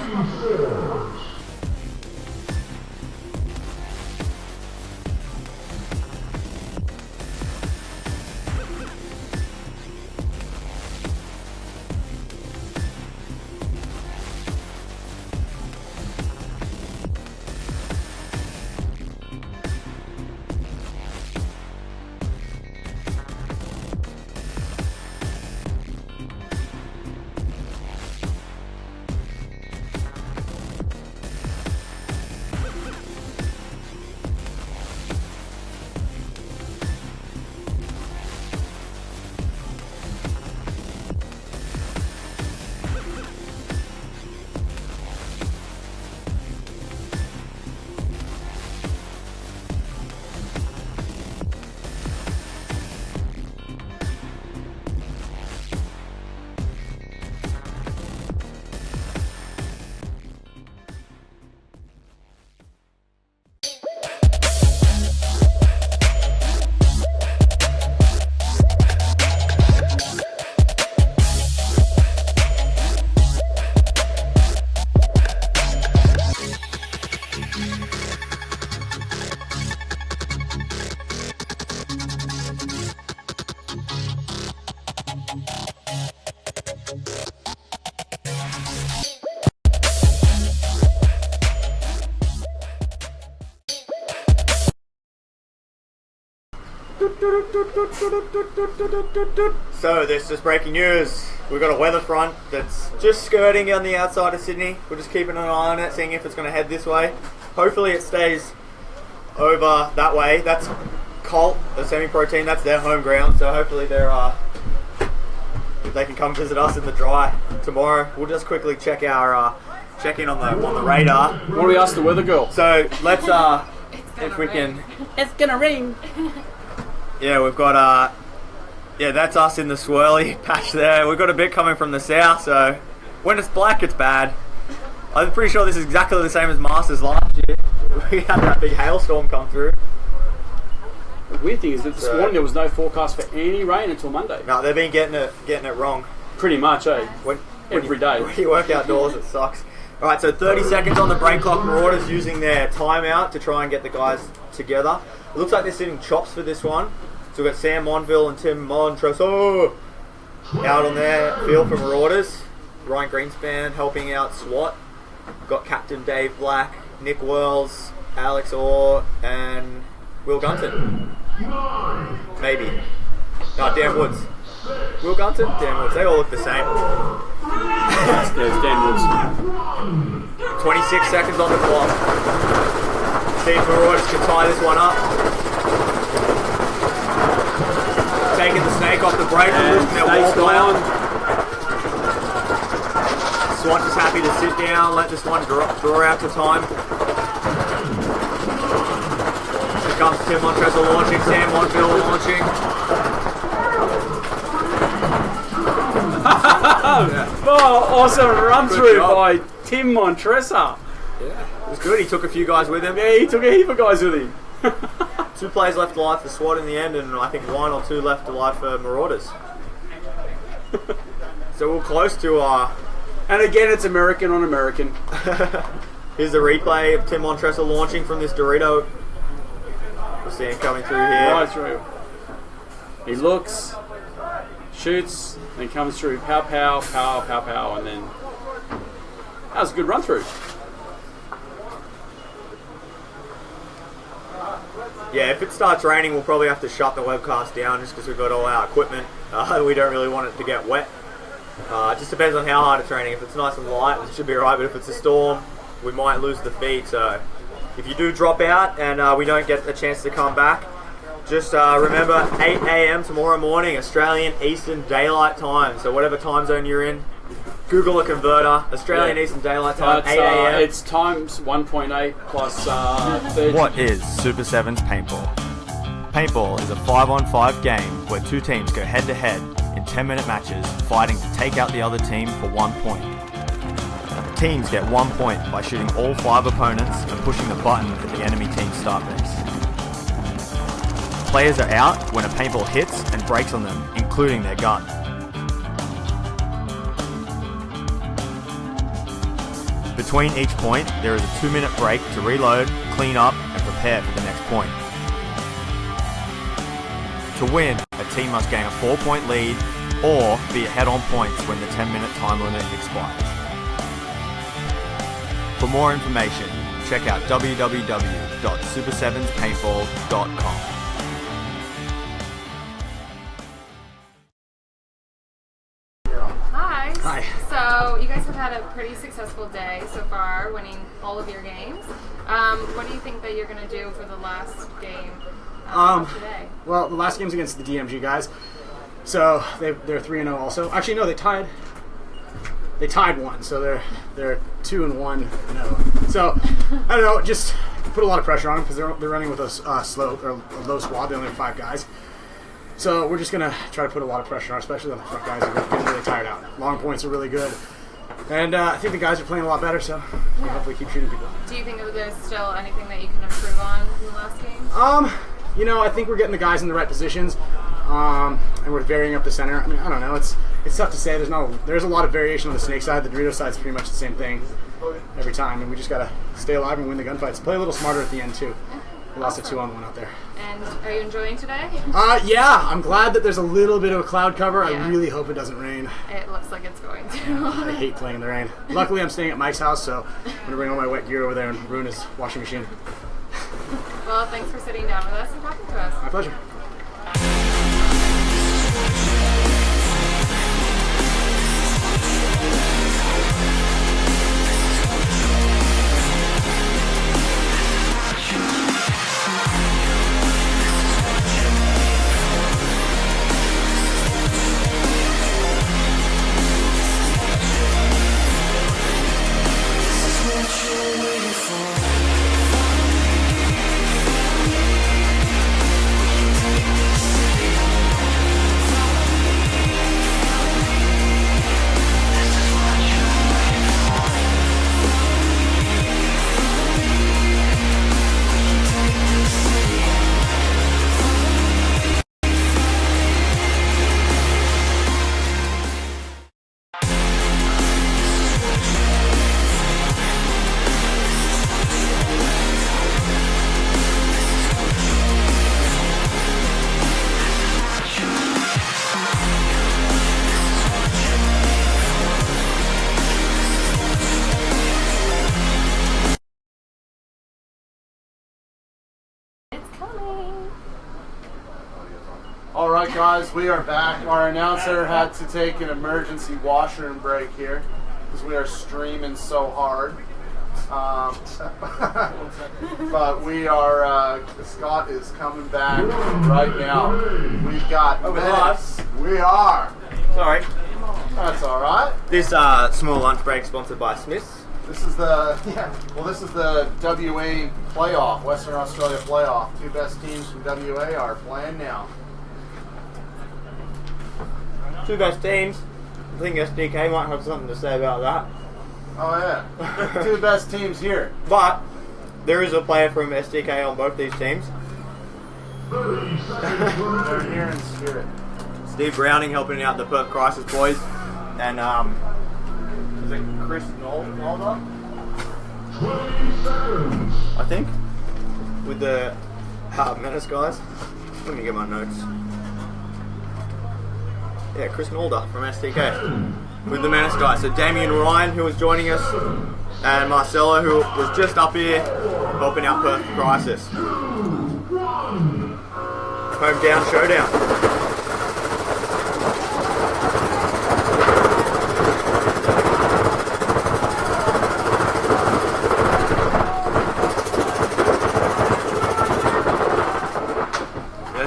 So this is breaking news. We've got a weather front that's just skirting on the outside of Sydney. We're just keeping an eye on it, seeing if it's going to head this way. Hopefully it stays over that way. That's Colt, the semi-pro team. That's their home ground. So hopefully they can come visit us in the dry tomorrow. We'll just quickly check in on the radar. What do we ask the weather girl? So let's if we can. It's gonna rain. Yeah, we've got that's us in the swirly patch there. We've got a bit coming from the south, so when it's black, it's bad. I'm pretty sure this is exactly the same as Masters last year. We had that big hailstorm come through. The weird thing is that this morning there was no forecast for any rain until Monday. No, they've been getting it wrong. Pretty much, eh? Every day. When you work outdoors, it sucks. Alright, so 30 seconds on the break clock. Marauders using their timeout to try and get the guys together. It looks like they're sitting chops for this one. So we've got Sam Monville and Tim Montresso out on their field for Marauders. Ryan Greenspan helping out SWAT. Got Captain Dave Black, Nick Wells, Alex Orr, and Will Gunton. Maybe. No, Dan Woods. Will Gunton? Dan Woods. They all look the same. There's Dan Woods. 26 seconds on the clock. See if Marauders can tie this one up. Taking the snake off the break and lifting their wall player. SWAT is happy to sit down, let this one draw out to time. Here comes Tim Montresso launching, Sam Monville launching. Oh, awesome run Good through job. by Tim Montresso. Yeah, it was good. He took a few guys with him. Yeah, he took a heap of guys with him. 2 players left alive for SWAT in the end, and I think 1 or 2 left alive for Marauders. So we're close to And again, it's American on American. Here's the replay of Tim Montresso launching from this Dorito. We'll see him coming through here. Right through. He looks, shoots, then comes through. Pow, pow, pow, pow, pow, and then that was a good run through. Yeah, if it starts raining, we'll probably have to shut the webcast down just because we've got all our equipment. We don't really want it to get wet. It just depends on how hard it's raining. If it's nice and light, it should be alright, but if it's a storm, we might lose the feed. So if you do drop out and we don't get a chance to come back, just remember 8 a.m. tomorrow morning, Australian Eastern Daylight Time. So whatever time zone you're in, Google a converter. Australian Eastern Daylight Time, 8 a.m. It's times 1.8 plus 30. What is Super 7's Paintball? Paintball is a 5-on-5 game where 2 teams go head-to-head in 10-minute matches, fighting to take out the other team for 1 point. Teams get 1 point by shooting all 5 opponents and pushing the button at the enemy team's start base. Players are out when a paintball hits and breaks on them, including their gun. Between each point, there is a 2-minute break to reload, clean up, and prepare for the next point. To win, a team must gain a 4-point lead or be ahead on points when the 10-minute time limit expires. For more information, check out www.super7paintball.com. Hi. So you guys have had a pretty successful day so far, winning all of your games. What do you think that you're going to do for the last game today? Well, the last game's against the DMG guys, so they're 3-0 also. Actually, no, they tied. They tied 1, so they're 2-1. No, so I don't know. Just put a lot of pressure on them because they're running with a low squad. They only have 5 guys. So we're just going to try to put a lot of pressure on, especially on the front guys who are getting really tired out. Long points are really good. And I think the guys are playing a lot better, so we'll hopefully keep shooting people. Do you think that there's still anything that you can improve on in the last game? I think we're getting the guys in the right positions, and we're varying up the center. I mean, I don't know. It's tough to say. There's a lot of variation on the Snake side. The Dorito side's pretty much the same thing every time, and we just got to stay alive and win the gunfights. Play a little smarter at the end, too. We lost a 2-on-1 out there. And are you enjoying today? Yeah, I'm glad that there's a little bit of a cloud cover. Yeah. I really hope it doesn't rain. It looks like it's going to. I hate playing in the rain. Luckily, I'm staying at Mike's house, so I'm going to bring all my wet gear over there and ruin his washing machine. Well, thanks for sitting down with us and talking to us. My pleasure. All right, guys, we are back. Our announcer had to take an emergency washroom break here because we are streaming so hard. But we are, Scott is coming back right now. We've got this. We are. Sorry. That's all right. This small lunch break sponsored by Smith's. This is the this is the WA playoff, Western Australia playoff. Two best teams from WA are playing now. Two best teams. I think SDK might have something to say about that. Oh yeah, two best teams here. But there is a player from SDK on both these teams. They're here in spirit. Steve Browning helping out the Perth Crisis boys, and is it Chris Nolder? 20 seconds. I think, with the Menace guys. Let me get my notes. Yeah, Chris Nolder from STK with the Menace guys. So Damien Ryan, who was joining us, and Marcelo, who was just up here helping out Perth Crisis. Hometown showdown.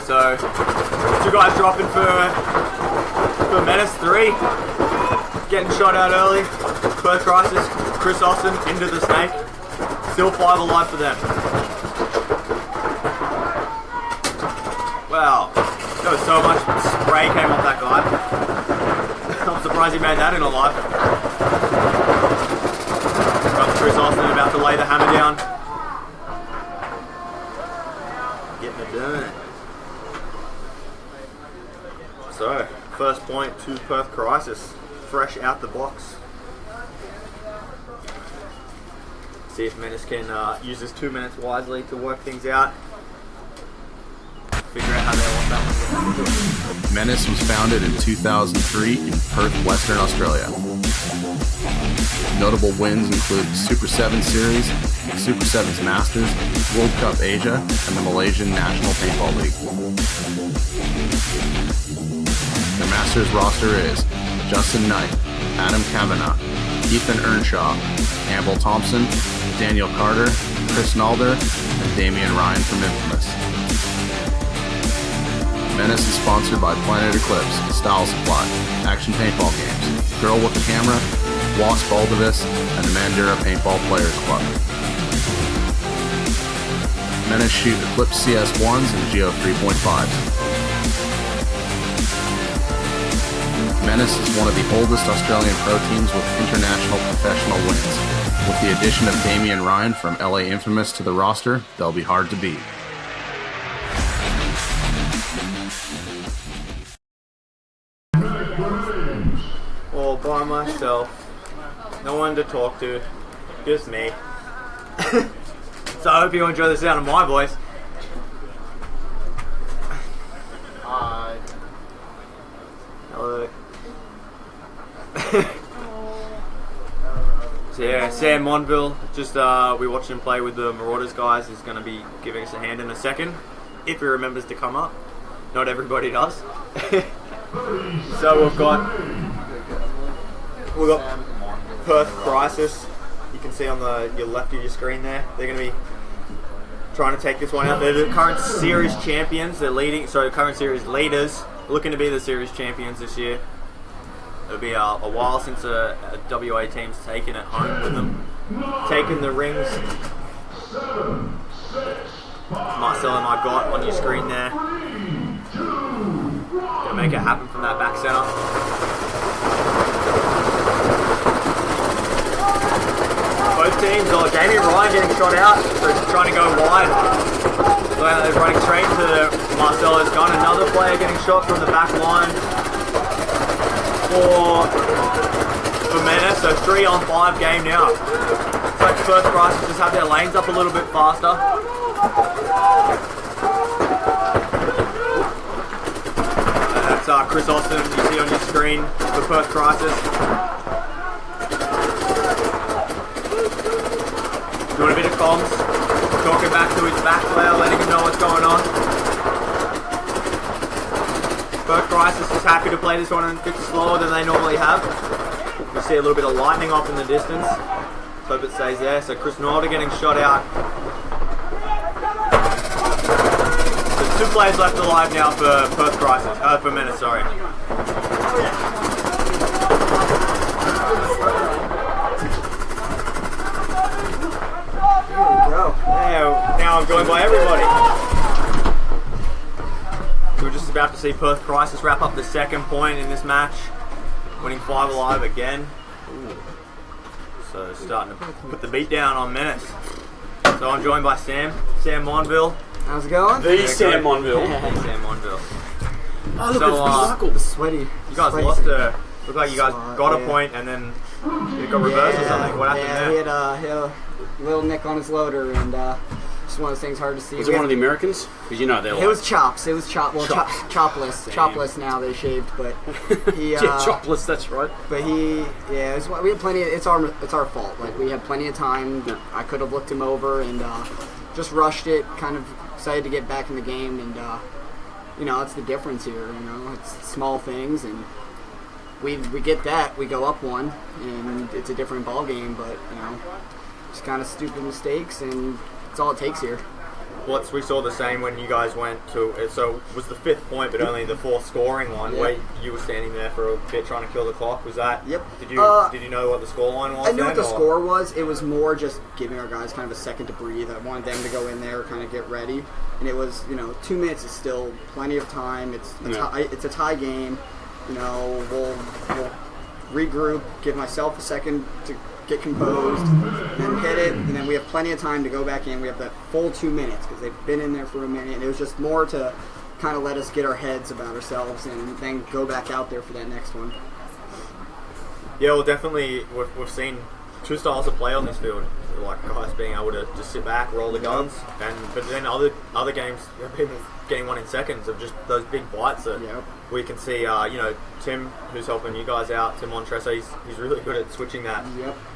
So, two guys dropping for Menace 3. Getting shot out early. Perth Crisis, Chris Austin into the snake. Still 5 alive for them. Wow. There was so much spray came off that guy. I'm surprised he made that in alive. Got Chris Austin about to lay the hammer down. Getting it done. So, first point to Perth Crisis, fresh out the box. See if Menace can use this 2 minutes wisely to work things out. Figure out how they want that one. Menace was founded in 2003 in Perth, Western Australia. Notable wins include Super 7 Series, Super 7's Masters, World Cup Asia, and the Malaysian National Paintball League. The Masters roster is Justin Knight, Adam Kavanagh, Ethan Earnshaw, Campbell Thompson, Daniel Carter, Chris Nalder, and Damian Ryan from Infamous. Menace is sponsored by Planet Eclipse, Style Supply, Action Paintball Games, Girl with a Camera, Wasp Baldivis, and the Mandura Paintball Players Club. Menace shoot Eclipse CS1s and Geo 3.5s. Menace is one of the oldest Australian pro teams with international professional wins. With the addition of Damian Ryan from LA Infamous to the roster, they'll be hard to beat. All by myself. No one to talk to. Just me. So I hope you enjoy the sound of my voice. Hi. Hello. So yeah, Sam Monville, just we watched him play with the Marauders guys. He's going to be giving us a hand in a second, if he remembers to come up. Not everybody does. So we've got Perth Crisis. You can see on your left of your screen there. They're going to be trying to take this one out. They're the current series champions. They're current series leaders, looking to be the series champions this year. It'll be a while since a WA team's taken it home with them. Taking the rings. Marcel and I got on your screen there. Gonna make it happen from that back center. Both teams, Damian Ryan getting shot out, so he's trying to go wide. So they're running straight to Marcelo's gun. Another player getting shot from the back line for Menace, so 3-on-5 game now. It's like Perth Crisis just have their lanes up a little bit faster. And that's Chris Austin, you see on your screen for Perth Crisis. Doing a bit of comms, talking back to his back player, letting him know what's going on. Perth Crisis is happy to play this one a bit slower than they normally have. You see a little bit of lightning off in the distance. Hope it stays there. So Chris Norder getting shot out. So 2 players left alive now for Perth Crisis. For Menace, sorry. Yeah, now I'm joined by everybody. We're just about to see Perth Crisis wrap up the second point in this match, winning 5 alive again. Ooh. So starting to put the beat down on Menace. So I'm joined by Sam Monville. How's it going? The Sam Monville. Sam Monville. Oh, look, it's sweaty. You guys lost a. Looked like you guys got a point and then it got reversed or something. What happened there? He had a little nick on his loader, and just one of those things hard to see. Was it one of the Americans? Because you know they're like... It was chops. It was well, chops. chopless. Damn. Chopless now, they shaved, but he... yeah, chopless, that's right. But we had plenty of... It's our fault. Like, we had plenty of time. I could have looked him over and just rushed it, kind of excited to get back in the game, and, you know, that's the difference here, you know. It's small things, and we get that. We go up 1, and it's a different ball game, but, you know, just kind of stupid mistakes, and that's all it takes here. We saw the same when you guys went to. So it was the 5th point, but only the 4th scoring one. Yeah. Where you were standing there for a bit trying to kill the clock. Was that? Yep. Did you know what the score line was? I knew what the score was. It was more just giving our guys kind of a second to breathe. I wanted them to go in there, kind of get ready, and it was 2 minutes is still plenty of time. It's a tie game. You know, we'll regroup, give myself a second to get composed, and hit it, and then we have plenty of time to go back in. We have that full 2 minutes because they've been in there for a minute, and it was just more to kind of let us get our heads about ourselves and then go back out there for that next one. Yeah, well, definitely we've seen 2 styles of play on this field, like guys being able to just sit back, roll the guns, but then other games, people getting one in seconds of just those big bites that we can see. Tim, who's helping you guys out, Tim Montressa, he's really good at switching that.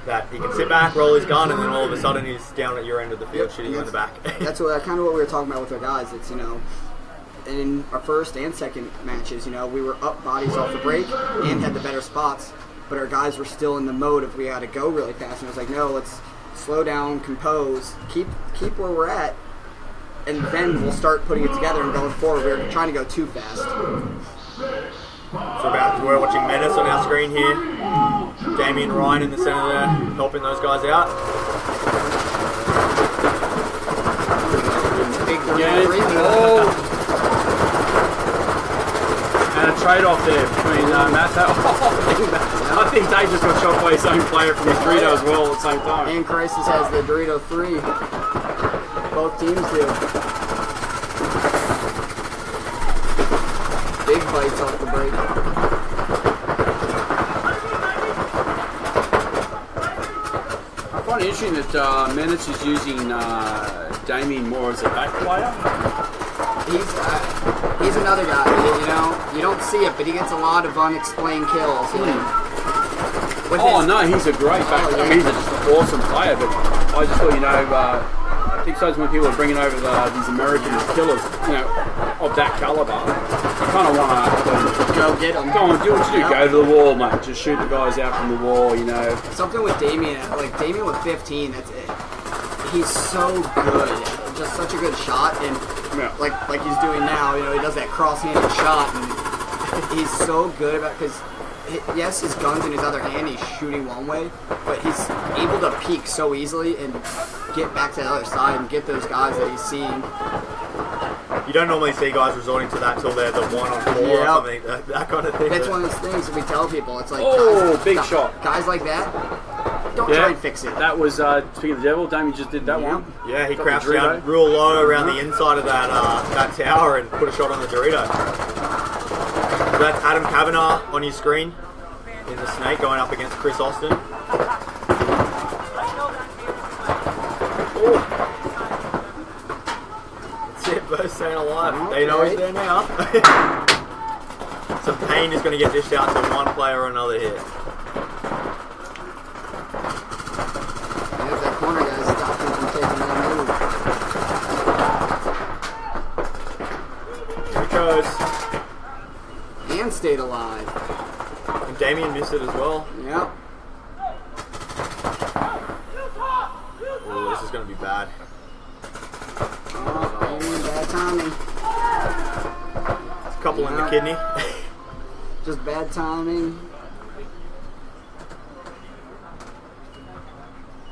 That he can sit back, roll his gun, and then all of a sudden he's down at your end of the field shooting you in the back. That's kind of what we were talking about with our guys. It's in our first and second matches, we were up bodies off the break and had the better spots. But our guys were still in the mode of we had to go really fast, and it was like, no, let's slow down, compose, keep where we're at, and then we'll start putting it together and going forward. We're trying to go too fast. So we're watching Menace on our screen here. Damien Ryan in the center there, helping those guys out. Big and a trade-off there between Matto. I think Dave just got shot by his own player from his Dorito as well at the same time. And Crisis has the Dorito 3. Both teams do. Big bites off the break. I find it interesting that Menace is using Damien more as a back player. He's another guy, you don't see it, but he gets a lot of unexplained kills. He's a great back player. I mean, he's just an awesome player, but I just thought, I think sometimes when people are bringing over these American killers, of that caliber, you kind of want to go get them. Go on, do what you do. Go to the wall, mate. Just shoot the guys out from the wall, Something with Damien, Damien with 15, that's it. He's so good. Just such a good shot, and like he's doing now, he does that cross-handed shot, and he's so good about because yes, his gun's in his other hand, he's shooting one way, but he's able to peek so easily and get back to the other side and get those guys that he's seeing. You don't normally see guys resorting to that till they're the 1 on 4 or something, that kind of thing. That's one of those things that we tell people. It's like, big shot. Guys like that, don't try and fix it. That was, speaking of the devil, Damien just did that one. Yeah, he crouched down real low around the inside of that tower and put a shot on the Dorito. So that's Adam Kavanagh on your screen in the Snake going up against Chris Austin. That's it, both staying alive. They know he's there now. Some pain is going to get dished out to one player or another here. Corner guys stop him from taking that move. Here it goes. and stayed alive. And Damien missed it as well. Yep. Oh, this is going to be bad. Oh, Damien, bad timing. It's a couple in the kidney. Just bad timing.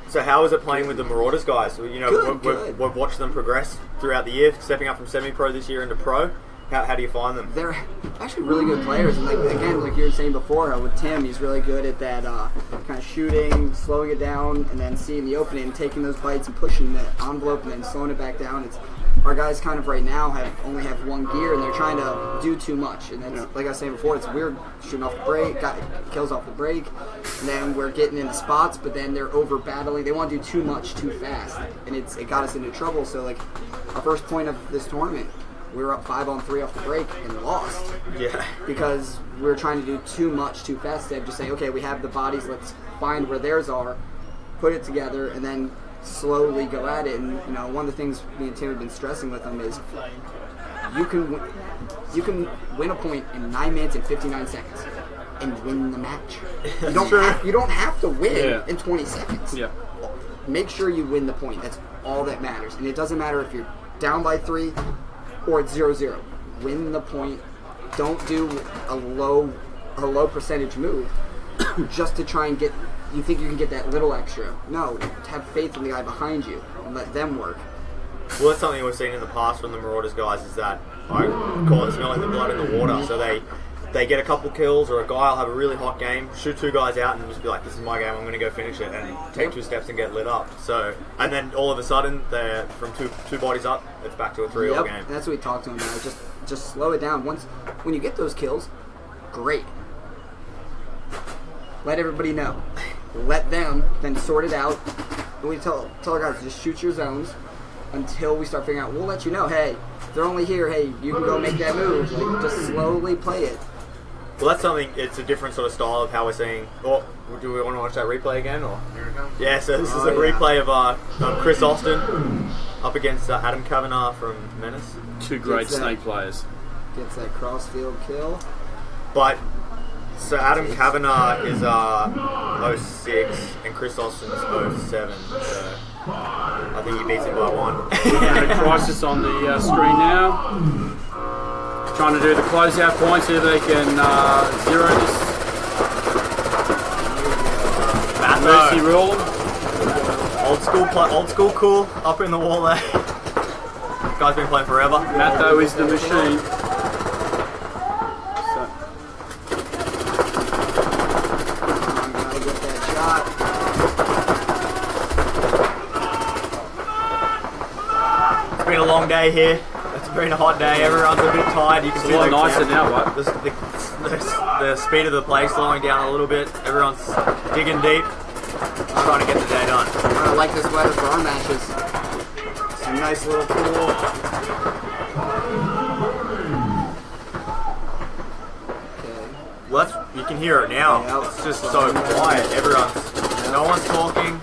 So how is it playing with the Marauders guys? You know, Good. we've watched them progress throughout the year, stepping up from semi-pro this year into pro. How do you find them? They're actually really good players, and like you were saying before, with Tim, he's really good at that kind of shooting, slowing it down, and then seeing the opening, and taking those bites and pushing the envelope, and then slowing it back down. It's our guys kind of right now only have one gear, and they're trying to do too much. And that's, like I was saying before, it's weird shooting off the break, got kills off the break, and then we're getting into spots, but then they're over battling. They want to do too much too fast, and it got us into trouble. So like our first point of this tournament, we were up 5-on-3 off the break and lost. Yeah. Because we were trying to do too much too fast. Instead of just saying, okay, we have the bodies, let's find where theirs are, put it together, and then slowly go at it. And you know, one of the things me and Tim have been stressing with them is you can win a point in 9 minutes and 59 seconds and win the match. You don't have to win in 20 seconds. Yeah. Make sure you win the point. That's all that matters. And it doesn't matter if you're down by 3 or it's 0-0. Win the point. Don't do a low percentage move just to try and get. You think you can get that little extra? No. Have faith in the guy behind you and let them work. Well, that's something we've seen in the past from the Marauders guys, is that I call it smelling the blood in the water. So they get a couple kills, or a guy will have a really hot game, shoot 2 guys out, and just be like, "This is my game. I'm going to go finish it," and take 2 steps and get lit up. So, and then all of a sudden, they're from two bodies up. It's back to a 3-all game. That's what we talked to him about. Just slow it down. When you get those kills, great. Let everybody know. Let them then sort it out. And we tell our guys, just shoot your zones until we start figuring out. We'll let you know. Hey, if they're only here. Hey, you can go make that move. Like, just slowly play it. Well, that's something. It's a different sort of style of how we're seeing. Oh, do we want to watch that replay again? Or here it comes. Yeah. So this is a replay of Chris Austin up against Adam Kavanagh from Menace. 2 great snake players. Gets that crossfield kill. But so Adam Kavanagh is 06 and Chris Austin's 07. So I think he beats him by 1. And a crisis on the screen now. Trying to do the closeout points so they can zero this. Mercy rule. Old school cool up in the wall there. Guy's been playing forever. Matho is the machine. It's been a long day here. It's been a hot day. Everyone's a bit tired. You can see a lot nicer now, right? The speed of the play slowing down a little bit. Everyone's digging deep, trying to get the day done. I like this weather for our matches. Some nice little pool. Well, you can hear it now. Yeah, it's just so quiet. No one's talking.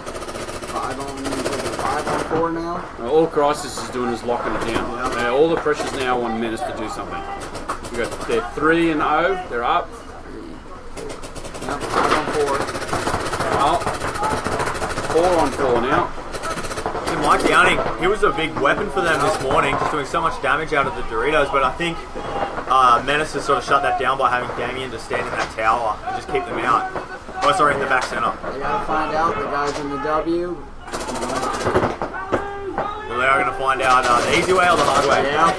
5-on-4 now. All Crisis is doing is locking it down. All the pressure's now on Menace to do something. They're 3-0. They're up. 5-on-4. Well, 4-on-4 now. And Mike Downing, he was a big weapon for them this morning, just doing so much damage out of the Doritos. But I think Menace has sort of shut that down by having Damien just stand in that tower and just keep them out. Oh, sorry, in the back center. They gotta find out the guys in the W. Well, they are going to find out the easy way or the hard way. Yeah.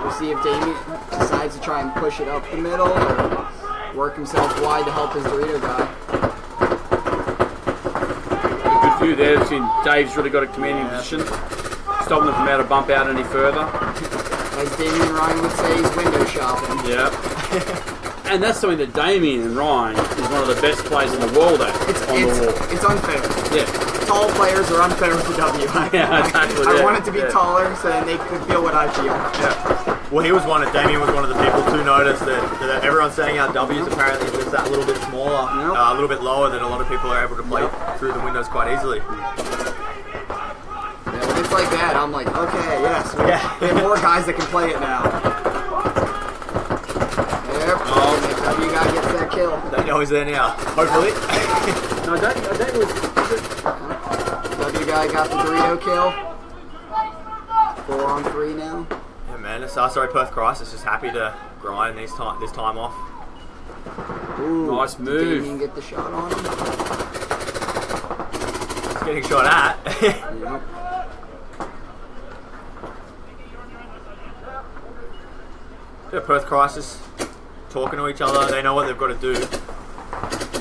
We'll see if Damien decides to try and push it up the middle or work himself wide to help his Dorito guy. A good view there. Dave's really got a commanding position, stopping them from how to bump out any further. As Damien Ryan would say, he's window shopping. Yeah. And that's something that Damien and Ryan is one of the best players in the world at. It's unfair. Yeah. Tall players are unfair with the W. Yeah, exactly. I want it to be taller so that they could feel what I feel. Yeah. Well, Damien was one of the people to notice that everyone's saying our W's apparently is that little bit smaller, a little bit lower, than a lot of people are able to play through the windows quite easily. Yeah, when it's like that, I'm like, okay, yes, we have more guys that can play it now. kill. They know he's there now. Hopefully. No, that was. W guy got the Dorito kill. 4 on 3 now. Yeah, man. Sorry, Perth Crisis is happy to grind this time off. Ooh, Nice move. Didn't even get the shot on him. He's getting shot at. Yep. Yeah, Perth Crisis talking to each other. They know what they've got to do.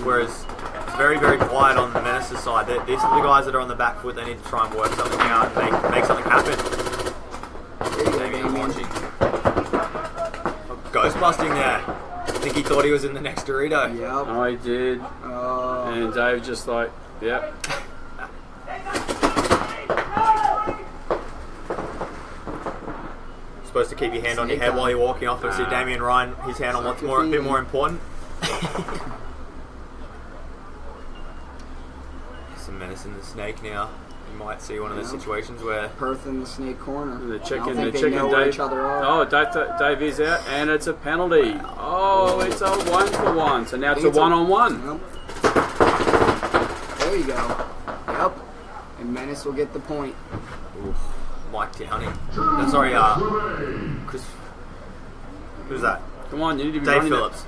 Whereas it's very, very quiet on the Menace's side. These are the guys that are on the back foot. They need to try and work something out and make something happen. Damien watching. Ghostbusting there. I think he thought he was in the next Dorito. Yep. I did. And Dave just like, yep. Supposed to keep your hand on your head while you're walking off and see Damien Ryan, his hand on what's a bit more important. Some menace in the snake now. You might see one of those situations where Perth in the snake corner. They're checking, I don't think they're they know checking where Dave. each other are. Oh, Dave is out, and it's a penalty. Oh, it's a 1-for-1. So now it's a 1-on-1. Yep. There you go. Yep. And Menace will get the point. Mike Downey. Sorry, Chris. Who's that? Come on, you need to be Dave running Phillips.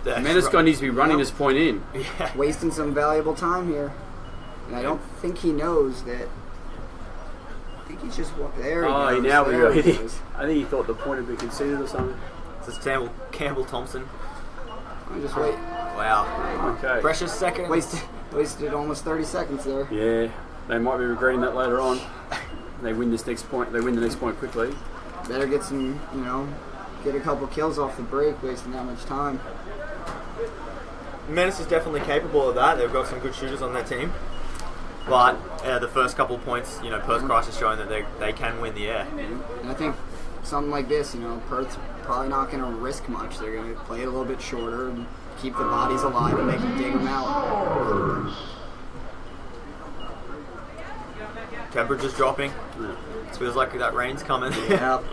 The Menace guy needs to be running this point in. Yeah. Wasting some valuable time here. And I don't think he knows that. I think he's just walking. There he goes. Now we go. There he goes. I think he thought the point had been conceded or something. This is Campbell Thompson. I just wait. Wow. Okay. Precious second. Wasted almost 30 seconds there. Yeah, they might be regretting that later on. They win this next point. They win the next point quickly. Better get some, get a couple kills off the break, wasting that much time. Menace is definitely capable of that. They've got some good shooters on their team. But the first couple of points, Perth Crisis showing that they can win the air. And I think something like this, Perth's probably not going to risk much. They're going to play it a little bit shorter and keep the bodies alive and make them dig them out. Temperature's dropping. It feels like that rain's coming. Yeah.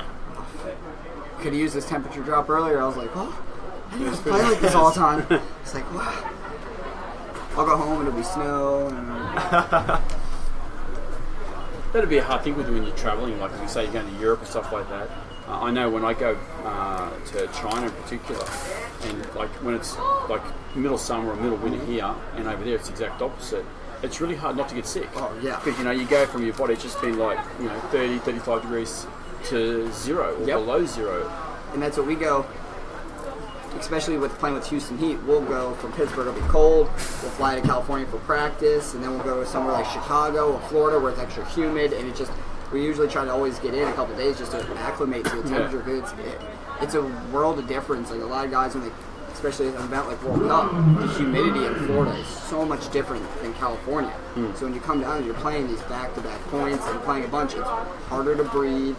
Could have used this temperature drop earlier. I was like, oh, I didn't play like this all the time. It's like, wow. I'll go home and it'll be snow. And that'd be a hard thing with when you're traveling, like if you say you're going to Europe and stuff like that. I know when I go to China in particular, and like when it's like middle summer or middle winter here, and over there it's the exact opposite. It's really hard not to get sick. Oh, yeah. Because, you go from your body just being like, 30, 35 degrees to 0 or below 0. And that's what we go, especially with playing with Houston Heat. We'll go from Pittsburgh, it'll be cold. We'll fly to California for practice, and then we'll go somewhere like Chicago or Florida where it's extra humid. And it just, we usually try to always get in a couple days just to acclimate to the temperature. Because it's a world of difference. Like a lot of guys, when they, especially at an event like World Cup, the humidity in Florida is so much different than California. So when you come down and you're playing these back-to-back points and playing a bunch, it's harder to breathe,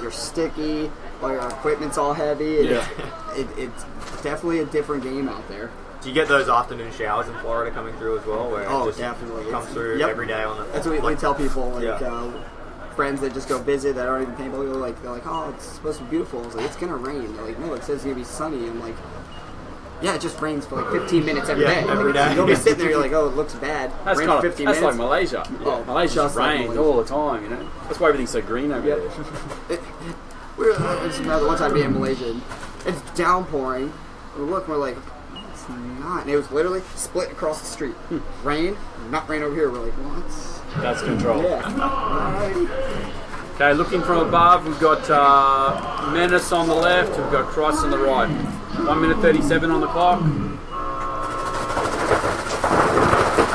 you're sticky, all your equipment's all heavy. It's definitely a different game out there. Do you get those afternoon showers in Florida coming through as well? Where it just definitely. comes through every day on the... That's what we tell people, friends that just go visit that aren't even paintball, they're like, oh, it's supposed to be beautiful. I was like, it's going to rain. They're like, no, it says it's going to be sunny. I'm like, yeah, it just rains for like 15 minutes every day. Every day. You'll be sitting there, you're like, oh, it looks bad. That's rain kind for of 15 that's minutes. like Malaysia. Oh, Malaysia just like rains Malaysia. all the time. That's why everything's so green over there. We were another one time being in Malaysia. And it's downpouring. We look, and we're like, it's not. And it was literally split across the street. Rain, not rain over here. We're like, what? That's control. Yeah. Okay, looking from above, we've got Menace on the left, we've got Cross on the right. 1 minute 37 on the clock.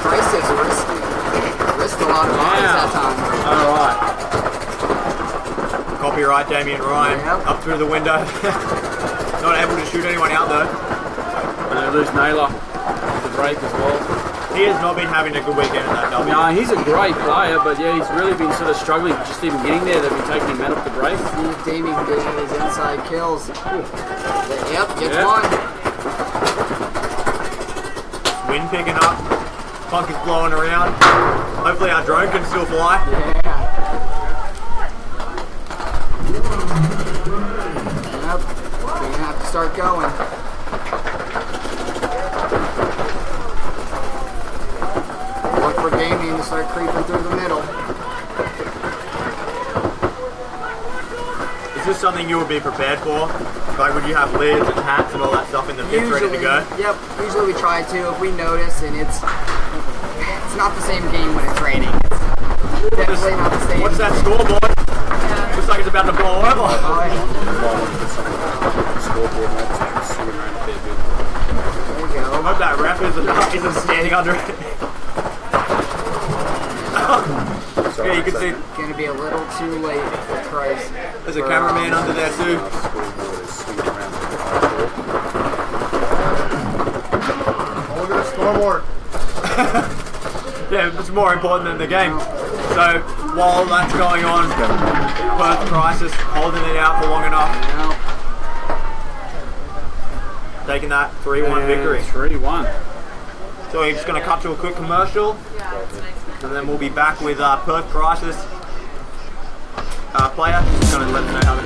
Crisis risked a lot of bodies that time. Alright. Copyright Damien Ryan up through the window. Not able to shoot anyone out though. And they lose Naylor with the break as well. He has not been having a good weekend in that W. No, he's a great player, but he's really been sort of struggling just even getting there. They've been taking him out of the break. See if Damien can get his inside kills. Yep, gets one. Wind picking up. Funk is blowing around. Hopefully our drone can still fly. Yep, we're gonna have to start going. something you would be prepared for? Like, would you have lids and hats and all that stuff in the pits ready to go? Yep. Usually we try to. If we notice, and it's not the same game when it's raining. It's definitely not the same. What's that scoreboard? Looks like it's about to blow over. Oh, yeah. There you go. I hope that ref isn't standing under it. Yeah, you can see. It's gonna be a little too late for Christ. There's a cameraman under there too. Look at the scoreboard. Yeah, it's more important than the game. So while that's going on, Perth Crisis holding it out for long enough. Taking that 3-1 victory. 3-1. So we're just going to cut to a quick commercial. And then we'll be back with Perth Crisis player. Just going to let us know how they...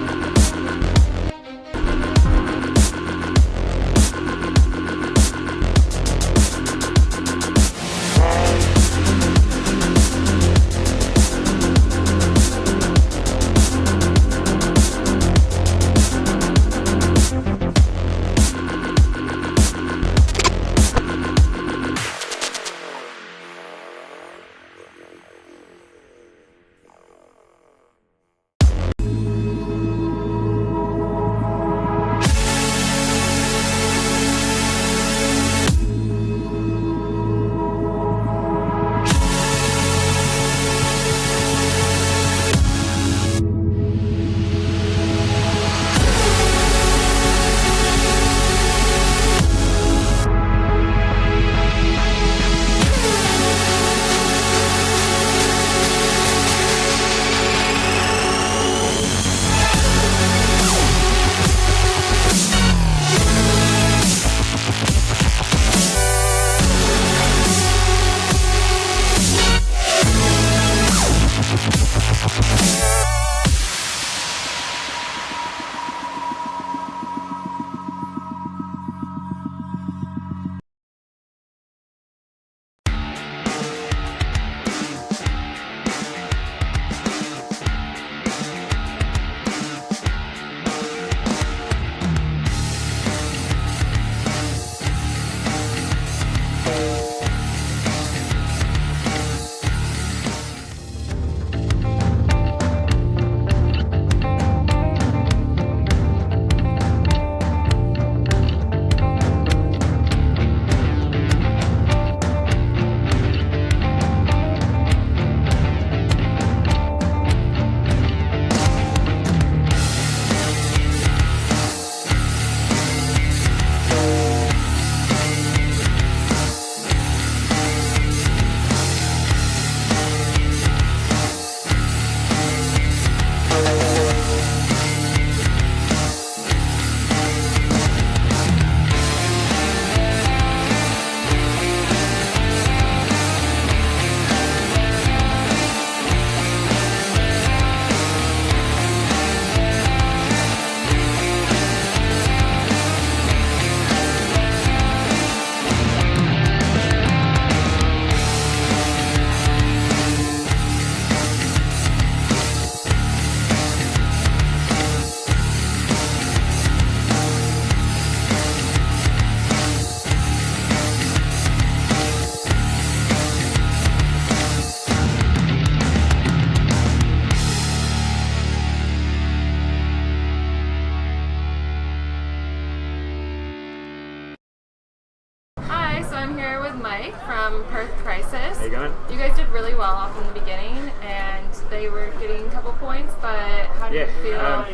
I'm here with Mike from Perth Crisis. How you going? You guys did really well off in the beginning, and they were getting a couple points, but how did you feel about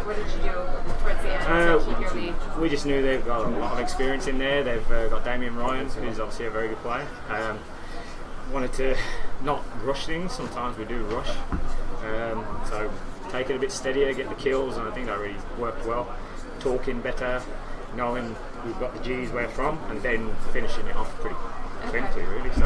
what did you do towards the end to keep your lead? We just knew they've got a lot of experience in there. They've got Damien Ryan, who's obviously a very good player. Wanted to not rush things. Sometimes we do rush. So take it a bit steadier, get the kills, and I think that really worked well. Talking better, knowing we've got the G's where from, and then finishing it off pretty clinically, really. So,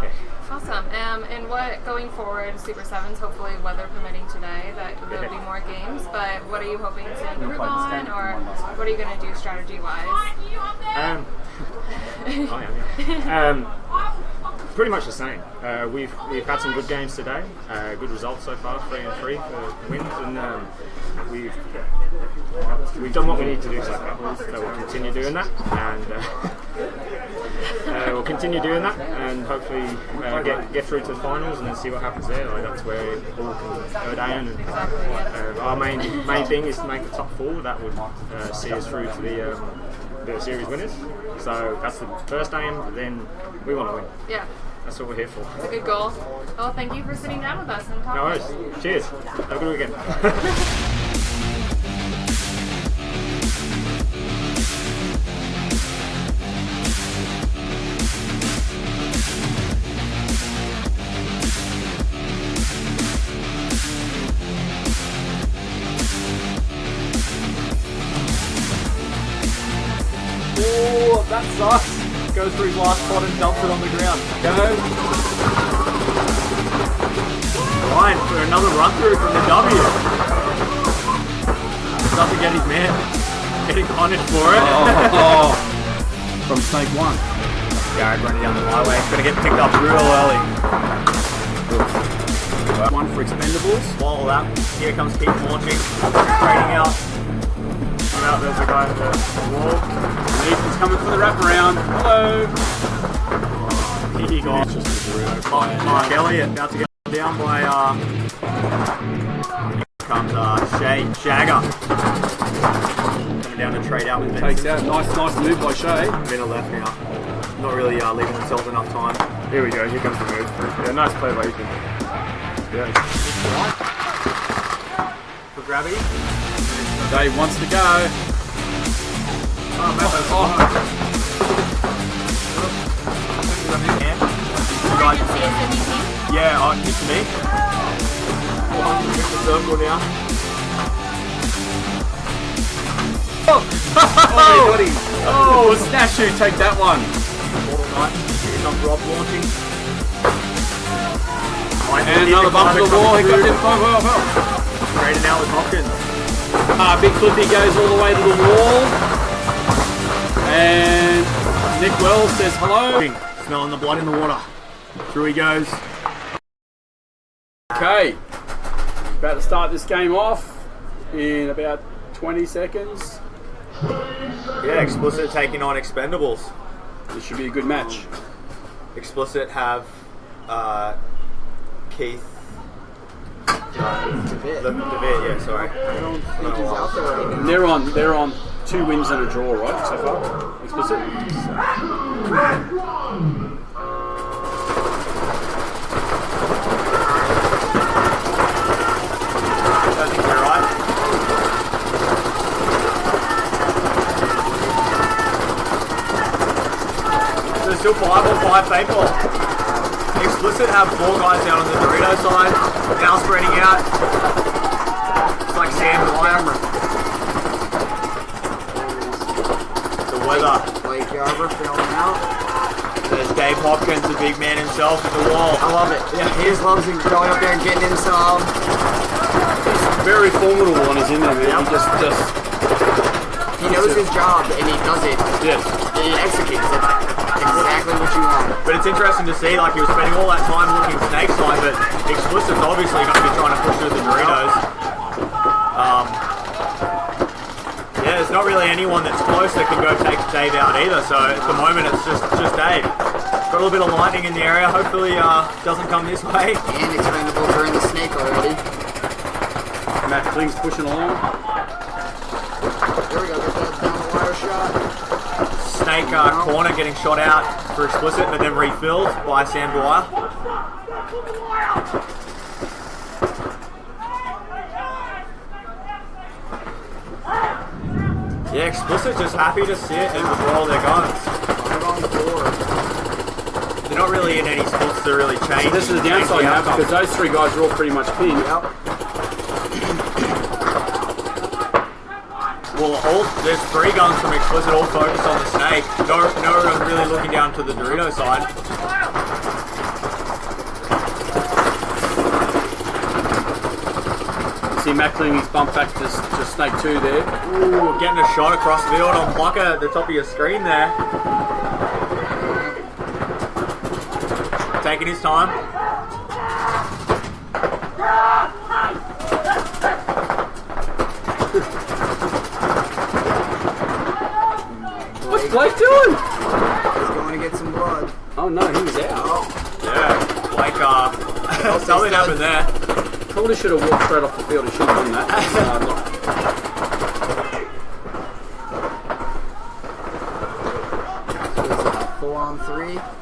yeah. Awesome. And what going forward, Super Sevens, hopefully weather permitting today, that there'll be more games. But what are you hoping to improve on, or what are you going to do strategy-wise? pretty much the same. We've had some good games today, good results so far, 3-3 for wins, and we've done what we need to do so far. So we'll continue doing that, and hopefully get through to the finals and then see what happens there. Like, that's where it all can go down. And our main thing is to make the top 4. That would see us through to the series winners. So that's the first aim, but then we want to win. Yeah. That's what we're here for. It's a good goal. Well, thank you for sitting down with us and talking. No worries. Cheers. Have a good weekend. Oh, that sucks. Goes through his last spot and dumps it on the ground. Go. Ryan for another run through from the W. Doesn't get his man getting punished for it. From Snake 1. Garrett running down the highway. It's going to get picked up real early. One for Expendables. While that, here comes Keith launching, trading out. There's a guy in the wall. Nathan's coming for the wraparound. Hello. He got Mark Elliott about to get down by here comes Shagger. Coming down to trade out with Vincent. Takes out. Nice move by Shay. Been a left now. Not really leaving themselves enough time. Here we go. Here comes the move. Yeah, nice play by Ethan. Yeah. For Grabby. Dave wants to go. Yeah, it's me. The circle now. Oh, Snatchu, take that one. Here comes Rob launching. And another bump to the wall. He got him. Well. Traded out with Hopkins. Big flippy goes all the way to the wall. And Nick Wells says hello. Smelling the blood in the water. Through he goes. Okay. About to start this game off in about 20 seconds. Yeah, Explicit taking on Expendables. This should be a good match. Explicit have Keith. DeVitt, yeah, sorry. I don't think he's out there right now. They're on 2 wins and a draw, right, so far? Explicit? I think you're right. So still 5-on-5 paintball. Explicit have 4 guys down on the Dorito side, now spreading out. It's like Sam Dwyer. The weather. Blake Garber filling out. There's Dave Hopkins, the big man himself, at the wall. I love it. Yeah, he just loves going up there and getting in some. Very formidable on his in there, man. He just he knows his job and he does it. Yes. He executes it. Exactly what you want. But it's interesting to see, like, he was spending all that time looking snake side, but Explicit's obviously going to be trying to push through the Doritos. Yeah, there's not really anyone that's close that can go take Dave out either, so at the moment it's just Dave. Got a little bit of lightning in the area, hopefully doesn't come this way. And Expendables are in the snake already. Matt Kling's pushing along. There we go, get that down the wire shot. Snake corner getting shot out for Explicit, but then refilled by Sam Dwyer. Yeah, Explicit just happy to sit and roll their guns. They're not really in any spots to really change. So this is the downside now because those 3 guys are all pretty much pinned. Yep. Well, there's 3 guns from Explicit all focused on the snake. No one really looking down to the Dorito side. See Matt Kling, he's bumped back to Snake 2 there. Ooh, getting a shot across the field on Plucker at the top of your screen there. taking his time. What's Blake doing? He's going to get some blood. Oh no, he was out. Yeah, Blake, something happened there. Probably should have walked straight off the field. He should have done that. It's 4-on-3.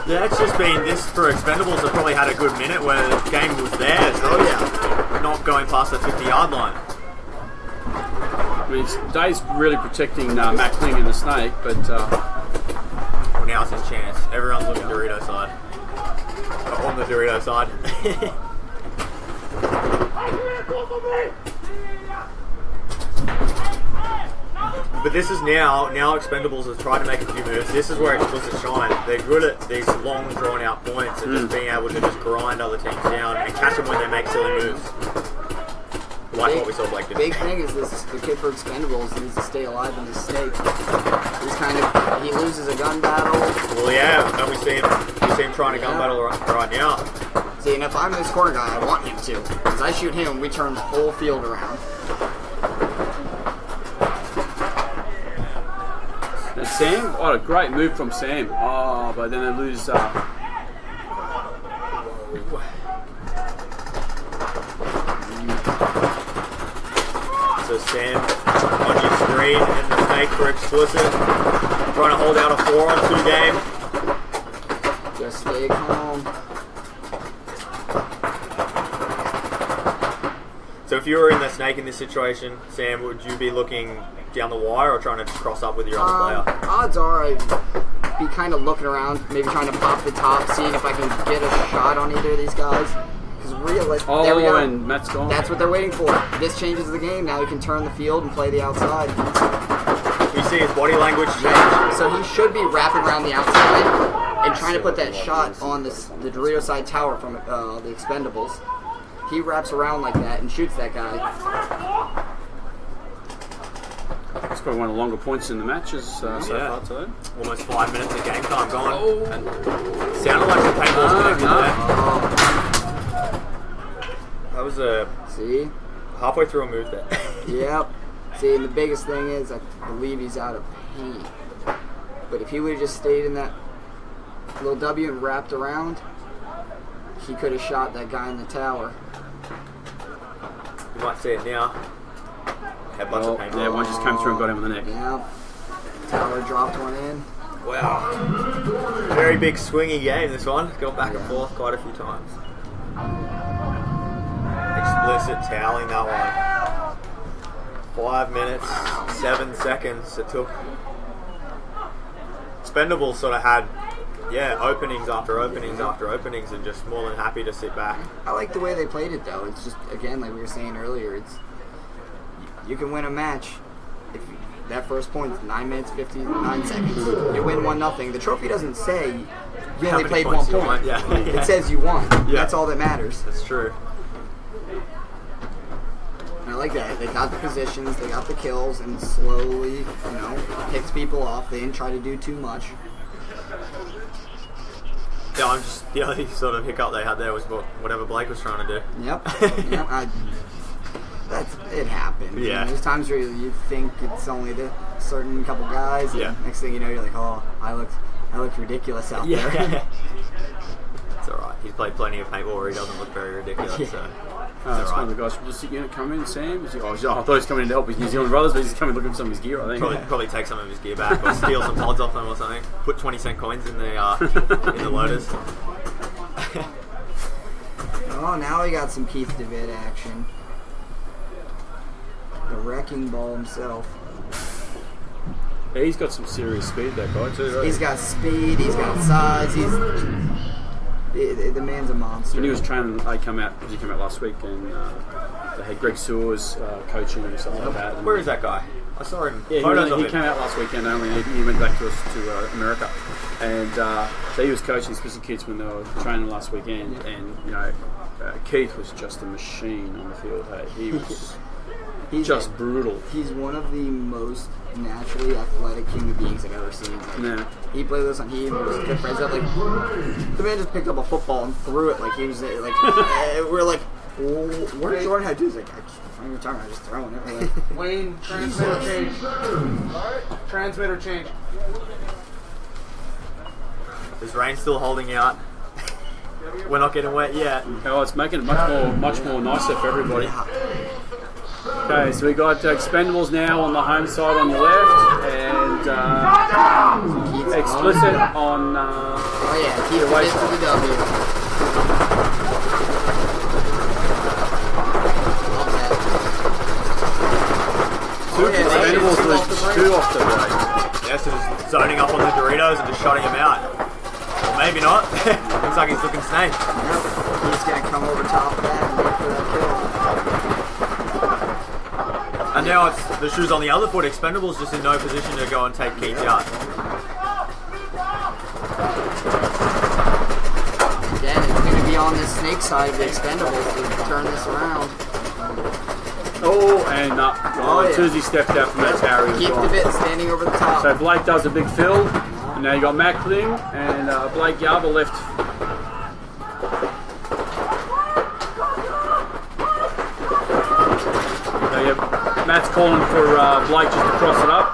Yeah, it's just been this for Expendables. Have probably had a good minute where the game was theirs. Oh yeah, not going past the 50-yard line. I mean, Dave's really protecting Matt Kling and the Snake, but well, now's his chance. Everyone's looking Dorito side. On the Dorito side. But this is now Expendables has tried to make a few moves. This is where Explicit shine. They're good at these long, drawn-out points and just being able to just grind other teams down and catch them when they make silly moves. Like what we saw Blake did. Big thing is this: the kid for Expendables needs to stay alive in this snake. He loses a gun battle. Well, yeah, and we see him trying to gun battle right now. See, and if I'm this corner guy, I want him to, because I shoot him, we turn the whole field around. and Sam, what a great move from Sam. Oh, but then they lose. So Sam on your screen and the Snake for Explicit. Trying to hold out a 4-on-2 game. Just stay calm. So if you were in the Snake in this situation, Sam, would you be looking down the wire or trying to cross up with your other player? Odds are I'd be kind of looking around, maybe trying to pop the top, seeing if I can get a shot on either of these guys. Because realistically, there we go. And Matt's gone. That's what they're waiting for. This changes the game. Now he can turn the field and play the outside. You see his body language change. So he should be wrapping around the outside and trying to put that shot on the Dorito side tower from the Expendables. He wraps around like that and shoots that guy. It's probably one of the longer points in the matches so far today. Almost 5 minutes of game time gone. And sounded like the paintball's connected there. That was halfway through a move there. Yep. See, and the biggest thing is, I believe he's out of paint. But if he would have just stayed in that little W and wrapped around, he could have shot that guy in the tower. You might see it now. Headbutts of paintball. Yeah, one just came through and got him in the neck. Yeah. Tower dropped one in. Wow. Very big swingy game, this one. Gone back and forth quite a few times. Explicit toweling that one. 5 minutes, 7 seconds it took. Expendables sort of had, openings after openings after openings, and just more than happy to sit back. I like the way they played it, though. It's just, again, like we were saying earlier, it's you can win a match if that first point is 9 minutes, 59 seconds. You win 1-0. The trophy doesn't say you only played 1 point. It says you won. Yeah. That's all that matters. That's true. I like that. They got the positions, they got the kills, and slowly, picked people off. They didn't try to do too much. Yeah, the only sort of hiccup they had there was whatever Blake was trying to do. Yep. It happened. Yeah. There's times where you think it's only the certain couple guys, and next thing you know, you're like, oh, I look ridiculous out there. It's alright. He's played plenty of paintball where he doesn't look very ridiculous, so... It's one of the guys from the unit coming in, Sam. I thought he was coming in to help his New Zealand brothers, but he's coming looking for some of his gear, I think. Probably take some of his gear back, or steal some pods off them or something. Put 20-cent coins in the loaders. Oh, now we got some Keith DeVitt action. The wrecking ball himself. Yeah, he's got some serious speed, that guy, too, right? He's got speed, he's got size, the man's a monster. When he was training, he came out last week, and they had Greg Sewers coaching and stuff like that. Where is that guy? I saw him. Yeah, he came out last weekend only. He went back to America, and so he was coaching special kids when they were training last weekend. And Keith was just a machine on the field. Hey, He's just brutal. He's one of the most naturally athletic human beings I've ever seen. Yeah. He played with us on Heat and was good friends. Like, the man just picked up a football and threw it like he was like. We're like, what did Jordan have to do? He's like, I'm just throwing it. We're like, Wayne, transmitter change. Transmitter change. Is rain still holding out? We're not getting wet yet. Oh, it's making it much more nicer for everybody. Okay, so we got Expendables now on the home side on the left, and Explicit on the away side. Expendables with 2 off the break. Yes, he's zoning up on the Doritos and just shutting him out. Or maybe not. Looks like he's looking snake. He's going to come over top of that and wait for that kill. And now it's the shoes on the other foot. Expendables just in no position to go and take Keith out. Again, it's going to be on this snake side of the Expendables to turn this around. Oh, and Susie stepped out from that tower. Keep the bit standing over the top. So Blake does a big fill, and now you got Mackling and Blake Yarber left. So Matt's calling for Blake just to cross it up.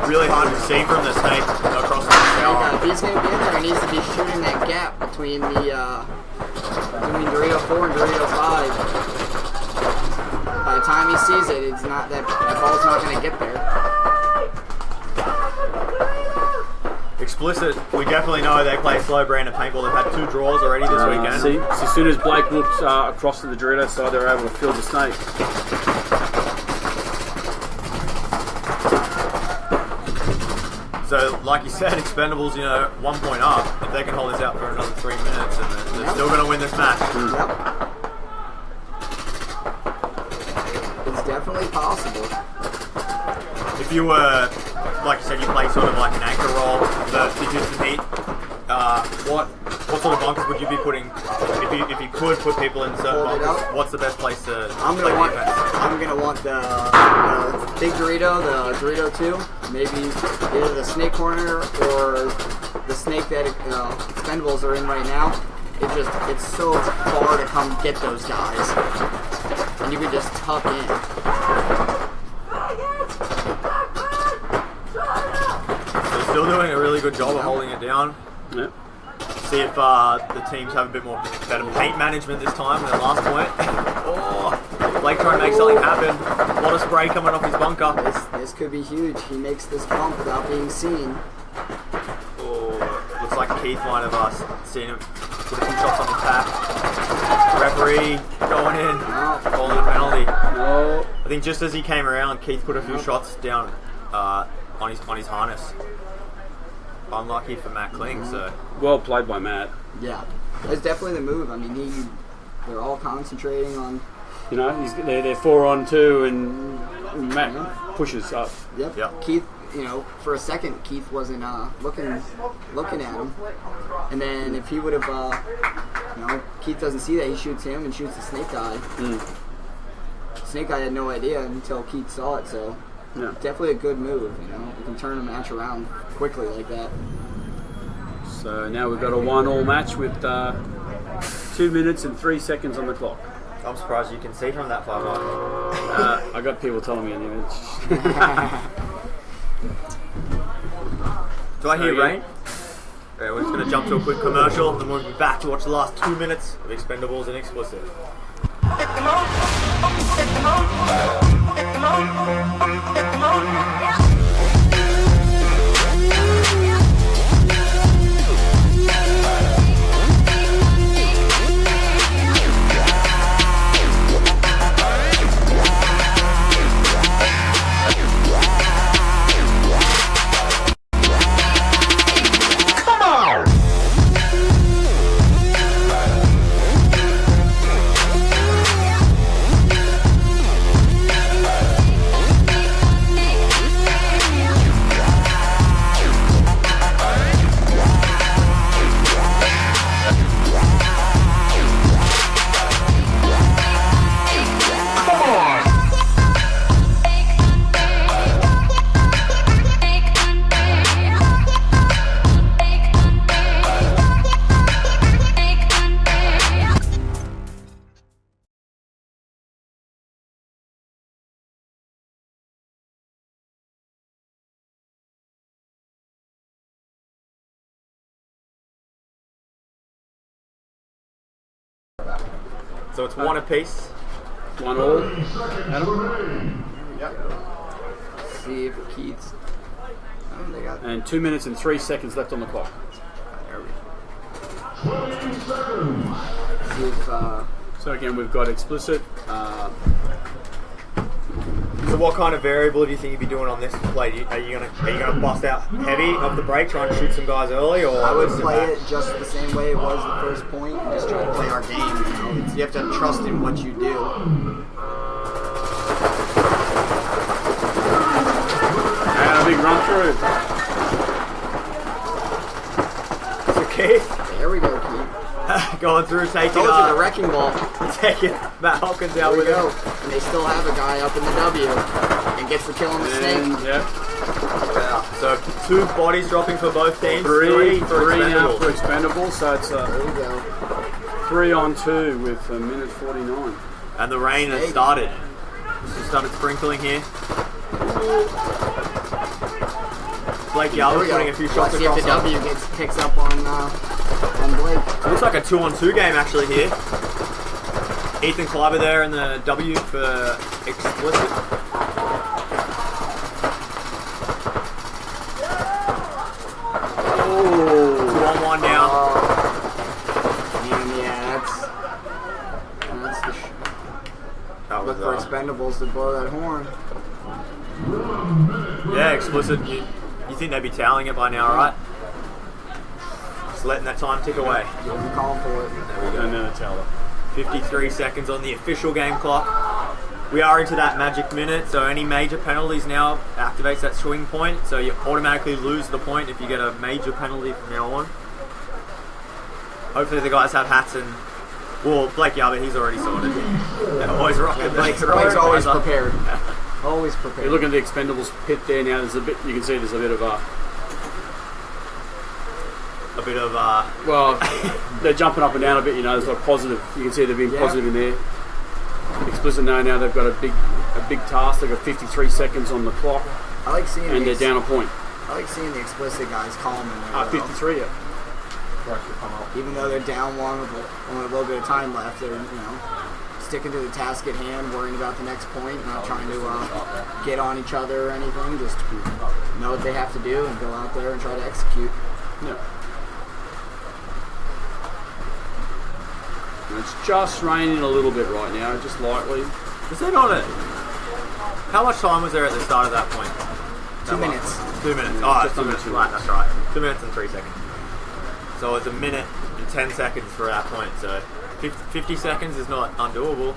Really hard to see from the snake across the tower. If he's going to be in there, he needs to be shooting that gap between the between Dorito 4 and Dorito 5. By the time he sees it, it's not that ball's not going to get there. Explicit, we definitely know they play slow brand of paintball. They've had 2 draws already this weekend. See, so as soon as Blake whoops across to the Dorito side, they're able to fill the snake. So, like you said, Expendables, 1 point up. If they can hold this out for another 3 minutes, and they're still going to win this match. Yep. It's definitely possible. If you were, like you said, you play sort of like an anchor role versus the Heat, what sort of bunkers would you be putting if you could put people in certain bunkers? What's the best place to play defense? I'm gonna want the big Dorito, the Dorito 2, maybe either the snake corner or the snake that Expendables are in right now. It's so far to come get those guys, and you could just tuck in. They're still doing a really good job of holding it down. Yep. See if the teams have a bit more better paint management this time than the last point. Oh, Blake trying to make something happen. A lot of spray coming off his bunker. This could be huge. He makes this bump without being seen. Oh, looks like Keith might have seen him put a few shots on the tap. Referee going in, calling a penalty. No. I think just as he came around, Keith put a few shots down on his harness. Unlucky for Matt Kling, so. Well played by Matt. Yeah, that's definitely the move. I mean, they're all concentrating on. They're 4 on 2, and Matt pushes up. Yep. Keith, for a second, Keith wasn't looking at him, and then if he would have, Keith doesn't see that, he shoots him and shoots the snake guy. Snake guy had no idea until Keith saw it, so. Yeah. Definitely a good move, You can turn a match around quickly like that. So now we've got a 1-1 match with 2 minutes and 3 seconds on the clock. I'm surprised you can see from that far away. I got people telling me in the image. Do I hear rain? Okay, we're just going to jump to a quick commercial, and we'll be back to watch the last 2 minutes of Expendables and Explicit. So it's one apiece. 1-1. Adam? Yep. See if Keith's. Oh, they got. And 2 minutes and 3 seconds left on the clock. There we go. See if. So again, we've got explicit. So what kind of variable do you think you'd be doing on this play? Are you gonna bust out heavy off the break, try and shoot some guys early, or I would play it just the same way it was the first point, and just try to play our game. You know, you have to trust in what you do. And a big run through. So Keith, there we go, Keith. Going through, taking the wrecking ball. Taking Matt Hopkins out There we with go. him. And they still have a guy up in the W and gets the kill on the snake. Yeah. So 2 bodies dropping for both teams. Three for now Expendables. for Expendables. So it's There we go. 3 on 2 with a minute 49. And the rain has started. Just started sprinkling here. Blake Yalber's putting a few shots Let's see if across. the W picks up on Blake. Looks like a 2-on-2 game actually here. Ethan Kleiber there in the W for explicit. Oh, 2-on-1 now. And yeah, that's the That was, look for Expendables to blow that horn. yeah, explicit. You think they'd be toweling it by now, right? Just letting that time tick away. I'm calling for it. There we go. and then a teller. 53 seconds on the official game clock. We are into that magic minute, so any major penalties now activates that swing point, so you automatically lose the point if you get a major penalty from now on. Hopefully the guys have hats and... Well, Blake Yarber, he's already sorted. They're always rocking. Blake's always prepared. Always prepared. You're looking at the Expendables pit there now. There's a bit. You can see there's a bit of well, they're jumping up and down a bit. You know, there's a positive. You can see they're being positive in there. Explicit now they've got a big task. They've got 53 seconds on the clock. I like seeing and they're down a point. I like seeing the explicit guys calm in there. 53, yeah. Even though they're down one with only a little bit of time left, they're sticking to the task at hand, worrying about the next point, not trying to get on each other or anything. Just know what they have to do and go out there and try to execute. Yeah. And it's just raining a little bit right now, just lightly. Is that on it? How much time was there at the start of that point? 2 minutes. 2 minutes. Oh, Just it's 2 under minutes 2 flat, minutes. that's right. 2 minutes and 3 seconds. So it's a minute and 10 seconds for that point. So 50 seconds is not undoable.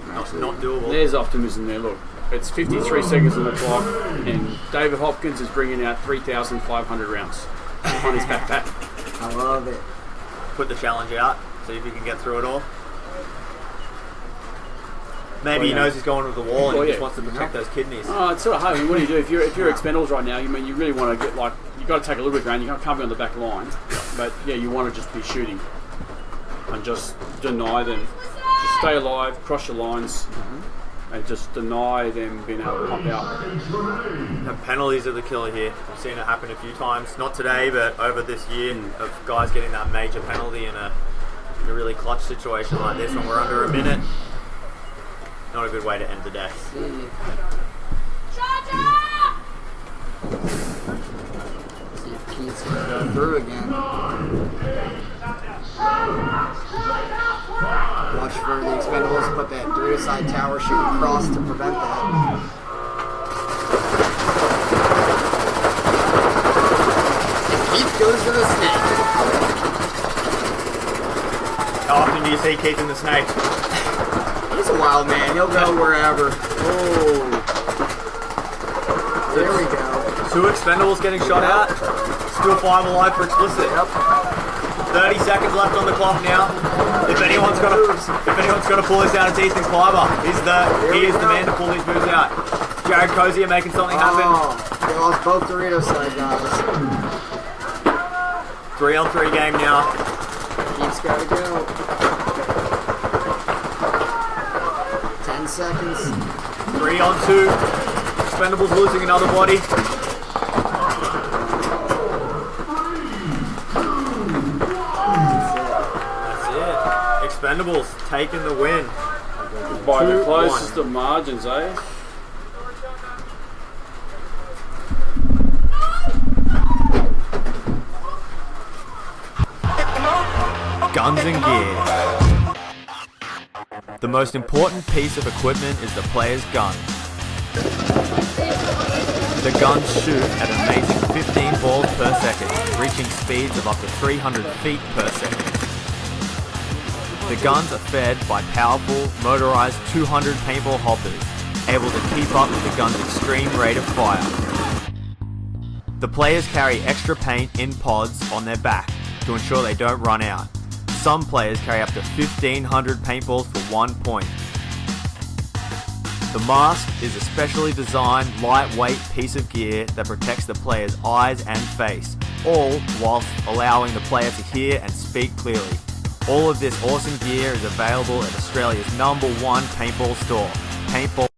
Not doable. There's optimism there, look. It's 53 seconds on the clock, and David Hopkins is bringing out 3,500 rounds on his backpack. I love it. Put the challenge out, see if he can get through it all. Maybe he knows he's going with the wall and he just wants to protect those kidneys. Oh, it's sort of hard. I mean, what do you do if you're Expendables right now? You mean you really want to get you got to take a little bit of ground. You can't be on the back line, but yeah, you want to just be shooting and just deny them. Just stay alive, cross your lines, and just deny them being able to pump out. And penalties are the killer here. I've seen it happen a few times, not today, but over this year, of guys getting that major penalty in a really clutch situation like this when we're under a minute. Not a good way to end the day. See if Keith's going to go through again. Watch for the Expendables to put that three-side tower shoot across to prevent that. And Keith goes to the snake. How often do you see Keith in the snake? He's a wild man. He'll go wherever. Oh. There we go. 2 Expendables getting shot out. Still 5 alive for explicit. Yep. 30 seconds left on the clock now. If anyone's gonna pull this out, it's Ethan Kleiber. He is the man to pull these moves out. Jared Cozier making something happen. They lost both Dorito side guys. 3-on-3 game now. Keith's got to go. 10 seconds. 3-on-2. Expendables losing another body. Expendables taking the win. By the 2-1. closest of margins, eh? Guns and gear. The most important piece of equipment is the player's gun. The guns shoot at an amazing 15 balls per second, reaching speeds of up to 300 feet per second. The guns are fed by powerful, motorized 200 paintball hoppers, able to keep up with the gun's extreme rate of fire. The players carry extra paint in pods on their back to ensure they don't run out. Some players carry up to 1,500 paintballs for 1 point. The mask is a specially designed, lightweight piece of gear that protects the player's eyes and face, all whilst allowing the player to hear and speak clearly. All of this awesome gear is available at Australia's #1 paintball store, Paintball.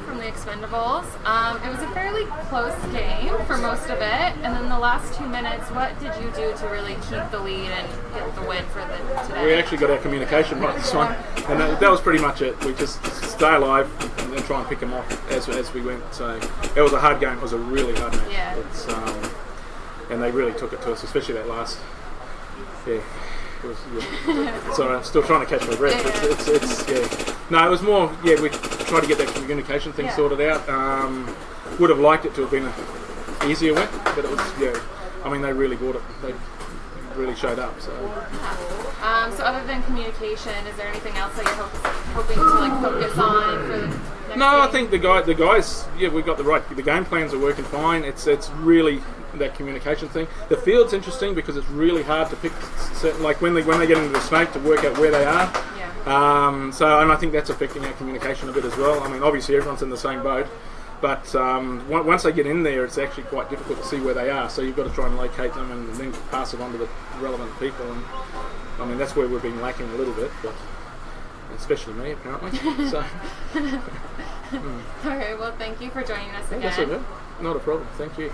From the Expendables. It was a fairly close game for most of it, and then the last 2 minutes, what did you do to really keep the lead and get the win for today? We actually got our communication right this one, and that was pretty much it. We just stay alive and then try and pick them off as we went. So it was a hard game. It was a really hard match. Yeah. And they really took it to us, especially that last. Yeah. It was, yeah. Sorry, I'm still trying to catch my breath. Yeah. No, it was more, yeah, we tried to get that communication thing sorted out. Would have liked it to have been an easier win, but it was, yeah, I mean, they really brought it. They really showed up. So other than communication, is there anything else that you're hoping to focus on for the next game? I think the guys, yeah, we got the game plans are working fine. It's really that communication thing. The field's interesting because it's really hard to pick certain, like when they get into the snake, to work out where they are. Yeah. And I think that's affecting our communication a bit as well. I mean, obviously everyone's in the same boat, but once they get in there, it's actually quite difficult to see where they are. So you've got to try and locate them and then pass it on to the relevant people. And I mean, that's where we've been lacking a little bit, but especially me apparently. So. All right. Well, thank you for joining us again. That's okay. Not a problem. Thank you.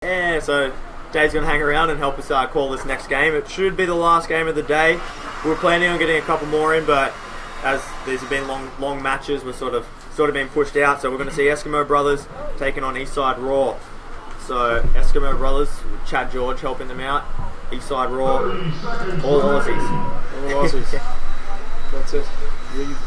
Yeah, so Dave's going to hang around and help us call this next game. It should be the last game of the day. We're planning on getting a couple more in, but as these have been long matches, we're sort of been pushed out. So we're going to see Eskimo Brothers taking on Eastside Raw. So Eskimo Brothers, Chad George helping them out. Eastside Raw, all Aussies. All Aussies. That's it.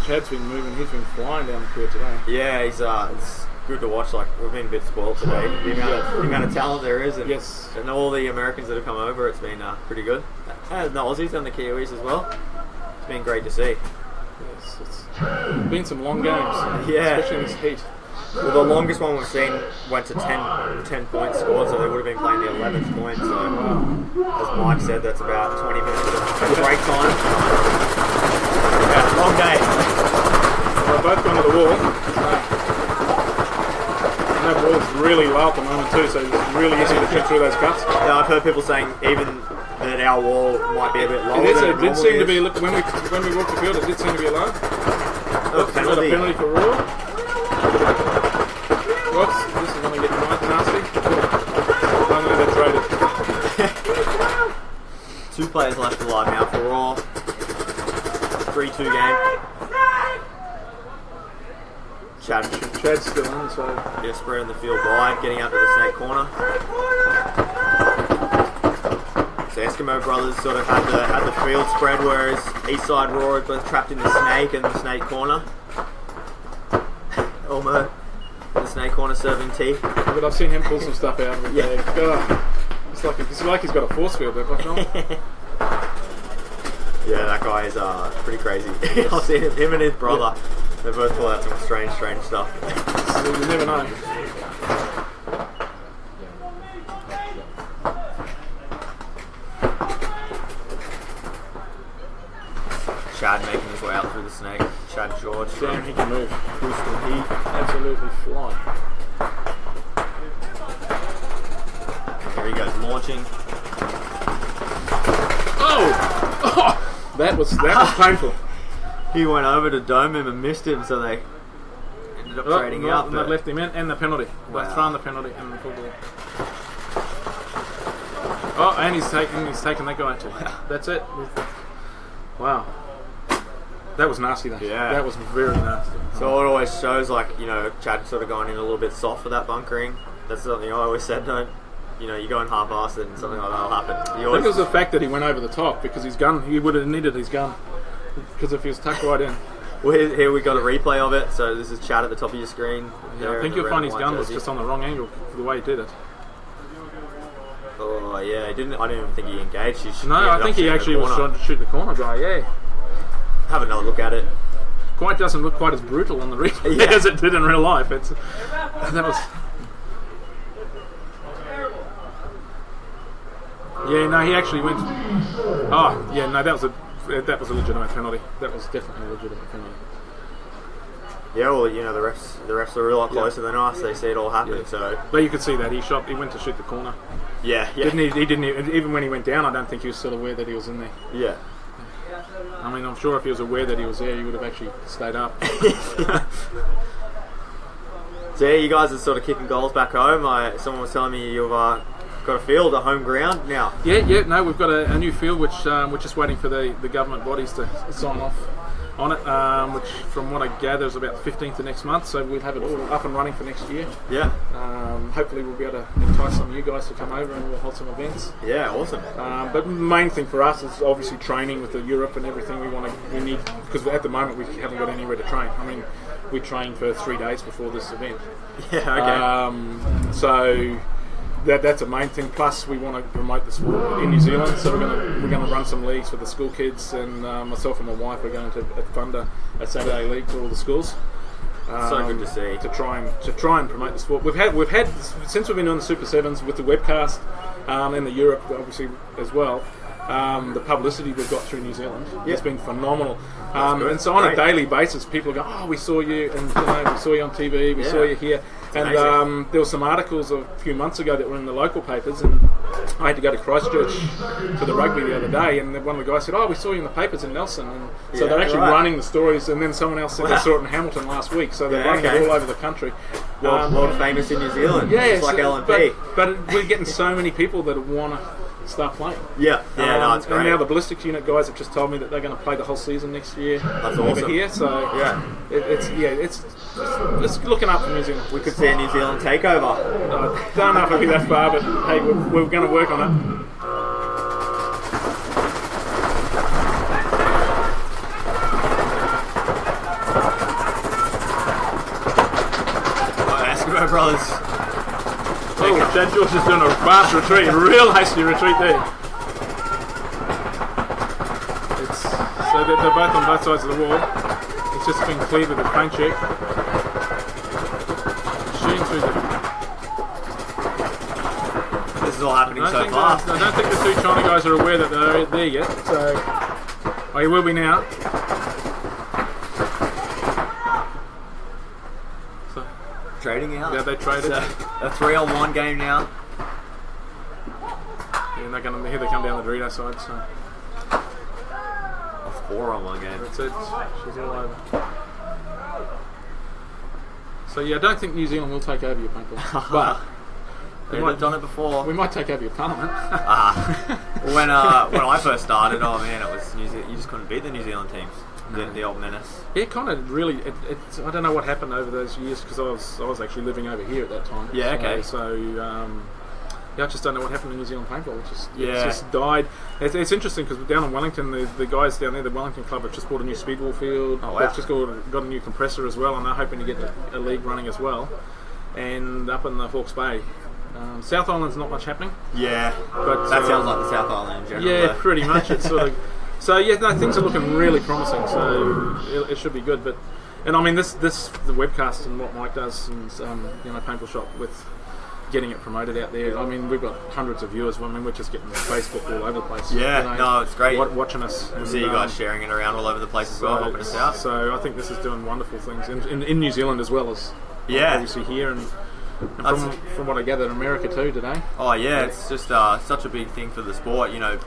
Chad's been moving. He's been flying down the field today. Yeah, he's it's good to watch. Like, we've been a bit spoiled today. The amount of talent there is, and, yes, and all the Americans that have come over, it's been pretty good. And the Aussies and the Kiwis as well. It's been great to see. Yes, it's been some long games. Yeah, especially in this heat. Well, the longest one we've seen went to 10 points scored, so they would have been playing the 11th point. So, as Mike said, that's about 20 minutes of break time. Yeah, long day. We're both gone to the wall. And that ball's really low at the moment too, so it's really easy to fit through those cuts. Yeah, I've heard people saying even that our wall might be a bit lower. It did seem to be, when we walked the field, it did seem to be low. Penalty. A penalty for Raw. Whoops, this is going to get nasty. I'm going to get traded. 2 players left alive now for Raw. 3-2 game. Chad's still in, so... Yeah, spreading the field wide, getting out to the snake corner. So Eskimo Brothers sort of had the field spread, whereas Eastside Raw are both trapped in the snake and the snake corner. Elmo in the snake corner serving tea. But I've seen him pull some stuff out of his bag. It's like he's got a force field there, Yeah, that guy is pretty crazy. I've seen him and his brother. Yeah. They both pull out some strange stuff. So you never know. Chad making his way out through the snake. Chad George. Damn, he can move. Houston, he absolutely fly. There he goes, launching. Oh! That was painful. He went over to dome him and missed him, so they ended up trading out. They left him in, and the penalty. Wow. They've thrown the penalty and the football. Oh, and he's taken that guy too. That's it. Wow. That was nasty though. Yeah. That was very nasty. So it always shows, like, you know, Chad sort of going in a little bit soft for that bunkering. That's something I always said, don't, you know, you go in half-assed and something like that will happen. I think it was the fact that he went over the top, because his gun, he would have needed his gun. Because if he was tucked right in. Well, here we got a replay of it, so this is Chad at the top of your screen. Yeah, I think you'll find his gun was just on the wrong angle for the way he did it. Oh, yeah, I didn't even think he engaged. I think he actually was trying to shoot the corner guy, yeah. Have another look at it. Quite doesn't look quite as brutal on the replay as it did in real life. That was... Yeah, no, he actually went... Oh, yeah, no, that was a legitimate penalty. That was definitely a legitimate penalty. Yeah, well, you know, the refs are a lot closer than us. They see it all happen, so... But you could see that. He went to shoot the corner. Yeah. He didn't even when he went down, I don't think he was still aware that he was in there. Yeah. I mean, I'm sure if he was aware that he was there, he would have actually stayed up. So yeah, you guys are sort of kicking goals back home. Someone was telling me you've got a field, a home ground now. Yeah, no, we've got a new field which we're just waiting for the government bodies to sign off on it, which from what I gather is about the 15th of next month, so we'll have it all up and running for next year. Yeah. Hopefully we'll be able to entice some of you guys to come over and we'll hold some events. Yeah, awesome. But the main thing for us is obviously training with the Europe and everything. We need, because at the moment we haven't got anywhere to train. I mean, we train for 3 days before this event. Yeah, okay. So that's a main thing. Plus, we want to promote the sport in New Zealand, so we're going to run some leagues for the school kids, and myself and my wife are going to fund a Saturday league for all the schools. So good to see. To try and promote the sport. We've had since we've been on the Super Sevens with the webcast and the Europe obviously as well. The publicity we've got through New Zealand has been phenomenal, and so on a daily basis, people go, "Oh, we saw you, and we saw you on TV, we saw you here," And Amazing. there were some articles a few months ago that were in the local papers, and I had to go to Christchurch for the rugby the other day, and one of the guys said, "Oh, we saw you in the papers in Nelson." And so Yeah, they're actually right. running the stories, and then someone else said they saw it in Hamilton last week, so they're Yeah, running okay. it all over the country. World famous in New Zealand. Yeah, It's like LNP. But we're getting so many people that want to start playing. Yeah, no, it's great. And now the ballistics unit guys have just told me that they're going to play the whole season next year. That's over awesome. here. So Yeah. it's looking up for New Zealand. We could see a New Zealand takeover. I don't know if it'll be that far, but hey, we're going to work on it. Eskimo Brothers. Oh, Chad George is doing a fast retreat, a real hasty retreat there. So they're both on both sides of the wall. It's just been cleared with a paint check. Shooting through the... This is all happening so fast. I don't think the two China guys are aware that they're there yet, so... Oh, you will be now. Trading out. Yeah, they traded. So, a 3-on-1 game now. Yeah, and they're going to... Here they come down the Dorito side, so... A 4-on-1 game. That's it. She's all over. So yeah, I don't think New Zealand will take over your paintball, but They've done it before. we might take over your parliament. When I first started, oh man, it was New Zealand. You just couldn't beat the New Zealand teams. The old menace. Yeah, kind of really. I don't know what happened over those years because I was actually living over here at that time. Yeah, okay. So yeah, I just don't know what happened to New Zealand paintball. It's Yeah. just died. It's interesting because down in Wellington, the guys down there, the Wellington club, have just bought a new speedball field. Oh, wow. They've just got a new compressor as well, and they're hoping to get a league running as well. And up in the Hawke's Bay, South Island's not much happening. Yeah, but that sounds like the South Island in general. yeah, though. pretty much. It's sort of. So yeah, no, things are looking really promising. So it should be good. But and I mean the webcast and what Mike does and Paintball Shop with getting it promoted out there. I mean we've got hundreds of viewers. I mean we're just getting Facebook all over the place. Yeah, no, it's great. Watching us. We see you guys sharing it around all over the place as well, helping us out. So I think this is doing wonderful things in New Zealand as well as obviously here and from what I gathered in America too today. Oh yeah, it's just such a big thing for the sport, and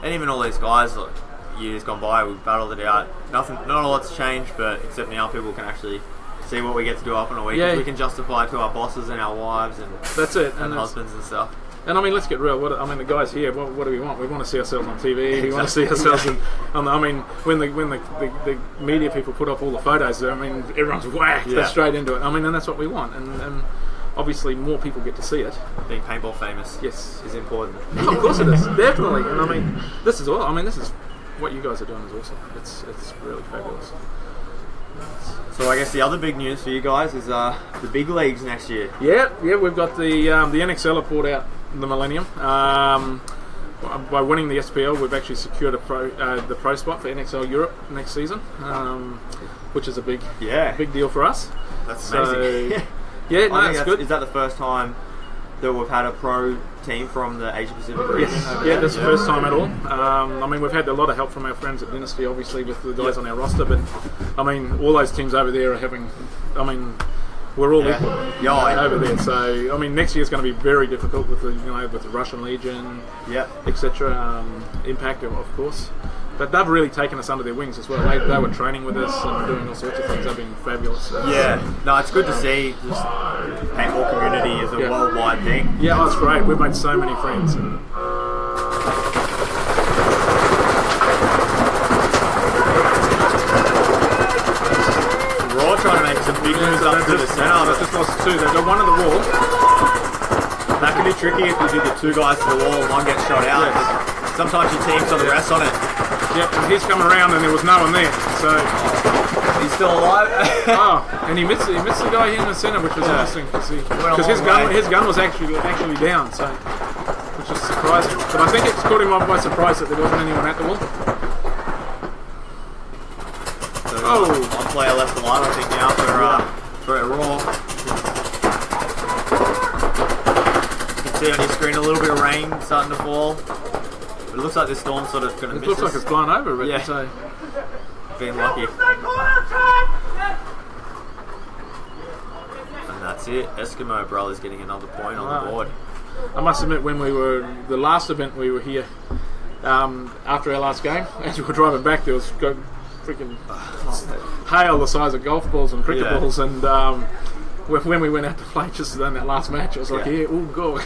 even all these guys. Like, years gone by, we've battled it out. Not a lot's changed, but except now people can actually see what we get to do up in a week. Yeah. We can justify it to our bosses and our wives and that's it, and husbands and stuff. And I mean, let's get real. The guys here, what do we want? We want to see ourselves on TV. We want to see ourselves when the media people put up all the photos, I mean, everyone's whacked straight into it. I mean, and that's what we want. And obviously, more people get to see it. Being paintball famous, yes, is important. Oh, of course it is, definitely. And I mean, this is all. I mean, this is what you guys are doing is awesome. It's really fabulous. So I guess the other big news for you guys is the big leagues next year. Yeah, we've got the NXL have brought out the Millennium. By winning the SPL, we've actually secured the pro spot for NXL Europe next season, which is a big deal for us. That's amazing. Yeah, no, it's good. Is that the first time that we've had a pro team from the Asia Pacific region? Yes, that's the first time at all. I mean, we've had a lot of help from our friends at Dynasty, obviously, with the guys on our roster, but I mean, all those teams over there are having. I mean, we're all equal over there. So I mean, next year's going to be very difficult with the Russian Legion, etc. Impact, of course. But they've really taken us under their wings as well. They were training with us and doing all sorts of things. They've been fabulous. No, it's good to see this paintball community is a worldwide thing. Yeah, that's great. We've made so many friends. Raw trying to make some big moves up through the centre. They've just lost two. They've got one at the wall. That can be tricky if you do the two guys to the wall and one gets shot out. Sometimes your team's on the rest on it. Yep, and he's coming around and there was no one there. So he's still alive. And he missed the guy here in the centre, which was interesting because his gun was actually down, so which is surprising. But I think it's caught him by surprise that there wasn't anyone at the wall. So one player left alive, I think, now for a Raw. You can see on your screen a little bit of rain starting to fall. But it looks like this storm's sort of going to miss us. It looks like it's blown over, but yeah. So being lucky. And that's it. Eskimo Brothers getting another point on the board. I must admit, when we were the last event we were here, after our last game, as we were driving back, there was freaking hail the size of golf balls and cricket balls, and when we went out to play just in that last match, I was like, oh god,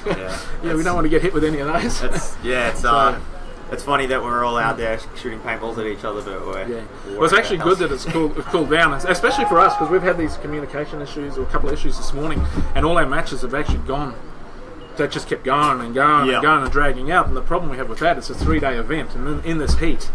we don't want to get hit with any of those. It's funny that we're all out there shooting paintballs at each other, but well, it's actually good that it's cooled down, especially for us, because we've had these communication issues, or a couple of issues this morning, and all our matches have actually gone. That just kept going and going and going and dragging out, and the problem we have with that is it's a 3-day event, and in this heat,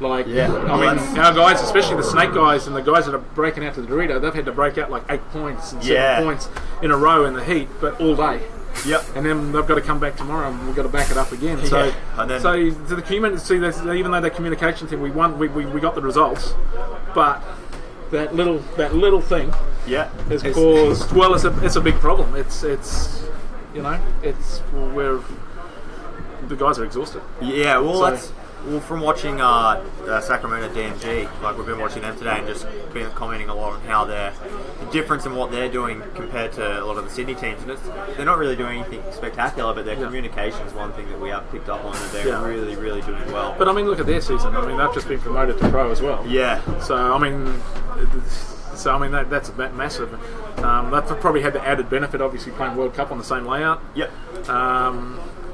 our guys, especially the snake guys and the guys that are breaking out to the Dorito, they've had to break out like 8 points and 7 points in a row in the heat, but all day. Yep. And then they've got to come back tomorrow, and we've got to back it up again. So, so to the community, even though that communication thing we won, we got the results, but that little thing, has caused. Well, it's a big problem. It's where the guys are exhausted. Yeah. Well, from watching Sacramento DMG, like we've been watching them today and just been commenting a lot on how the difference in what they're doing compared to a lot of the Sydney teams, and they're not really doing anything spectacular, but their communication is one thing that we have picked up on that they're really, really doing well. But I mean, look at their season. I mean, they've just been promoted to pro as well. Yeah. So I mean, that's massive. They've probably had the added benefit, obviously, playing World Cup on the same layout. Yep.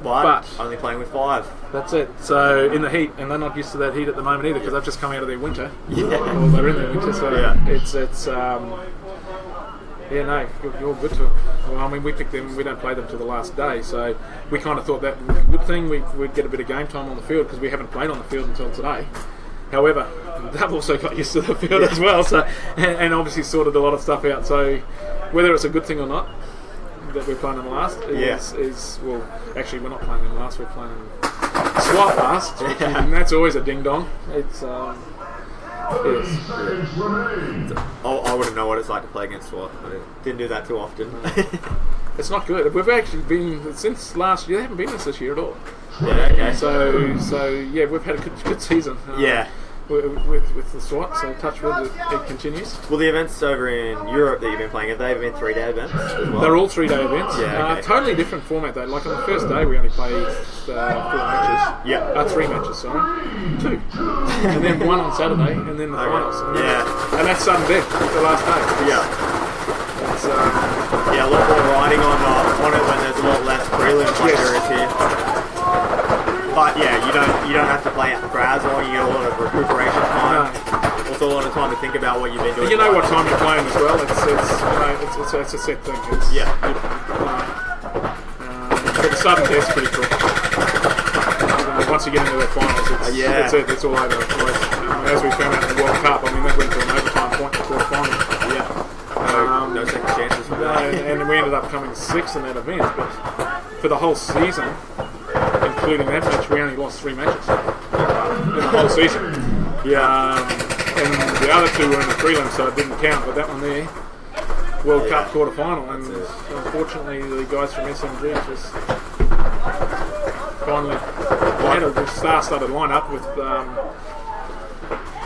But only playing with 5. That's it. So in the heat, and they're not used to that heat at the moment either, because they've just come out of their winter. Yeah. Or they're in their winter. So you're good to. Well, I mean, we picked them. We don't play them till the last day, so we kind of thought that was a good thing. We'd get a bit of game time on the field because we haven't played on the field until today. However, they've also got used to the field as well, so and obviously sorted a lot of stuff out. So whether it's a good thing or not that we're playing them last is well, actually we're not playing them last. We're playing them SWAT last, and that's always a ding dong. It's I wouldn't know what it's like to play against SWAT. I didn't do that too often. It's not good. We've actually been since last year. They haven't been this year at all. Yeah. Okay. So we've had a good season. With the SWAT, so touch wood, it continues. Well, the events over in Europe that you've been playing, have they been 3-day events as well? They're all 3-day events. Yeah, okay. Totally different format though. Like on the first day, we only played 4 matches. Yeah. 3 matches, sorry. 2. And then 1 on Saturday, and then the finals. And that's sudden death, the last day. Yeah. It's, a lot more riding on it when there's a lot less prelims like there is here. But you don't have to play at Brazil. You get a lot of recuperation time. Also a lot of time to think about what you've been doing. You know what time you're playing as well. It's a set thing. But the sudden test's pretty cool. Once you get into the finals, it's all over. As we found out in the World Cup, I mean that went to an overtime point in the quarterfinals. No second chances for that. And we ended up coming 6th in that event. But for the whole season, including that match, we only lost 3 matches in the whole season. And the other 2 were in the prelims, so it didn't count. But that one there, World Cup quarterfinal, and unfortunately the guys from SMG just finally had a star-studded lineup with.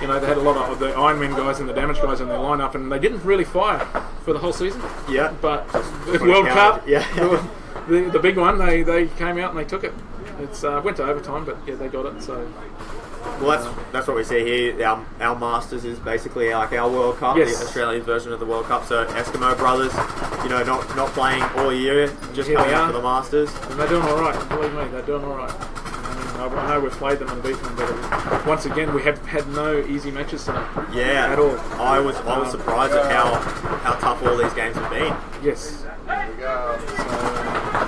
They had a lot of the Ironman guys and the damage guys in their lineup, and they didn't really fire for the whole seison. Yeah. But the World Cup, the big one, they came out and they took it. It's went to overtime, but they got it. So. Well, that's what we see here. Our Masters is basically like our World Cup, the Australian version of the World Cup. So Eskimo Brothers, not playing all year, just coming out for the Masters. And they're doing all right. Believe me, they're doing all right. I know we've played them and beaten them, but once again, we have had no easy matches tonight. Yeah, at all. I was surprised at how tough all these games have been. Yes. There we go.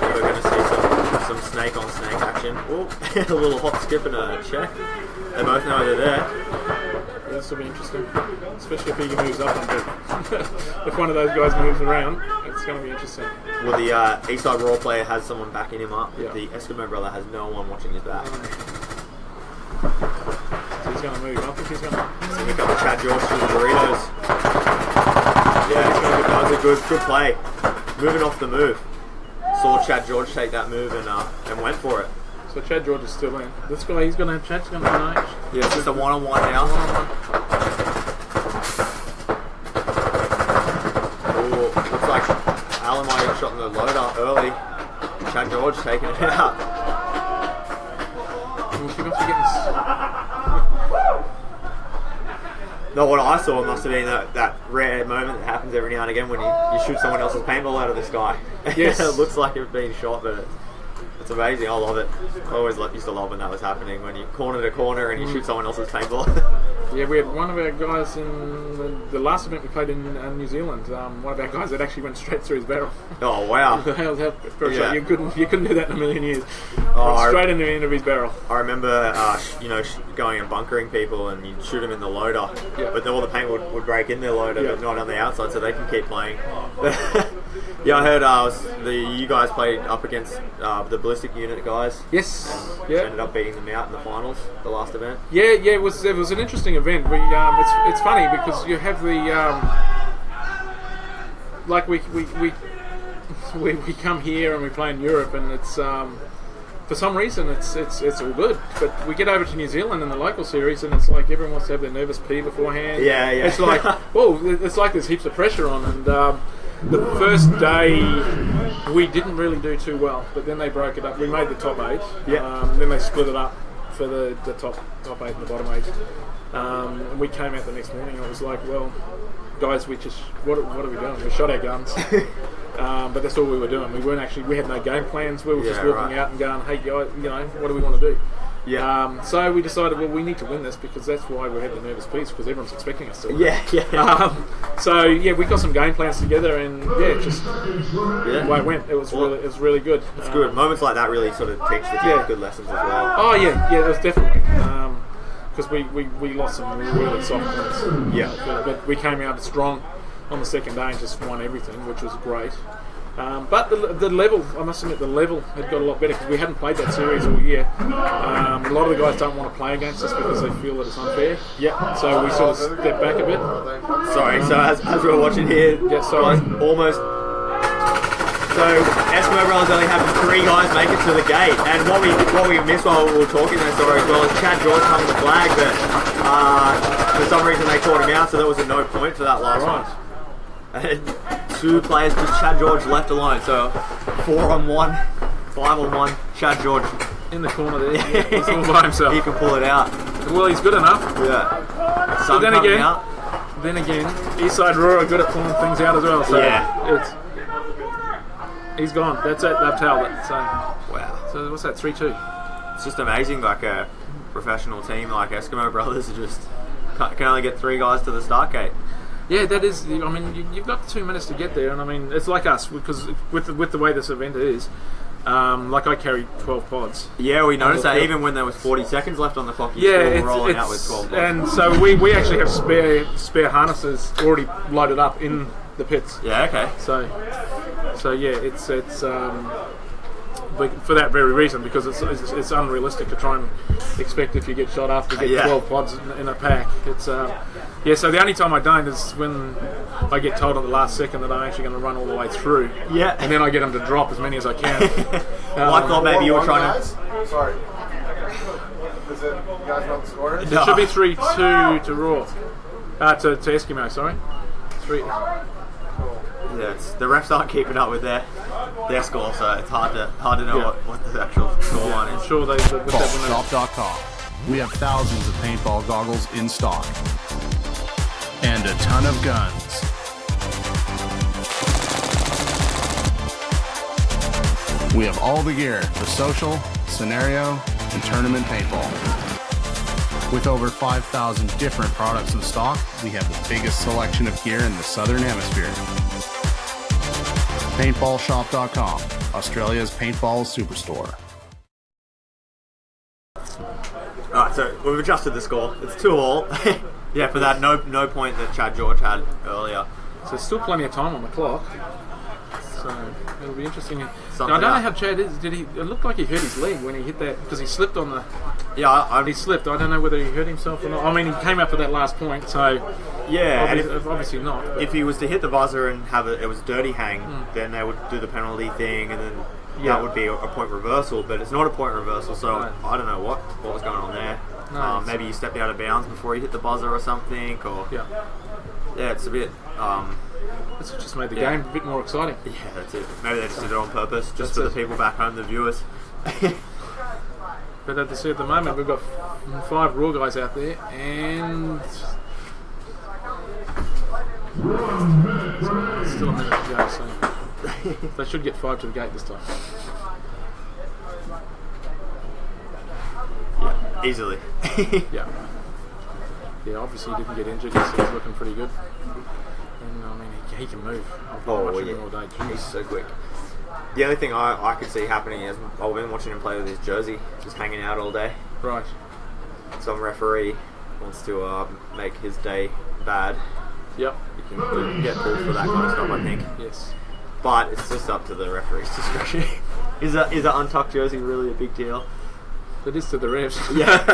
So we're going to see some snake on snake action. Oh, a little hop skip and a check. They both know they're there. Yeah, this will be interesting, especially if he moves up a bit. If one of those guys moves around, it's going to be interesting. Well, the Eastside Raw player has someone backing him up. Yeah. The Eskimo brother has no one watching his back. So he's going to move. I think he's going to... So we got Chad George to the Doritos. Yeah, that was a good play. Moving off the move. Saw Chad George take that move and went for it. So Chad George is still in. This guy, Chad's going to finish. Yeah, it's just a one-on-one now. Ooh, looks like shot in the loader early. Chad George taking it out. We'll keep on forgetting. No, what I saw must have been that rare moment that happens every now and again when you shoot someone else's paintball out of the sky. Yes. It looks like it's being shot, but it's amazing. I love it. I always used to love when that was happening, when you corner to corner and you shoot someone else's paintball. Yeah, we had one of our guys in the last event we played in New Zealand. One of our guys that actually went straight through his barrel. Oh wow! For a shot. You couldn't do that in a million years. Oh, Went straight in the end of his barrel. I remember, going and bunkering people, and you'd shoot them in the loader, but then all the paint would break in their loader, but not on the outside, so they can keep playing. Yeah, I heard you guys played up against the ballistic unit guys. Yes. And ended up beating them out in the finals, the last event. Yeah. It was an interesting event. We it's funny because you have the we come here and we play in Europe, and it's for some reason it's all good, but we get over to New Zealand in the local series, and it's like everyone wants to have their nervous pee beforehand. Yeah. It's like it's like there's heaps of pressure on, and the first day we didn't really do too well, but then they broke it up. We made the top 8. Then they split it up for the top 8 and the bottom 8. And we came out the next morning and it was like, well, guys, what are we doing? We shot our guns, but that's all we were doing. We had no game plans. We were just walking out and going, hey guys, what do we want to do? Yeah. So we decided, well, we need to win this because that's why we had the nervous piece, because everyone's expecting us to win. Yeah. So we got some game plans together, and just the way it went, it was really good. It's good. Moments like that really sort of teach the team good lessons as well. Oh yeah, it was definitely. Because we lost some really soft points. Yeah. But we came out strong on the second day and just won everything, which was great. But the level, I must admit, the level had got a lot better because we hadn't played that series all year. A lot of the guys don't want to play against us because they feel that it's unfair. Yeah. So we sort of stepped back a bit. Sorry, so as we were watching here, almost. So Eskimo Brothers only having 3 guys make it to the gate, and what we missed while we were talking there, sorry, as well, is Chad George hung the flag, but for some reason they caught him out, so there was a no point for that last one. And 2 players, just Chad George left alone, so 4-on-1, 5-on-1, Chad George in the corner there. He's all by himself. He can pull it out. Well, he's good enough. Yeah. But then again, Eastside Raw are good at pulling things out as well. So he's gone. That's it. They've tailed it. So wow. So what's that? 3-2. It's just amazing. Like a professional team like Eskimo Brothers can only get 3 guys to the start gate. Yeah, that is. I mean, you've got 2 minutes to get there, and I mean, it's like us because with the way this event is. Like I carried 12 pods. Yeah, we noticed that even when there was 40 seconds left on the clock, you still rolling out with 12 pods. And so we actually have spare harnesses already loaded up in the pits. Yeah, okay. So yeah, it's for that very reason, because it's unrealistic to try and expect if you get shot after you get 12 pods in a pack. It's so the only time I don't is when I get told at the last second that I'm actually going to run all the way through. Yeah. And then I get them to drop as many as I can. Well, I thought maybe you were trying to... Sorry. Is it, you guys know the score? It should be 3-2 to Raw. To Eskimo, sorry. 3. Yeah, the refs aren't keeping up with their score, so it's hard to know what the actual score line is. Sure, Paintballshop.com. We have thousands of paintball goggles in stock and a ton of guns. We have all the gear for social, scenario, and tournament paintball. With over 5,000 different products in stock, we have the biggest selection of gear in the Southern Hemisphere. Paintballshop.com, Australia's paintball superstore. Alright, so we've adjusted the score. It's 2-all. Yeah, for that no point that Chad George had earlier. So there's still plenty of time on the clock. So it'll be interesting. Now, I don't know how Chad is. It looked like he hurt his leg when he hit that, because he slipped on the... Yeah, he slipped. I don't know whether he hurt himself or not. I mean, he came up for that last point, so... Yeah, obviously not. But. If he was to hit the buzzer and have it was dirty hang, then they would do the penalty thing, and then that would be a point reversal. But it's not a point reversal, so I don't know what was going on there. No, maybe you stepped out of bounds before you hit the buzzer or something, or yeah, it's a bit. It's just made the Yeah. game a bit more exciting. Yeah, that's it. Maybe they just did it on purpose, just That's for the it. people back home, the viewers. But at the moment, we've got 5 Raw guys out there, and still a minute to go, so they should get 5 to the gate this time. Yeah, easily. Yeah. Yeah, obviously he didn't get injured, he's looking pretty good. And I mean, he can move. I've been watching him all day. He's so quick. The only thing I could see happening is I've been watching him play with his jersey, just hanging out all day. Right. Some referee wants to make his day bad. Yep. You can get pulled for that kind of stuff, I think. Yes. But it's just up to the referee's discretion. Is an untucked jersey really a big deal? It is to the refs. Yeah.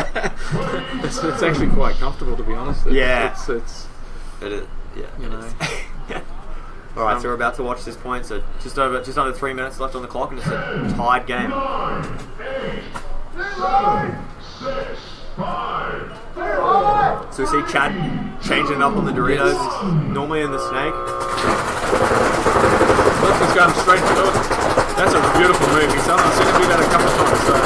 it's actually quite comfortable, to be honest. Yeah. It's it is. Yeah. You know. All right, so we're about to watch this point. So just under 3 minutes left on the clock, and it's a tied game. 9, 6, 5. So we see Chad changing up on the Doritos, normally in the snake. He's going straight to it. That's a beautiful move. I've seen him do that a couple of times. So.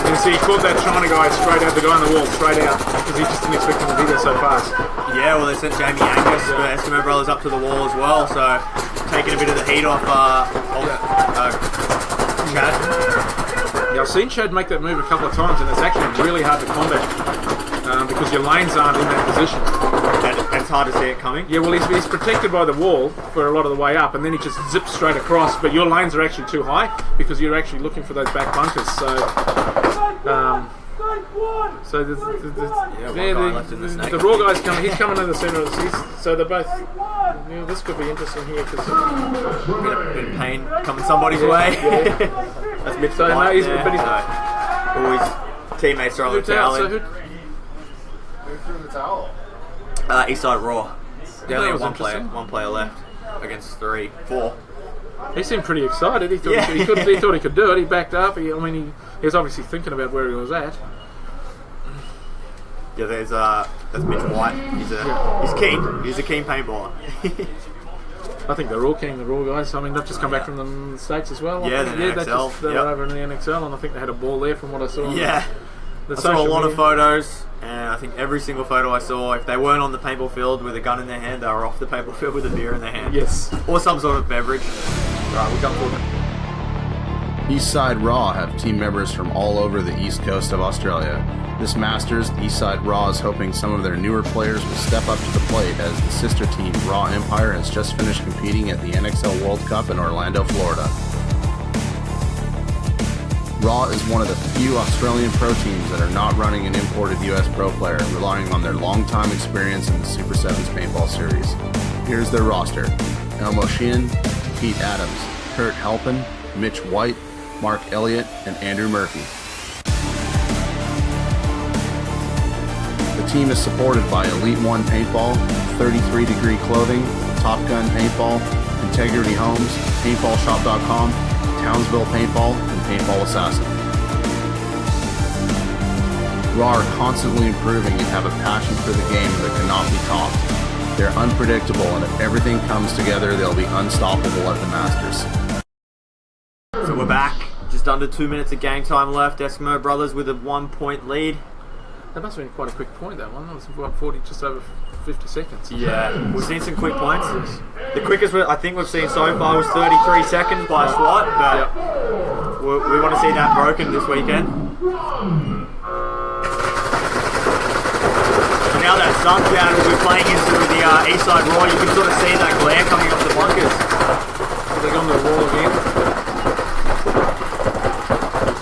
You can see he caught that China guy straight out, the guy on the wall, straight out, because he just didn't expect him to be there so fast. Yeah, well, they sent Jamie Angus, the Eskimo Brothers, up to the wall as well, so taking a bit of the heat off Chad. Yeah, I've seen Chad make that move a couple of times, and it's actually really hard to combat because your lanes aren't in that position. And it's hard to see it coming? Yeah, well, he's protected by the wall for a lot of the way up, and then he just zips straight across, but your lanes are actually too high because you're actually looking for those back bunkers. So the Raw guy's coming. He's coming to the centre of the seats. So they're both. Yeah, this could be interesting here because a bit of pain coming somebody's way. Yeah. That's Mitch. So no, he's his teammates are on the towel. Who threw the towel? Eastside Raw. They only have was one player left against 4. He seemed pretty excited. He thought he thought he could do it. He backed up. He was obviously thinking about where he was at. Yeah, that's Mitch White. He's keen. He's a keen paintballer. I think they're all keen, the Raw guys. I mean, they've just come back from the States as well. Yeah, they're in NXL. They were over in the NXL, and I think they had a ball there from what I saw. Yeah. I saw a lot of photos, and I think every single photo I saw, if they weren't on the paintball field with a gun in their hand, they were off the paintball field with a beer in their hand. Yes. Or some sort of beverage. Right, we'll jump forward. Eastside Raw have team members from all over the east coast of Australia. This Masters, Eastside Raw is hoping some of their newer players will step up to the plate as the sister team Raw Empire has just finished competing at the NXL World Cup in Orlando, Florida. Raw is one of the few Australian pro teams that are not running an imported US pro player, relying on their long-time experience in the Super 7's paintball series. Here's their roster: Elmo Sheehan, Pete Adams, Kurt Halpin, Mitch White, Mark Elliott, and Andrew Murphy. The team is supported by Elite One Paintball, 33 Degree Clothing, Top Gun Paintball, Integrity Homes, PaintballShop.com, Townsville Paintball, and Paintball Assassin. Raw are constantly improving and have a passion for the game that cannot be topped. They're unpredictable, and if everything comes together, they'll be unstoppable at the Masters. So we're back. Just under 2 minutes of game time left. Eskimo Brothers with a 1-point lead. That must have been quite a quick point, that one. That was about 40, just over 50 seconds. Yeah, we've seen some quick points. The quickest I think we've seen so far was 33 seconds by a SWAT, but we want to see that broken this weekend. So now that sun cloud will be playing into the Eastside Raw, you can sort of see that glare coming off the bunkers. So they're on the wall again.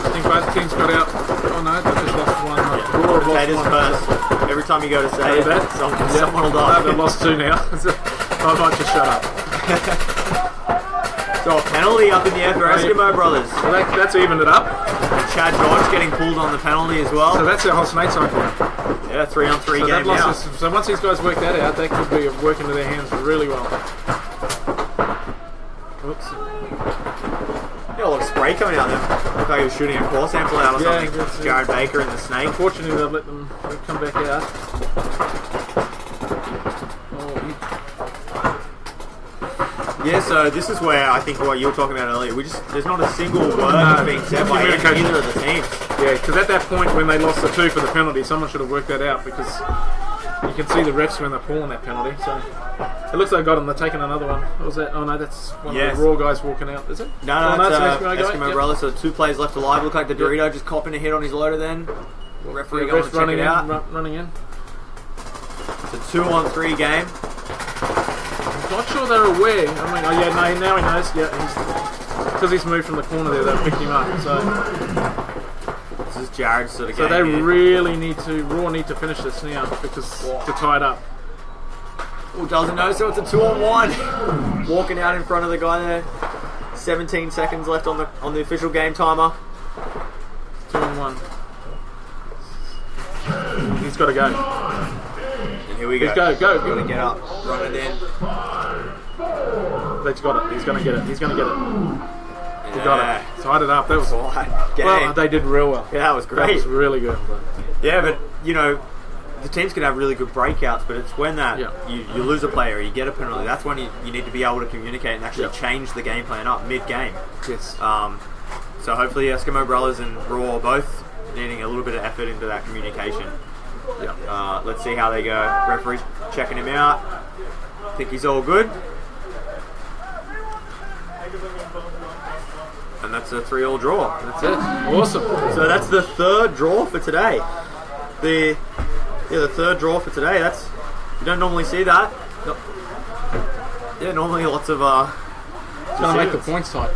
I think both teams got out. Oh no, they just lost one. Potatoes first. Every time you go to say it, someone will die. They've lost 2 now. I might just shut up. So a penalty up in the air for Eskimo Brothers. So that's evened it up. And Chad Dodge getting pulled on the penalty as well. So that's our whole snake cycle. Yeah, 3-on-3 so game now. So once these guys work that out, they could be working to their hands really well. Oops. Yeah, a lot of spray coming out there. Looked like he was shooting a core sample out or something. Jared Baker and the snake. Unfortunately, they've let them come back out. Yeah, so this is where I think what you were talking about earlier, there's not a single word being said by either of the teams. Yeah, because at that point when they lost the 2 for the penalty, someone should have worked that out, because you can see the refs when they're pulling that penalty. So it looks like got them. They're taking another one. What was that? Oh no, that's one of the Raw guys walking out. Is it? No, that's it's an Eskimo guy. Eskimo brother. So 2 players left alive. Look like the Dorito just copping a hit on his loader. Then referee going to check it out. Running in. It's a 2-on-3 game. I'm not sure they're aware. I mean, oh yeah, no, now he knows. Yeah, because he's moved from the corner there, they picked him up. So this is Jared's sort of game. So they here. really need to finish this now because to tie it up. Oh, doesn't know, so it's a 2-on-1. Walking out in front of the guy there. 17 seconds left on the official game timer. 2-on-1. He's got to go. And here we go. Go. Got to get up. Run it in. He's got it. He's going to get it. He got it. Tied it up. That was well, they did real well. Yeah, that was great. That was really good. Yeah, but you know, the teams can have really good breakouts, but it's when that you lose a player or you get a penalty, that's when you need to be able to communicate and actually change the game plan up mid-game. Yes. So hopefully Eskimo Brothers and Raw are both needing a little bit of effort into that communication. Let's see how they go. Referee's checking him out. I think he's all good. And that's a 3-3 draw. That's it. Awesome. So that's the 3rd draw for today. The 3rd draw for today. You don't normally see that. Yeah, normally lots of it's going to make the points tight.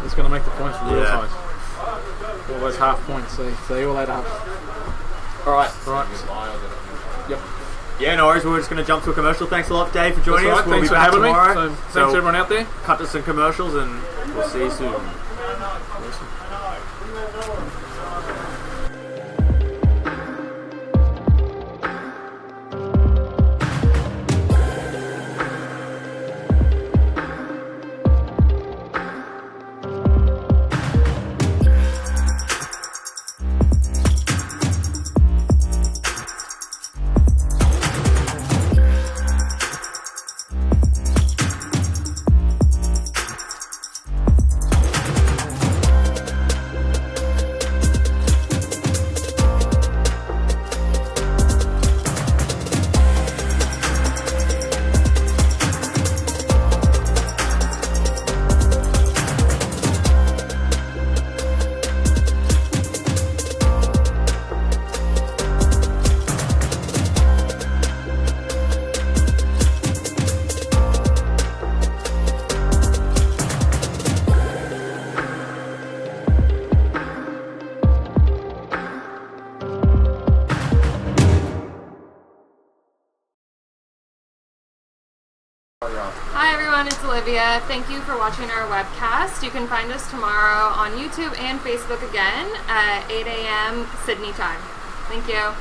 It's going to make the points real tight. All those half points, they all add up. Alright. Yep. Yeah, no worries. We're just going to jump to a commercial. Thanks a lot, Dave, for joining us. We'll Thanks be for back having tomorrow. me. So, thanks everyone out there. Cut to some commercials and we'll see you soon. Hi everyone, it's Olivia. Thank you for watching our webcast. You can find us tomorrow on YouTube and Facebook again at 8 a.m. Sydney time. Thank you.